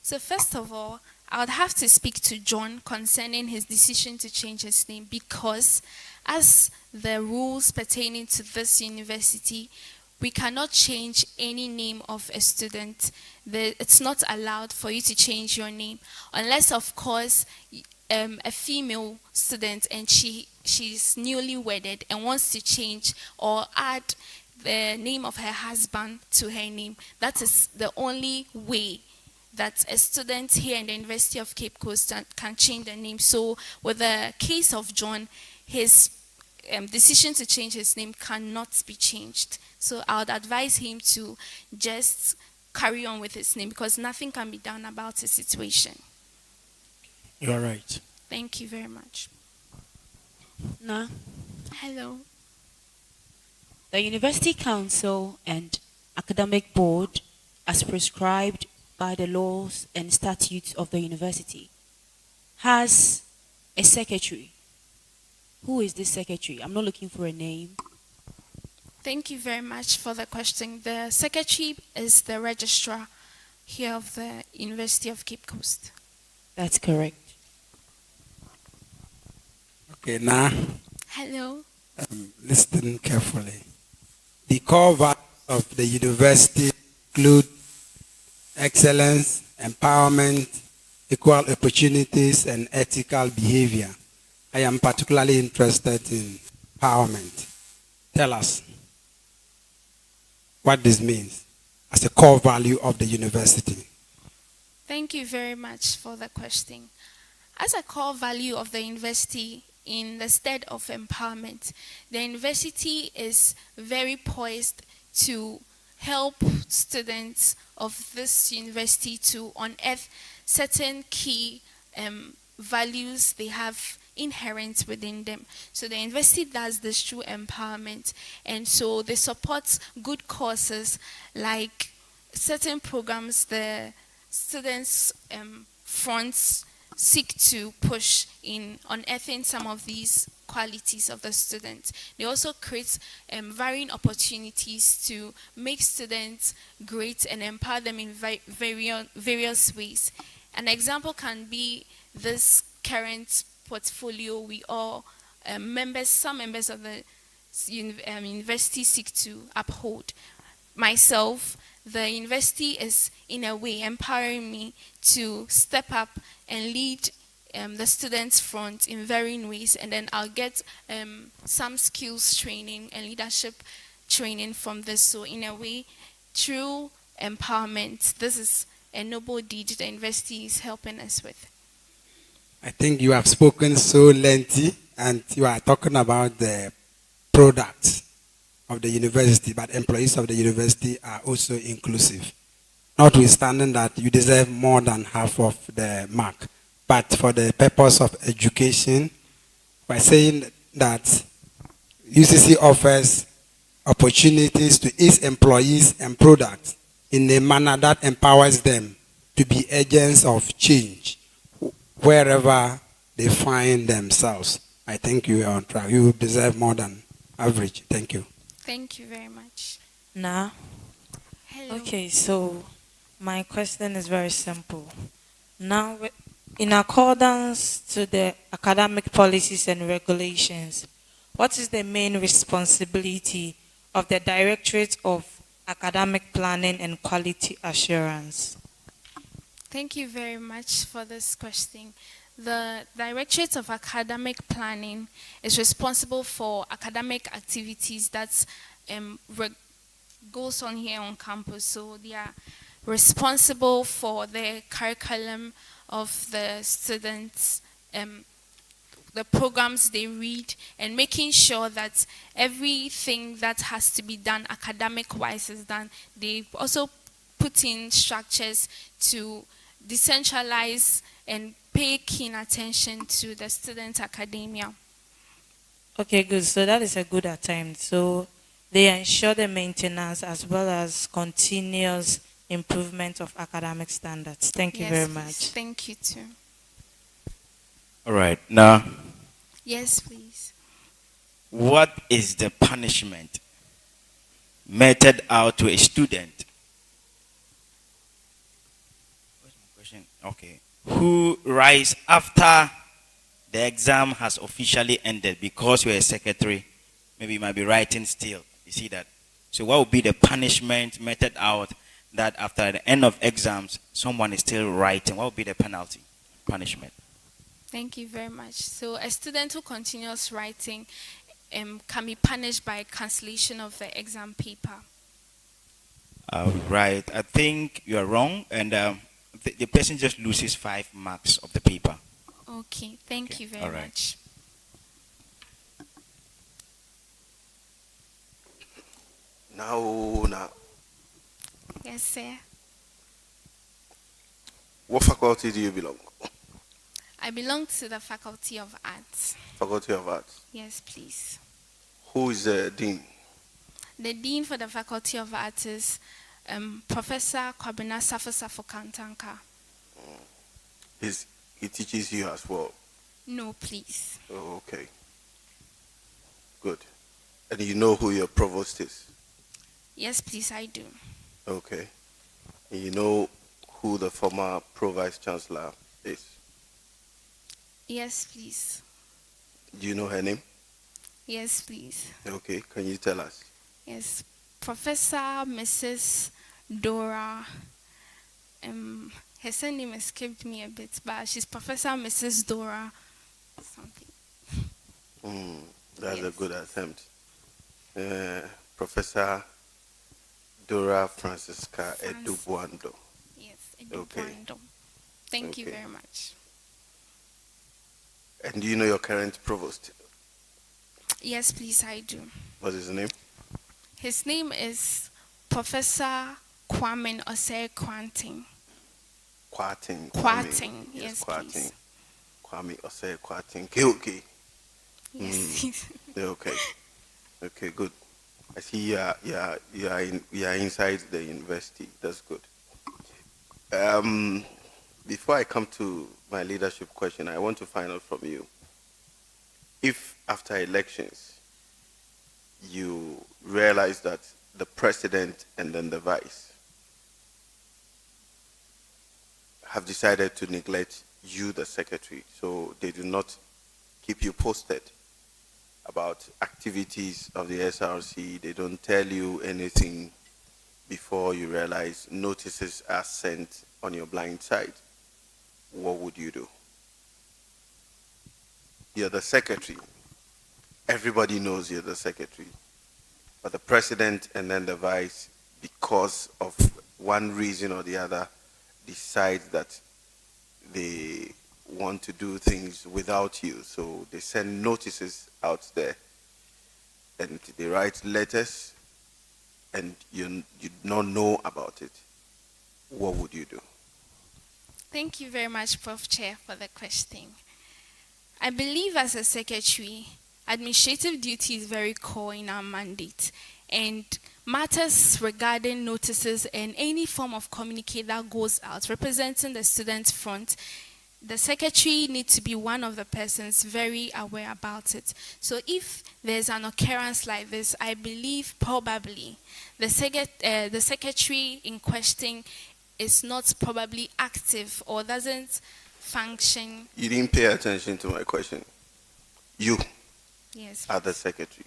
So first of all, I would have to speak to John concerning his decision to change his name, because as the rules pertaining to this university, we cannot change any name of a student. It's not allowed for you to change your name, unless of course a female student and she's newly wedded and wants to change or add the name of her husband to her name. That is the only way that a student here in the University of Cape Coast can change the name. So with the case of John, his decision to change his name cannot be changed. So I would advise him to just carry on with his name, because nothing can be done about his situation. You are right. Thank you very much. Na, Hello. the University Council and Academic Board, as prescribed by the laws and statutes of the university, has a secretary. Who is this secretary? I'm not looking for a name. Thank you very much for the question. The secretary is the registrar here of the University of Cape Coast. That's correct. Okay, now Hello. listen carefully. The core values of the university include excellence, empowerment, equal opportunities, and ethical behavior. I am particularly interested in empowerment. Tell us what this means as a core value of the university. Thank you very much for the question. As a core value of the university, in the stead of empowerment, the university is very poised to help students of this university to unearth certain key values they have inherent within them. So the university does this through empowerment, and so they support good causes like certain programs the students fronts seek to push in unearthing some of these qualities of the students. They also create varying opportunities to make students great and empower them in various ways. An example can be this current portfolio we all some members of the university seek to uphold. Myself, the university is in a way empowering me to step up and lead the students front in varying ways, and then I'll get some skills training and leadership training from this. So in a way, through empowerment, this is a noble deed the university is helping us with. I think you have spoken so lengthy, and you are talking about the products of the university, but employees of the university are also inclusive. Notwithstanding that you deserve more than half of the mark. But for the purpose of education, by saying that UCC offers opportunities to its employees and products in a manner that empowers them to be agents of change wherever they find themselves. I think you are on track. You deserve more than average. Thank you. Thank you very much. Now, Hello. okay, so my question is very simple. Now, in accordance to the academic policies and regulations, what is the main responsibility of the Directorate of Academic Planning and Quality Assurance? Thank you very much for this question. The Directorate of Academic Planning is responsible for academic activities that goes on here on campus. So they are responsible for the curriculum of the students, the programs they read, and making sure that everything that has to be done academic-wise is done. They also put in structures to decentralize and pay keen attention to the student academia. Okay, good. So that is a good attempt. So they ensure the maintenance as well as continuous improvement of academic standards. Thank you very much. Thank you too. All right. Now, Yes, please. what is the punishment meted out to a student? What's my question? Okay. Who writes after the exam has officially ended because you're a secretary? Maybe you might be writing still. You see that? So what would be the punishment meted out that after the end of exams, someone is still writing? What would be the penalty, punishment? Thank you very much. So a student who continues writing can be punished by cancellation of the exam paper. Right. I think you are wrong, and the person just loses 5 marks of the paper. Okay, thank you very all right. much. Now, Yes, sir. what faculty do you belong? I belong to the Faculty of Arts. Faculty of Arts. Yes, please. Who is the dean? The Dean for the Faculty of Arts is Professor Kwabena Safo Kantanka. He teaches you as well. No, please. Oh, okay. Good. And you know who your provost is? Yes, please, I do. Okay. And you know who the former pro-vice chancellor is? Yes, please. Do you know her name? Yes, please. Okay. Can you tell us? Yes, Professor Mrs. Dora. Her surname escaped me a bit, but she's Professor Mrs. Dora something. That's a good attempt. Professor Dora Francisca Edubuando. Yes, Okay. Edubuando. Thank you very much. And do you know your current provost? Yes, please, I do. What is his name? His name is Professor Kwame Osei Kwanting. Kwating. Yes, Kwating. please. Kwame Osei Kwating. Okay. Yes. Okay. Okay, good. I see you are inside the university. That's good. Before I come to my leadership question, I want to find out from you. If after elections you realize that the president and then the vice have decided to neglect you, the secretary, so they do not keep you posted about activities of the SRC, they don't tell you anything before you realize notices are sent on your blind side, what would you do? You're the secretary. Everybody knows you're the secretary. But the president and then the vice, because of one reason or the other, decide that they want to do things without you. So they send notices out there and they write letters and you don't know about it. What would you do? Thank you very much, Prof. Chair, for the question. I believe as a secretary, administrative duty is very core in our mandate, and matters regarding notices and any form of communique that goes out representing the student front, the secretary needs to be one of the persons very aware about it. So if there's an occurrence like this, I believe probably the secretary in question is not probably active or doesn't function. You didn't pay attention to my question. You Yes. are the secretary.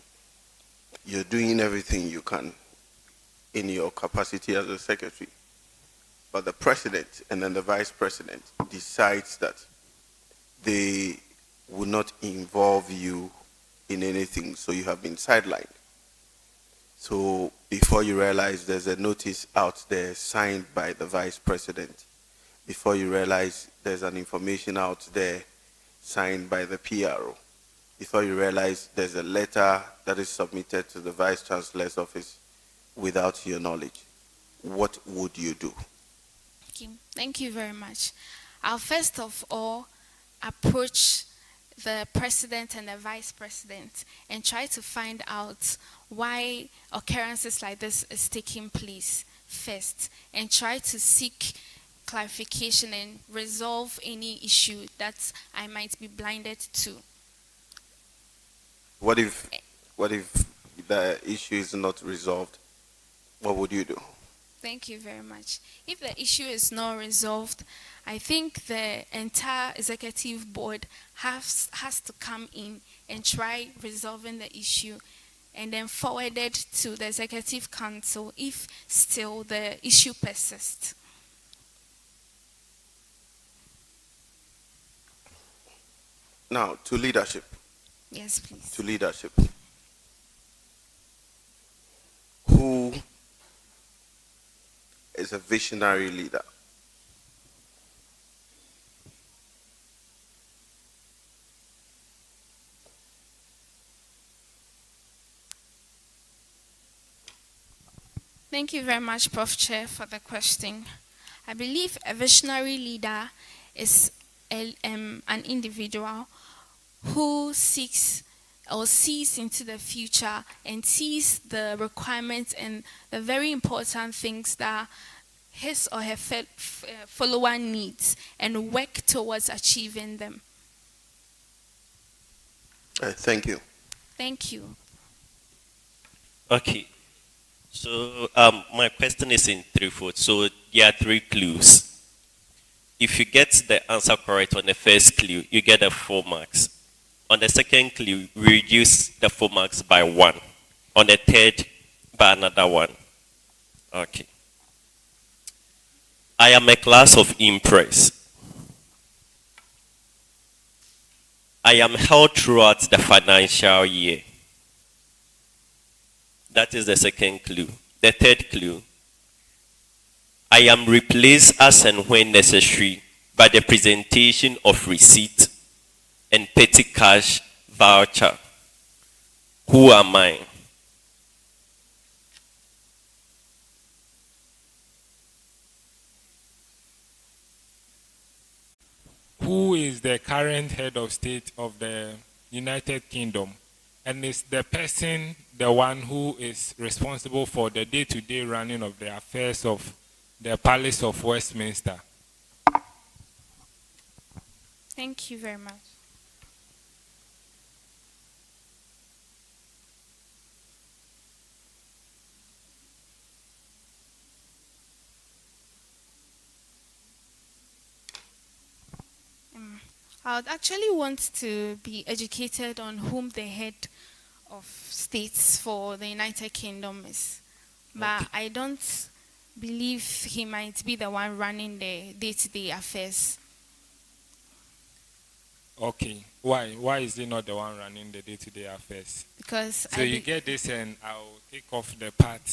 You're doing everything you can in your capacity as a secretary. But the president and then the vice president decides that they will not involve you in anything, so you have been sidelined. So before you realize there's a notice out there signed by the vice president, before you realize there's an information out there signed by the PRO, before you realize there's a letter that is submitted to the vice chancellor's office without your knowledge, what would you do? Okay. Thank you very much. I'll first of all approach the president and the vice president and try to find out why occurrences like this is taking place first and try to seek clarification and resolve any issue that I might be blinded to. What if the issue is not resolved? What would you do? Thank you very much. If the issue is not resolved, I think the entire executive board has to come in and try resolving the issue and then forward it to the executive council if still the issue persists. Now, to leadership. Yes, please. To leadership. Who is a visionary leader? Thank you very much, Prof. Chair, for the question. I believe a visionary leader is an individual who seeks or sees into the future and sees the requirements and the very important things that his or her follower needs and work towards achieving them. Thank you. Thank you. Okay. So my question is in threefold. So there are 3 clues. If you get the answer correct on the first clue, you get 4 marks. On the second clue, we reduce the 4 marks by 1. On the third, by another 1. Okay. I am a class of impress. I am held throughout the financial year. That is the second clue. The third clue. I am replaced as and when necessary by the presentation of receipt and petty cash voucher. Who am I? Who is the current head of state of the United Kingdom? And is the person the one who is responsible for the day-to-day running of the affairs of the Palace of Westminster? Thank you very much. I would actually want to be educated on whom the head of states for the United Kingdom is. But okay. I don't believe he might be the one running the day-to-day affairs. Okay. Why? Why is he not the one running the day-to-day affairs? Because so you get this and I'll take off the part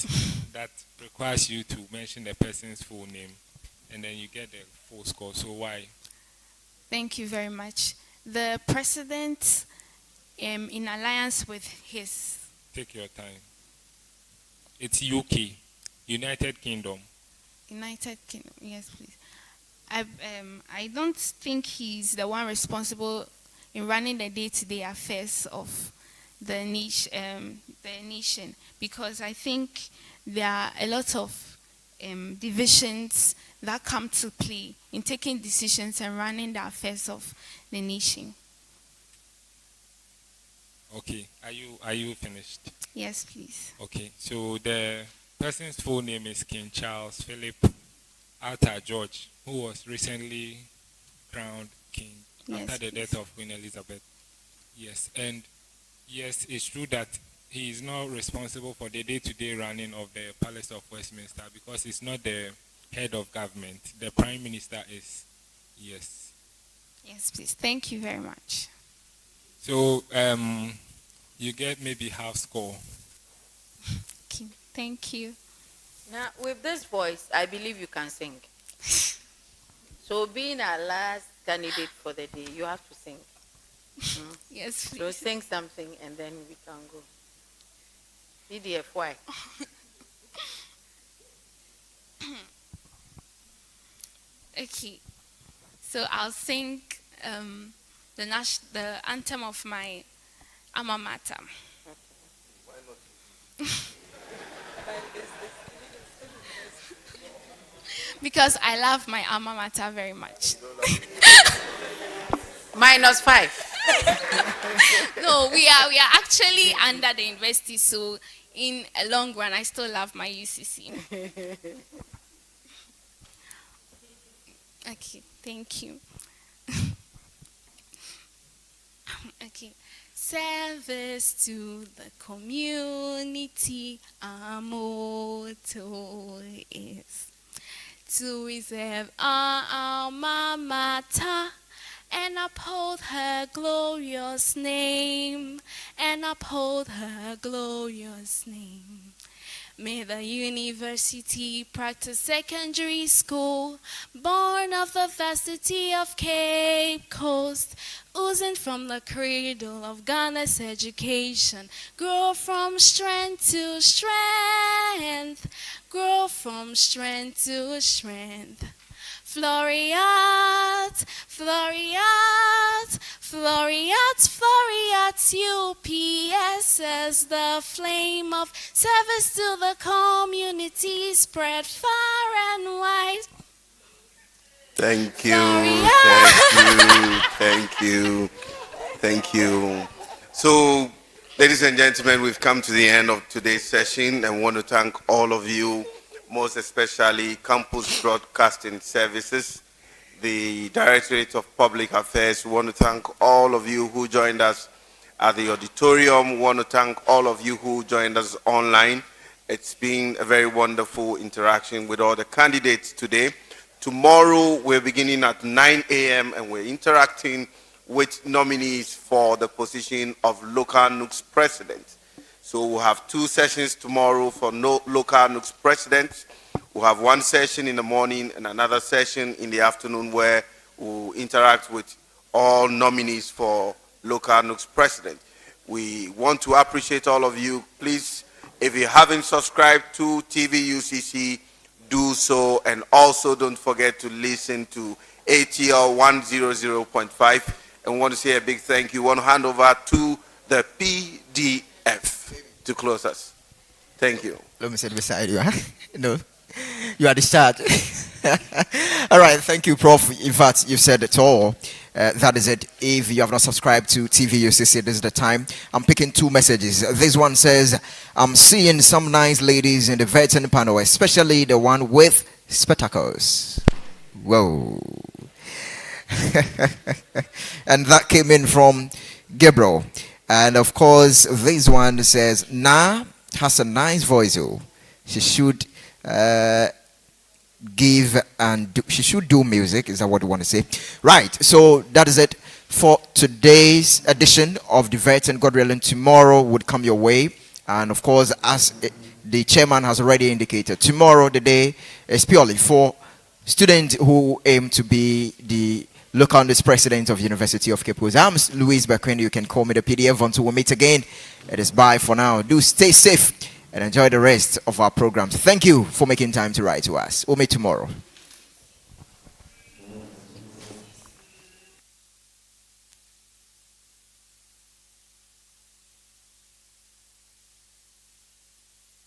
that requires you to mention the person's full name and then you get the full score. So why? Thank you very much. The president, in alliance with his... Take your time. It's UK, United Kingdom. United Kingdom, yes, please. I don't think he's the one responsible in running the day-to-day affairs of the nation, because I think there are a lot of divisions that come to play in taking decisions and running the affairs of the nation. Okay, are you finished? Yes, please. Okay, so the person's full name is King Charles Philip Arthur George, who was recently crowned king after the death of Queen Elizabeth. Yes, and yes, it's true that he is not responsible for the day-to-day running of the Palace of Westminster because he's not the head of government. The Prime Minister is. Yes. Yes, please. Thank you very much. So you get maybe half score. Okay, thank you. Now, with this voice, I believe you can sing. So, being our last candidate for the day, you have to sing. Yes, please. So, sing something and then we can go. PDF, why? Okay. So, I'll sing the anthem of my alma mater. Why not? because I love my alma mater very much. -5. No, we are actually under the university, so in a long run, I still love my UCC. Okay, thank you. Okay. Service to the community, our motto is to reserve our alma mater and uphold her glorious name, and uphold her glorious name. May the university practice secondary school, born of the varsity of Cape Coast, oozing from the cradle of Ghana's education, grow from strength to strength, grow from strength to strength. Floriat, Floriat, Floriat, Floriat, UPS as the flame of service to the community spread far and wide. Thank you, thank you. Thank you. So, ladies and gentlemen, we've come to the end of today's session and want to thank all of you, most especially Campus Broadcasting Services, the Directorate of Public Affairs. We want to thank all of you who joined us at the auditorium. We want to thank all of you who joined us online. It's been a very wonderful interaction with all the candidates today. Tomorrow, we're beginning at 9 a.m. and we're interacting with nominees for the position of local Nugs president. So we'll have 2 sessions tomorrow for local Nugs presidents. We'll have 1 session in the morning and another session in the afternoon where we'll interact with all nominees for local Nugs president. We want to appreciate all of you. Please, if you haven't subscribed to TVUCC, do so, and also don't forget to listen to ATL 100.5. And we want to say a big thank you. We want to hand over to the PDF to close us. Thank you. Let me sit beside you. Huh? No, you are discharged. All right, thank you, Prof. In fact, you've said it all. That is it. If you have not subscribed to TVUCC, this is the time. I'm picking 2 messages. This one says, I'm seeing some nice ladies in the vetting panel, especially the one with spectacles. Whoa. And that came in from Gabriel. And of course, this one says, Nah has a nice voice. Oh. She should give and she should do music. Is that what you want to say? Right. So that is it for today's edition of the Vet, and God willing, tomorrow would come your way. And of course, as the chairman has already indicated, tomorrow the day is purely for students who aim to be the local Nugs president of University of Cape Coast. I'm Louise Bequin. You can call me the PDF until we meet again. It is bye for now. Do stay safe and enjoy the rest of our programs. Thank you for making time to write to us. We'll meet tomorrow.